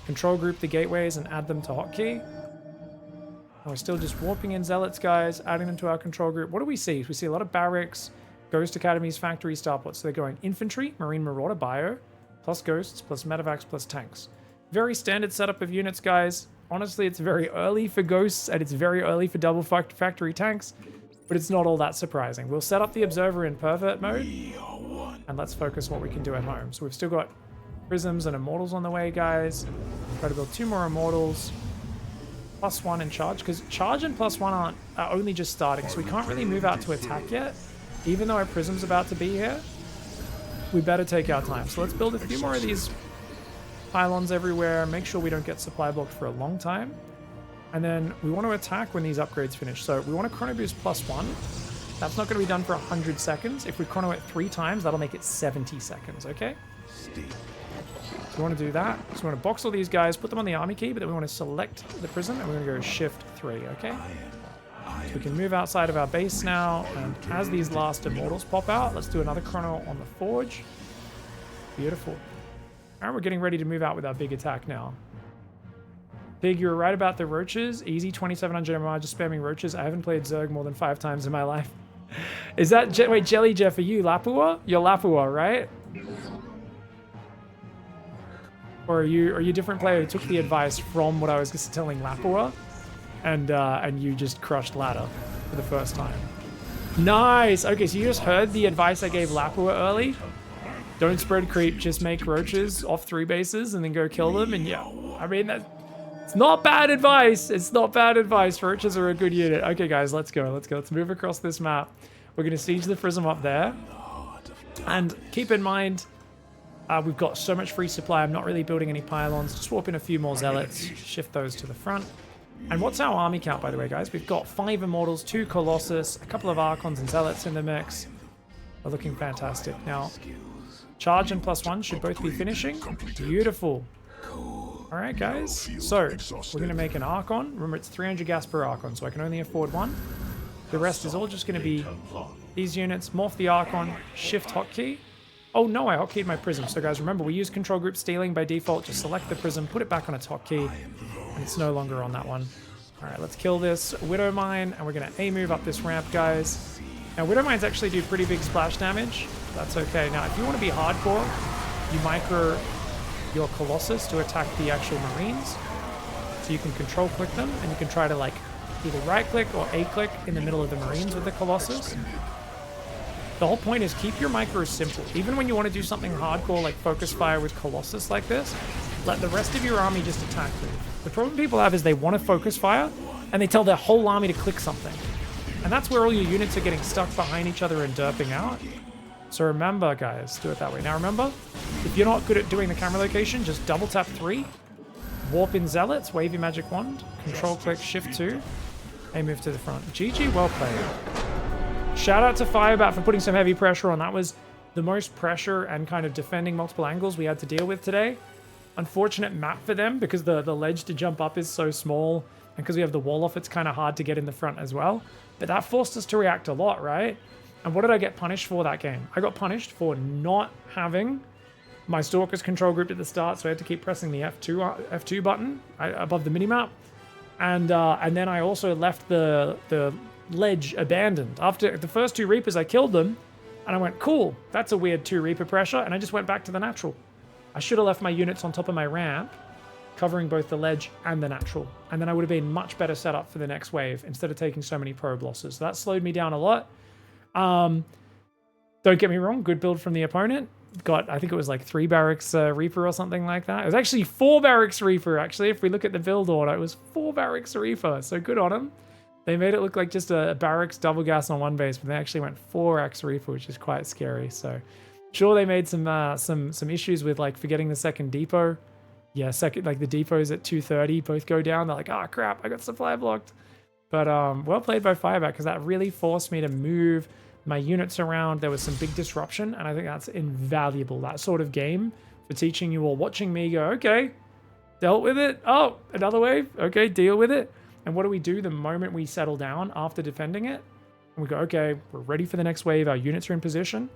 Control group the gateways and add them to hotkey. And we're still just warping in Zealots, guys, adding them to our control group. What do we see? We see a lot of barracks, Ghost Academies, Factory, Starports. So they're going Infantry, Marine Marauder, Bio, plus Ghosts, plus Medevacs, plus Tanks. Very standard setup of units, guys. Honestly, it's very early for Ghosts, and it's very early for double Factory Tanks, but it's not all that surprising. We'll set up the Observer in Pervert mode, and let's focus on what we can do at home. So we've still got Prisms and Immortals on the way, guys. Try to build 2 more Immortals. +1 in charge, because charge and +1 are only just starting, so we can't really move out to attack yet. Even though our prism's about to be here, we better take our time. So let's build a few more of these pylons everywhere, make sure we don't get supply blocked for a long time. And then we want to attack when these upgrades finish. So we want to chrono boost +1. That's not going to be done for 100 seconds. If we chrono it 3 times, that'll make it 70 seconds, okay? So we want to do that. So we want to box all these guys, put them on the army key, but then we want to select the prism, and we're going to go shift 3, okay? So we can move outside of our base now, and as these last immortals pop out, let's do another chrono on the forge. Beautiful. All right, we're getting ready to move out with our big attack now. Pig, you were right about the roaches. Easy 2700 MMR, just spamming roaches. I haven't played Zerg more than 5 times in my life. Is that... Wait, Jelly Jeff, are you Lapua? You're Lapua, right? Or are you a different player who took the advice from what I was just telling Lapua, and you just crushed ladder for the first time? Nice! Okay, so you just heard the advice I gave Lapua early. Don't spread creep, just make roaches off 3 bases and then go kill them, and yeah. I mean, it's not bad advice. It's not bad advice. Roaches are a good unit. Okay, guys, let's go. Let's go. Let's move across this map. We're going to siege the prism up there. And keep in mind, we've got so much free supply. I'm not really building any pylons. Just swap in a few more zealots. Shift those to the front. And what's our army count, by the way, guys? We've got 5 immortals, 2 colossus, a couple of archons and zealots in the mix. We're looking fantastic. Now, charge and +1 should both be finishing. Beautiful. All right, guys. So we're going to make an Archon. Remember, it's 300 gas per Archon, so I can only afford 1. The rest is all just going to be these units. Morph the Archon, shift hotkey. Oh, no, I hotkeyed my prism. So, guys, remember, we use control group stealing by default. Just select the prism, put it back on its hotkey, and it's no longer on that one. All right, let's kill this Widow Mine, and we're going to A-move up this ramp, guys. Now, Widow Mines actually do pretty big splash damage. That's okay. Now, if you want to be hardcore, you micro your Colossus to attack the actual Marines. So you can control click them, and you can try to like either right click or A click in the middle of the Marines with the Colossus. The whole point is keep your micros simple. Even when you want to do something hardcore like focus fire with Colossus like this, let the rest of your army just attack them. The problem people have is they want to focus fire, and they tell their whole army to click something. And that's where all your units are getting stuck behind each other and derping out. So remember, guys, do it that way. Now remember, if you're not good at doing the camera location, just double tap 3, warp in zealots, wave your magic wand, control click, shift 2, and move to the front. GG, well played. Shout out to Firebat for putting some heavy pressure on. That was the most pressure and kind of defending multiple angles we had to deal with today. Unfortunate map for them because the ledge to jump up is so small, and because we have the wall off, it's kind of hard to get in the front as well. But that forced us to react a lot, right? And what did I get punished for that game? I got punished for not having my Stalker's control group at the start, so I had to keep pressing the F2 button above the minimap. And then I also left the ledge abandoned. After the first 2 Reapers, I killed them, and I went, cool, that's a weird 2 Reaper pressure, and I just went back to the natural. I should have left my units on top of my ramp, covering both the ledge and the natural, and then I would have been much better set up for the next wave instead of taking so many probe losses. So that slowed me down a lot. Don't get me wrong, good build from the opponent. Got, I think it was like 3 Barracks Reaper or something like that. It was actually 4 Barracks Reaper, actually. If we look at the build order, it was 4 Barracks Reaper, so good on them. They made it look like just a Barracks double gas on 1 base, but they actually went 4x Reaper, which is quite scary. So sure, they made some issues with like forgetting the second depot. Yeah, like the depots at 230 both go down. They're like, oh crap, I got supply blocked. But well played by Fireback, because that really forced me to move my units around. There was some big disruption, and I think that's invaluable, that sort of game, for teaching you all, watching me go, okay, dealt with it. Oh, another wave. Okay, deal with it. And what do we do the moment we settle down after defending it? And we go, okay, we're ready for the next wave. Our units are in position.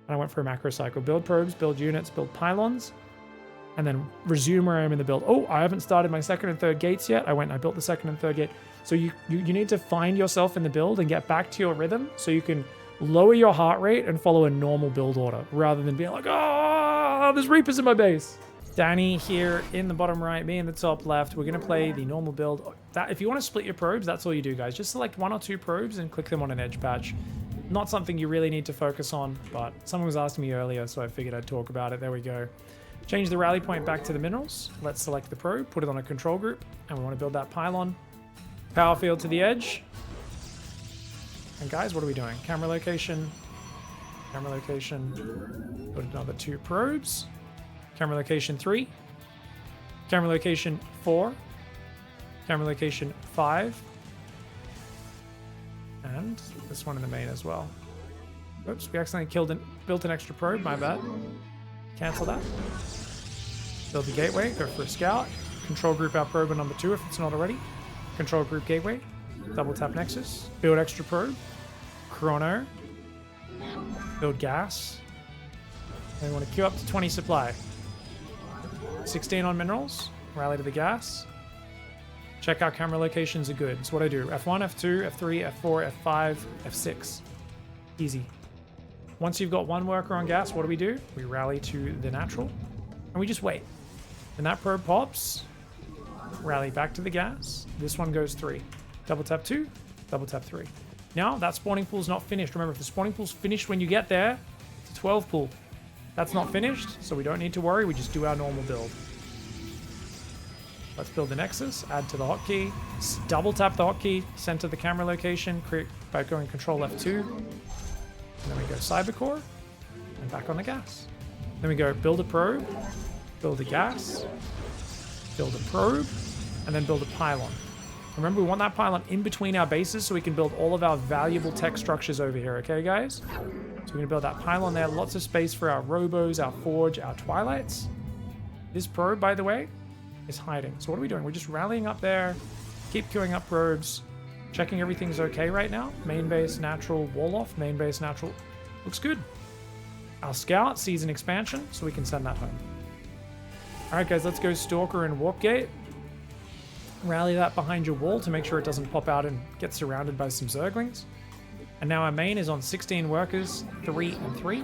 And I went for a macro cycle. Build probes, build units, build pylons, and then resume where I am in the build. Oh, I haven't started my 2nd and 3rd gates yet. I built the 2nd and 3rd gate. So you need to find yourself in the build and get back to your rhythm so you can lower your heart rate and follow a normal build order rather than being like, oh, there's Reapers in my base. Danny here in the bottom right, me in the top left. We're going to play the normal build. If you want to split your probes, that's all you do, guys. Just select 1 or 2 probes and click them on an edge patch. Not something you really need to focus on, but someone was asking me earlier, so I figured I'd talk about it. There we go. Change the rally point back to the minerals. Let's select the probe, put it on a control group, and we want to build that pylon. Power field to the edge. And guys, what are we doing? Camera location. Camera location. Put another 2 probes. Camera location 3. Camera location 4. Camera location 5. And this one in the main as well. Oops, we accidentally built an extra probe, my bad. Cancel that. Build the gateway, go for a scout. Control group our probe number 2 if it's not already. Control group gateway. Double tap Nexus. Build extra probe. Chrono. Build gas. And we want to queue up to 20 supply. 16 on minerals. Rally to the gas. Check our camera locations are good. So what I do, F1, F2, F3, F4, F5, F6. Easy. Once you've got one worker on gas, what do? We rally to the natural, and we just wait. And that probe pops, rally back to the gas. This one goes 3. Double tap 2, double tap 3. Now, that spawning pool's not finished. Remember, if the spawning pool's finished when you get there, it's a 12 pool. That's not finished, so we don't need to worry. We just do our normal build. Let's build the Nexus, add to the hotkey, double tap the hotkey, center the camera location, create by going Control F2, and then we go Cybercore, and back on the gas. Then we go build a probe, build a gas, build a probe, and then build a pylon. Remember, we want that pylon in between our bases so we can build all of our valuable tech structures over here, okay guys? So we're gonna build that pylon there, lots of space for our robos, our forge, our twilights. This probe, by the way, is hiding. So what are we doing? We're just rallying up there, keep queuing up probes, checking everything's okay right now. Main base, natural, wall off, main base, natural. Looks good. Our scout sees an expansion, so we can send that home. All right, guys, let's go Stalker and Warp Gate. Rally that behind your wall to make sure it doesn't pop out and get surrounded by some Zerglings. And now our main is on 16 workers, 3 and 3.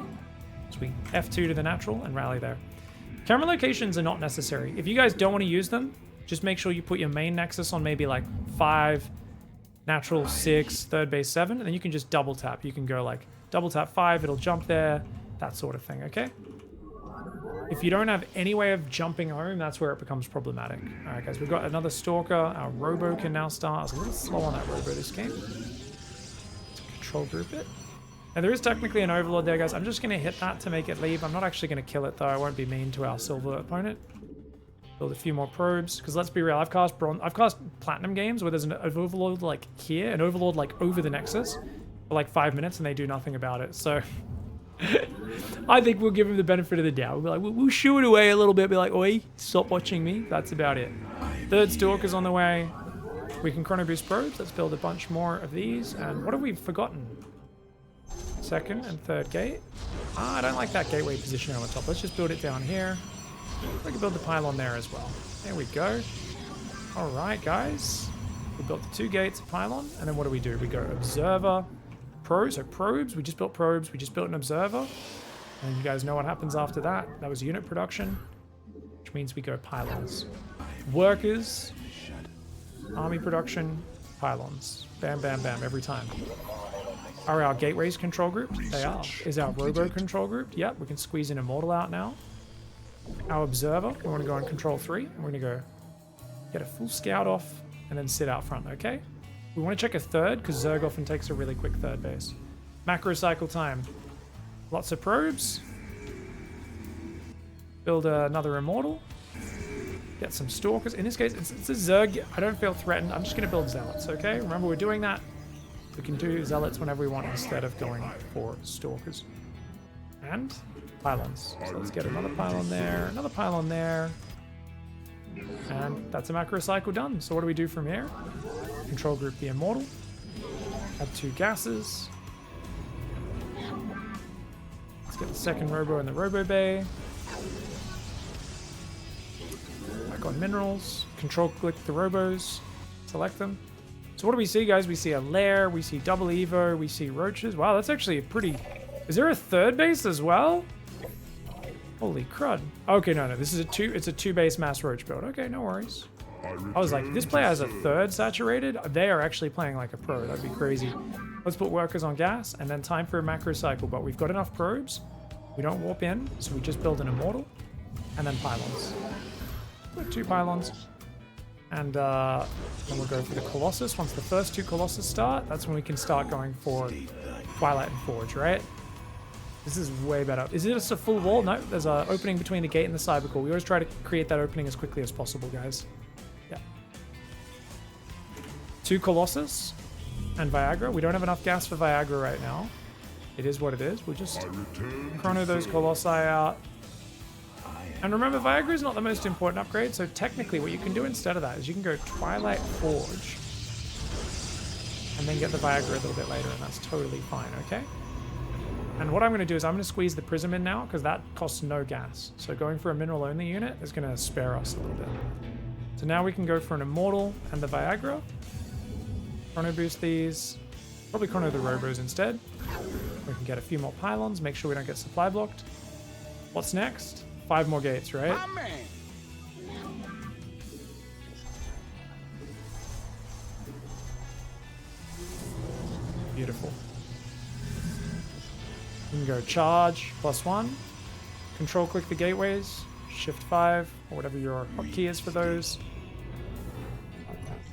So we F2 to the natural and rally there. Camera locations are not necessary. If you guys don't want to use them, just make sure you put your main Nexus on maybe like 5, natural 6, third base 7, and then you can just double tap. You can go like double tap 5, it'll jump there, that sort of thing, okay? If you don't have any way of jumping home, that's where it becomes problematic. All right, guys, we've got another Stalker. Our Robo can now start. I was a little slow on that Robo this game. Let's control group it. Now, there is technically an Overlord there, guys. I'm just going to hit that to make it leave. I'm not actually going to kill it, though. I won't be mean to our silver opponent. Build a few more probes, because let's be real. I've cast Platinum games where there's an Overlord, like, here, an Overlord, like, over the Nexus for, like, 5 minutes, and they do nothing about it, so... I think we'll give him the benefit of the doubt. We'll be like, we'll shoo it away a little bit, be like, oi, stop watching me. That's about it. Third Stalker's on the way. We can chrono boost probes. Let's build a bunch more of these. And what have we forgotten? Second and third gate. I don't like that gateway position on the top. Let's just build it down here. We can build the pylon there as well. There we go. All right, guys. We built the 2 gates, a pylon, and then what do? We go observer. So probes, we just built probes, we just built an observer, and you guys know what happens after that. That was unit production, which means we go pylons. Workers, army production, pylons. Bam, bam, bam, every time. Are our gateways control group? They are. Is our robo control group? Yep, we can squeeze an immortal out now. Our observer, we want to go on control 3, and we're going to go get a full scout off, and then sit out front, okay? We want to check a third, because ZERG often takes a really quick third base. Macro cycle time. Lots of probes. Build another immortal. Get some stalkers. In this case, it's a ZERG. I don't feel threatened. I'm just going to build zealots, okay? Remember, we're doing that. We can do zealots whenever we want instead of going for stalkers. And pylons. So let's get another pylon there, another pylon there. And that's a macro cycle done. So what do we do from here? Control group the immortal. Add 2 gases. Let's get the second robo in the robo bay. Back on minerals. Control click the robos. Select them. So what do we see, guys? We see a lair. We see double evo. We see roaches. Wow, that's actually a pretty... Is there a third base as well? Holy crud. Okay, no. This is it's a 2 base mass roach build. Okay, no worries. I was like, this player has a third saturated. They are actually playing like a pro. That'd be crazy. Let's put workers on gas and then time for a macro cycle. But we've got enough probes. We don't warp in, so we just build an immortal and then pylons. Put 2 pylons And then we'll go for the Colossus. Once the first 2 Colossus start, that's when we can start going for Twilight and Forge, right? This is way better. Is it just a full wall? No, there's an opening between the gate and the cybercore. We always try to create that opening as quickly as possible, guys. Yeah. 2 Colossus and Viagra. We don't have enough gas for Viagra right now. It is what it is. We'll just chrono those Colossi out. And remember, Viagra is not the most important upgrade, so technically what you can do instead of that is you can go Twilight Forge and then get the Viagra a little bit later, and that's totally fine, okay? And what I'm going to do is I'm going to squeeze the Prism in now, because that costs no gas. So going for a mineral-only unit is going to spare us a little bit. So now we can go for an Immortal and the Viagra. Chrono boost these. Probably chrono the Robos instead. We can get a few more pylons, make sure we don't get supply blocked. What's next? 5 more gates, right? Beautiful. You can go charge, +1. Control click the gateways, shift 5, or whatever your hotkey is for those.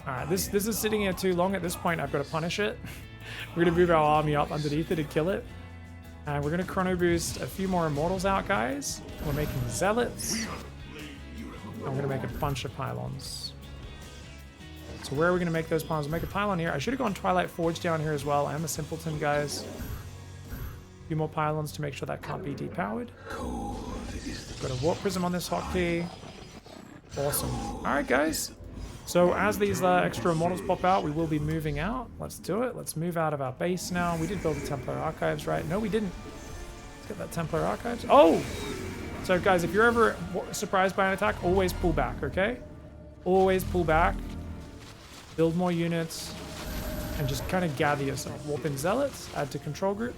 Alright, this is sitting here too long. At this point, I've got to punish it. We're going to move our army up underneath it and kill it. And we're going to chrono boost a few more Immortals out, guys. We're making Zealots. And we're going to make a bunch of Pylons. So where are we going to make those Pylons? We'll make a Pylon here. I should have gone Twilight Forge down here as well. I am a simpleton, guys. A few more Pylons to make sure that can't be depowered. Got a Warp Prism on this hotkey. Awesome. Alright, guys. So as these extra Immortals pop out, we will be moving out. Let's do it. Let's move out of our base now. We did build the Templar Archives, right? No, we didn't. Let's get that Templar Archives. Oh! So guys, if you're ever surprised by an attack, always pull back, okay? Always pull back. Build more units. And just kind of gather yourself. Warp in Zealots. Add to Control Group.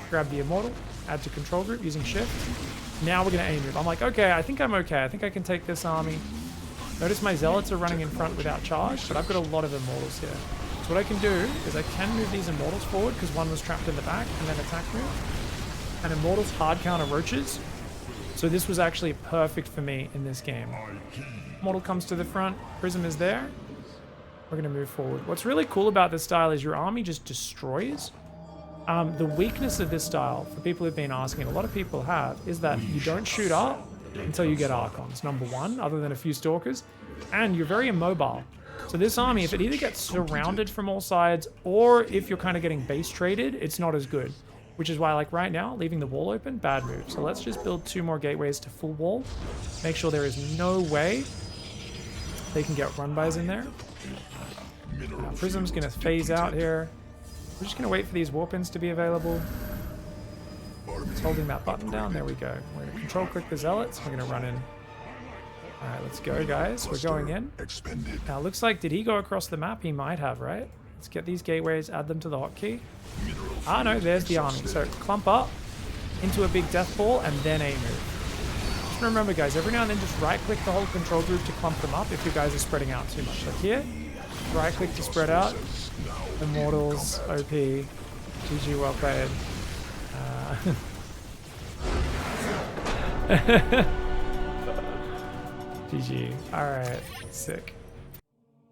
Grab the Immortal. Add to Control Group using Shift. Now we're going to aim move. I'm like, okay, I think I'm okay. I think I can take this army. Notice my Zealots are running in front without charge, but I've got a lot of Immortals here. So what I can do is I can move these Immortals forward because one was trapped in the back, and then attack move. And Immortals hard counter Roaches. So this was actually perfect for me in this game. Immortal comes to the front, Prism is there. We're going to move forward. What's really cool about this style is your army just destroys. The weakness of this style, for people who've been asking, a lot of people have, is that you don't shoot up until you get Archons, number 1, other than a few Stalkers, and you're very immobile. So this army, if it either gets surrounded from all sides, or if you're kind of getting base traded, it's not as good. Which is why, like right now, leaving the wall open, bad move. So let's just build 2 more gateways to full wall. Make sure there is no way they can get run-bys in there. Prism's going to phase out here. We're just going to wait for these warp-ins to be available. Just holding that button down. There we go. We're going to control click the Zealots. We're going to run in. Alright, let's go, guys. We're going in. Now, looks like, did he go across the map? He might have, right? Let's get these gateways, add them to the hotkey. Ah, no, there's the army. So, clump up into a big death ball and then a move. Just remember, guys, every now and then just right-click the whole control group to clump them up if you guys are spreading out too much. Like here, right-click to spread out. Immortals, OP, GG, well played. GG. Alright, sick.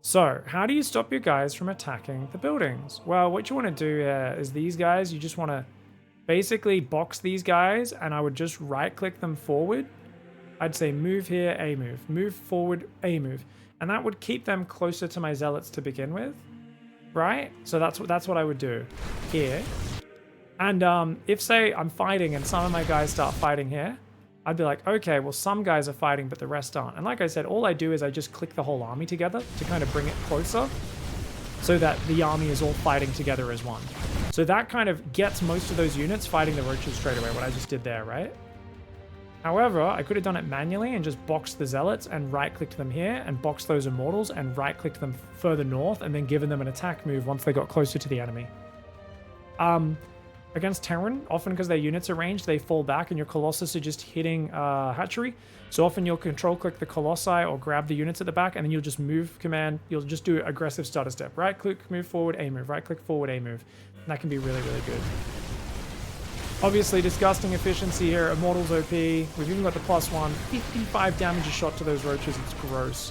So, how do you stop your guys from attacking the buildings? Well, what you want to do here is these guys, you just want to basically box these guys, and I would just right-click them forward. I'd say move here, A move. Move forward, A move. And that would keep them closer to my Zealots to begin with. Right? So that's what I would do here. And if, say, I'm fighting and some of my guys start fighting here, I'd be like, okay, well, some guys are fighting, but the rest aren't. And like I said, all I do is I just click the whole army together to kind of bring it closer so that the army is all fighting together as one. So that kind of gets most of those units fighting the Roaches straight away, what I just did there, right? However, I could have done it manually and just boxed the Zealots and right-clicked them here and boxed those Immortals and right-clicked them further north and then given them an attack move once they got closer to the enemy. Against TERRAN, often because their units are ranged, they fall back and your Colossus are just hitting Hatchery. So often you'll control-click the Colossi or grab the units at the back and then you'll just move command. You'll just do aggressive starter step. Right-click, move forward, A move. Right-click, forward, A move. And that can be really, really good. Obviously, disgusting efficiency here. Immortals OP. We've even got the +1. 55 damage a shot to those Roaches. It's gross.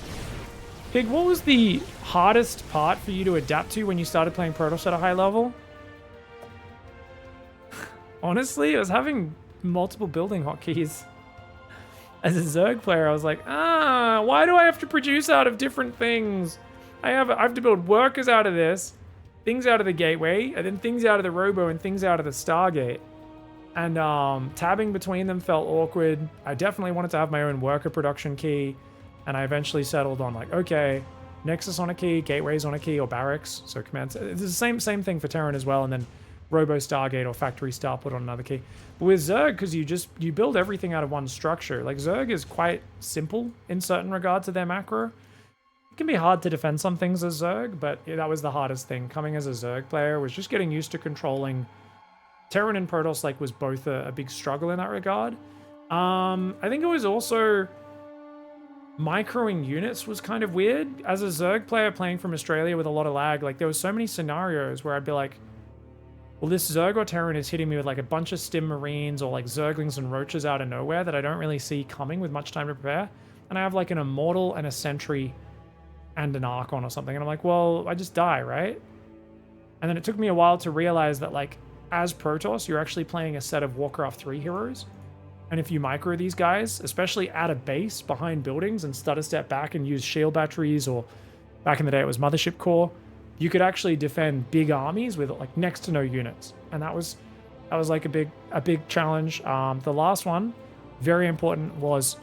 Pig, what was the hardest part for you to adapt to when you started playing Protoss at a high level? Honestly, I was having multiple building hotkeys. As a Zerg player, I was like, why do I have to produce out of different things? I have to build workers out of this, things out of the gateway, and then things out of the robo and things out of the Stargate. And tabbing between them felt awkward. I definitely wanted to have my own worker production key, and I eventually settled on like, okay, Nexus on a key, gateways on a key, or barracks. So commands. It's the same thing for TERRAN as well, and then Robo Stargate or Factory Starport on another key. But with Zerg, because you build everything out of one structure. Like Zerg is quite simple in certain regards to their macro. It can be hard to defend some things as Zerg, but yeah, that was the hardest thing. Coming as a Zerg player was just getting used to controlling. TERRAN and Protoss like was both a big struggle in that regard. I think it was also microing units was kind of weird. As a Zerg player playing from Australia with a lot of lag, like there were so many scenarios where I'd be like, well, this Zerg or Terran is hitting me with like a bunch of Stim Marines or like Zerglings and Roaches out of nowhere that I don't really see coming with much time to prepare. And I have like an Immortal and a Sentry and an Archon or something. And I'm like, well, I just die, right? And then it took me a while to realize that like as Protoss, you're actually playing a set of Warcraft 3 heroes. And if you micro these guys, especially at a base behind buildings and stutter step back and use shield batteries, or back in the day it was Mothership Core, you could actually defend big armies with like next to no units. And that was like a big challenge. The last one, very important, was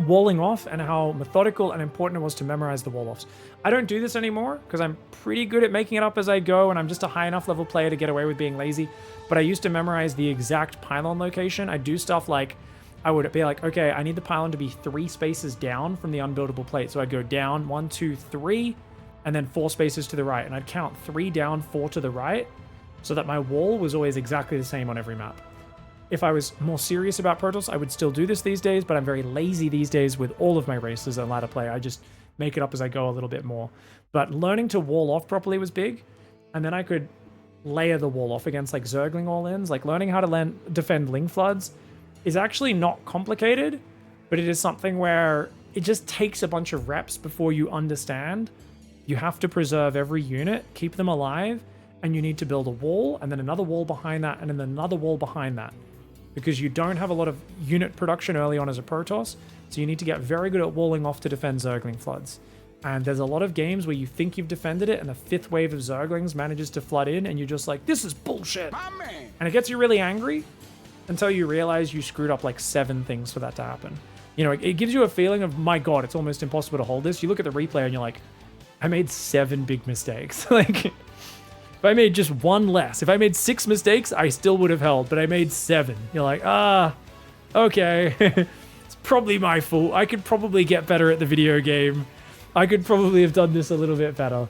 walling off and how methodical and important it was to memorize the wall offs. I don't do this anymore because I'm pretty good at making it up as I go, and I'm just a high enough level player to get away with being lazy. But I used to memorize the exact pylon location. I do stuff like, I would be like, okay, I need the pylon to be 3 spaces down from the unbuildable plate. So I'd go down 1, 2, 3, and then 4 spaces to the right. And I'd count 3 down, 4 to the right, so that my wall was always exactly the same on every map. If I was more serious about Protoss, I would still do this these days, but I'm very lazy these days with all of my races and ladder play. I just make it up as I go a little bit more. But learning to wall off properly was big, and then I could layer the wall off against like Zergling all-ins. Like learning how to defend Ling Floods is actually not complicated, but it is something where it just takes a bunch of reps before you understand. You have to preserve every unit, keep them alive, and you need to build a wall, and then another wall behind that, and then another wall behind that. Because you don't have a lot of unit production early on as a Protoss, so you need to get very good at walling off to defend Zergling Floods. And there's a lot of games where you think you've defended it, and the 5th wave of Zerglings manages to flood in, and you're just like, this is bullshit! And it gets you really angry until you realize you screwed up like 7 things for that to happen. You know, it gives you a feeling of, my god, it's almost impossible to hold this. You look at the replay and you're like, I made 7 big mistakes. Like, if I made just 1 less, if I made 6 mistakes, I still would have held, but I made 7. You're like, okay. It's probably my fault. I could probably get better at the video game. I could probably have done this a little bit better.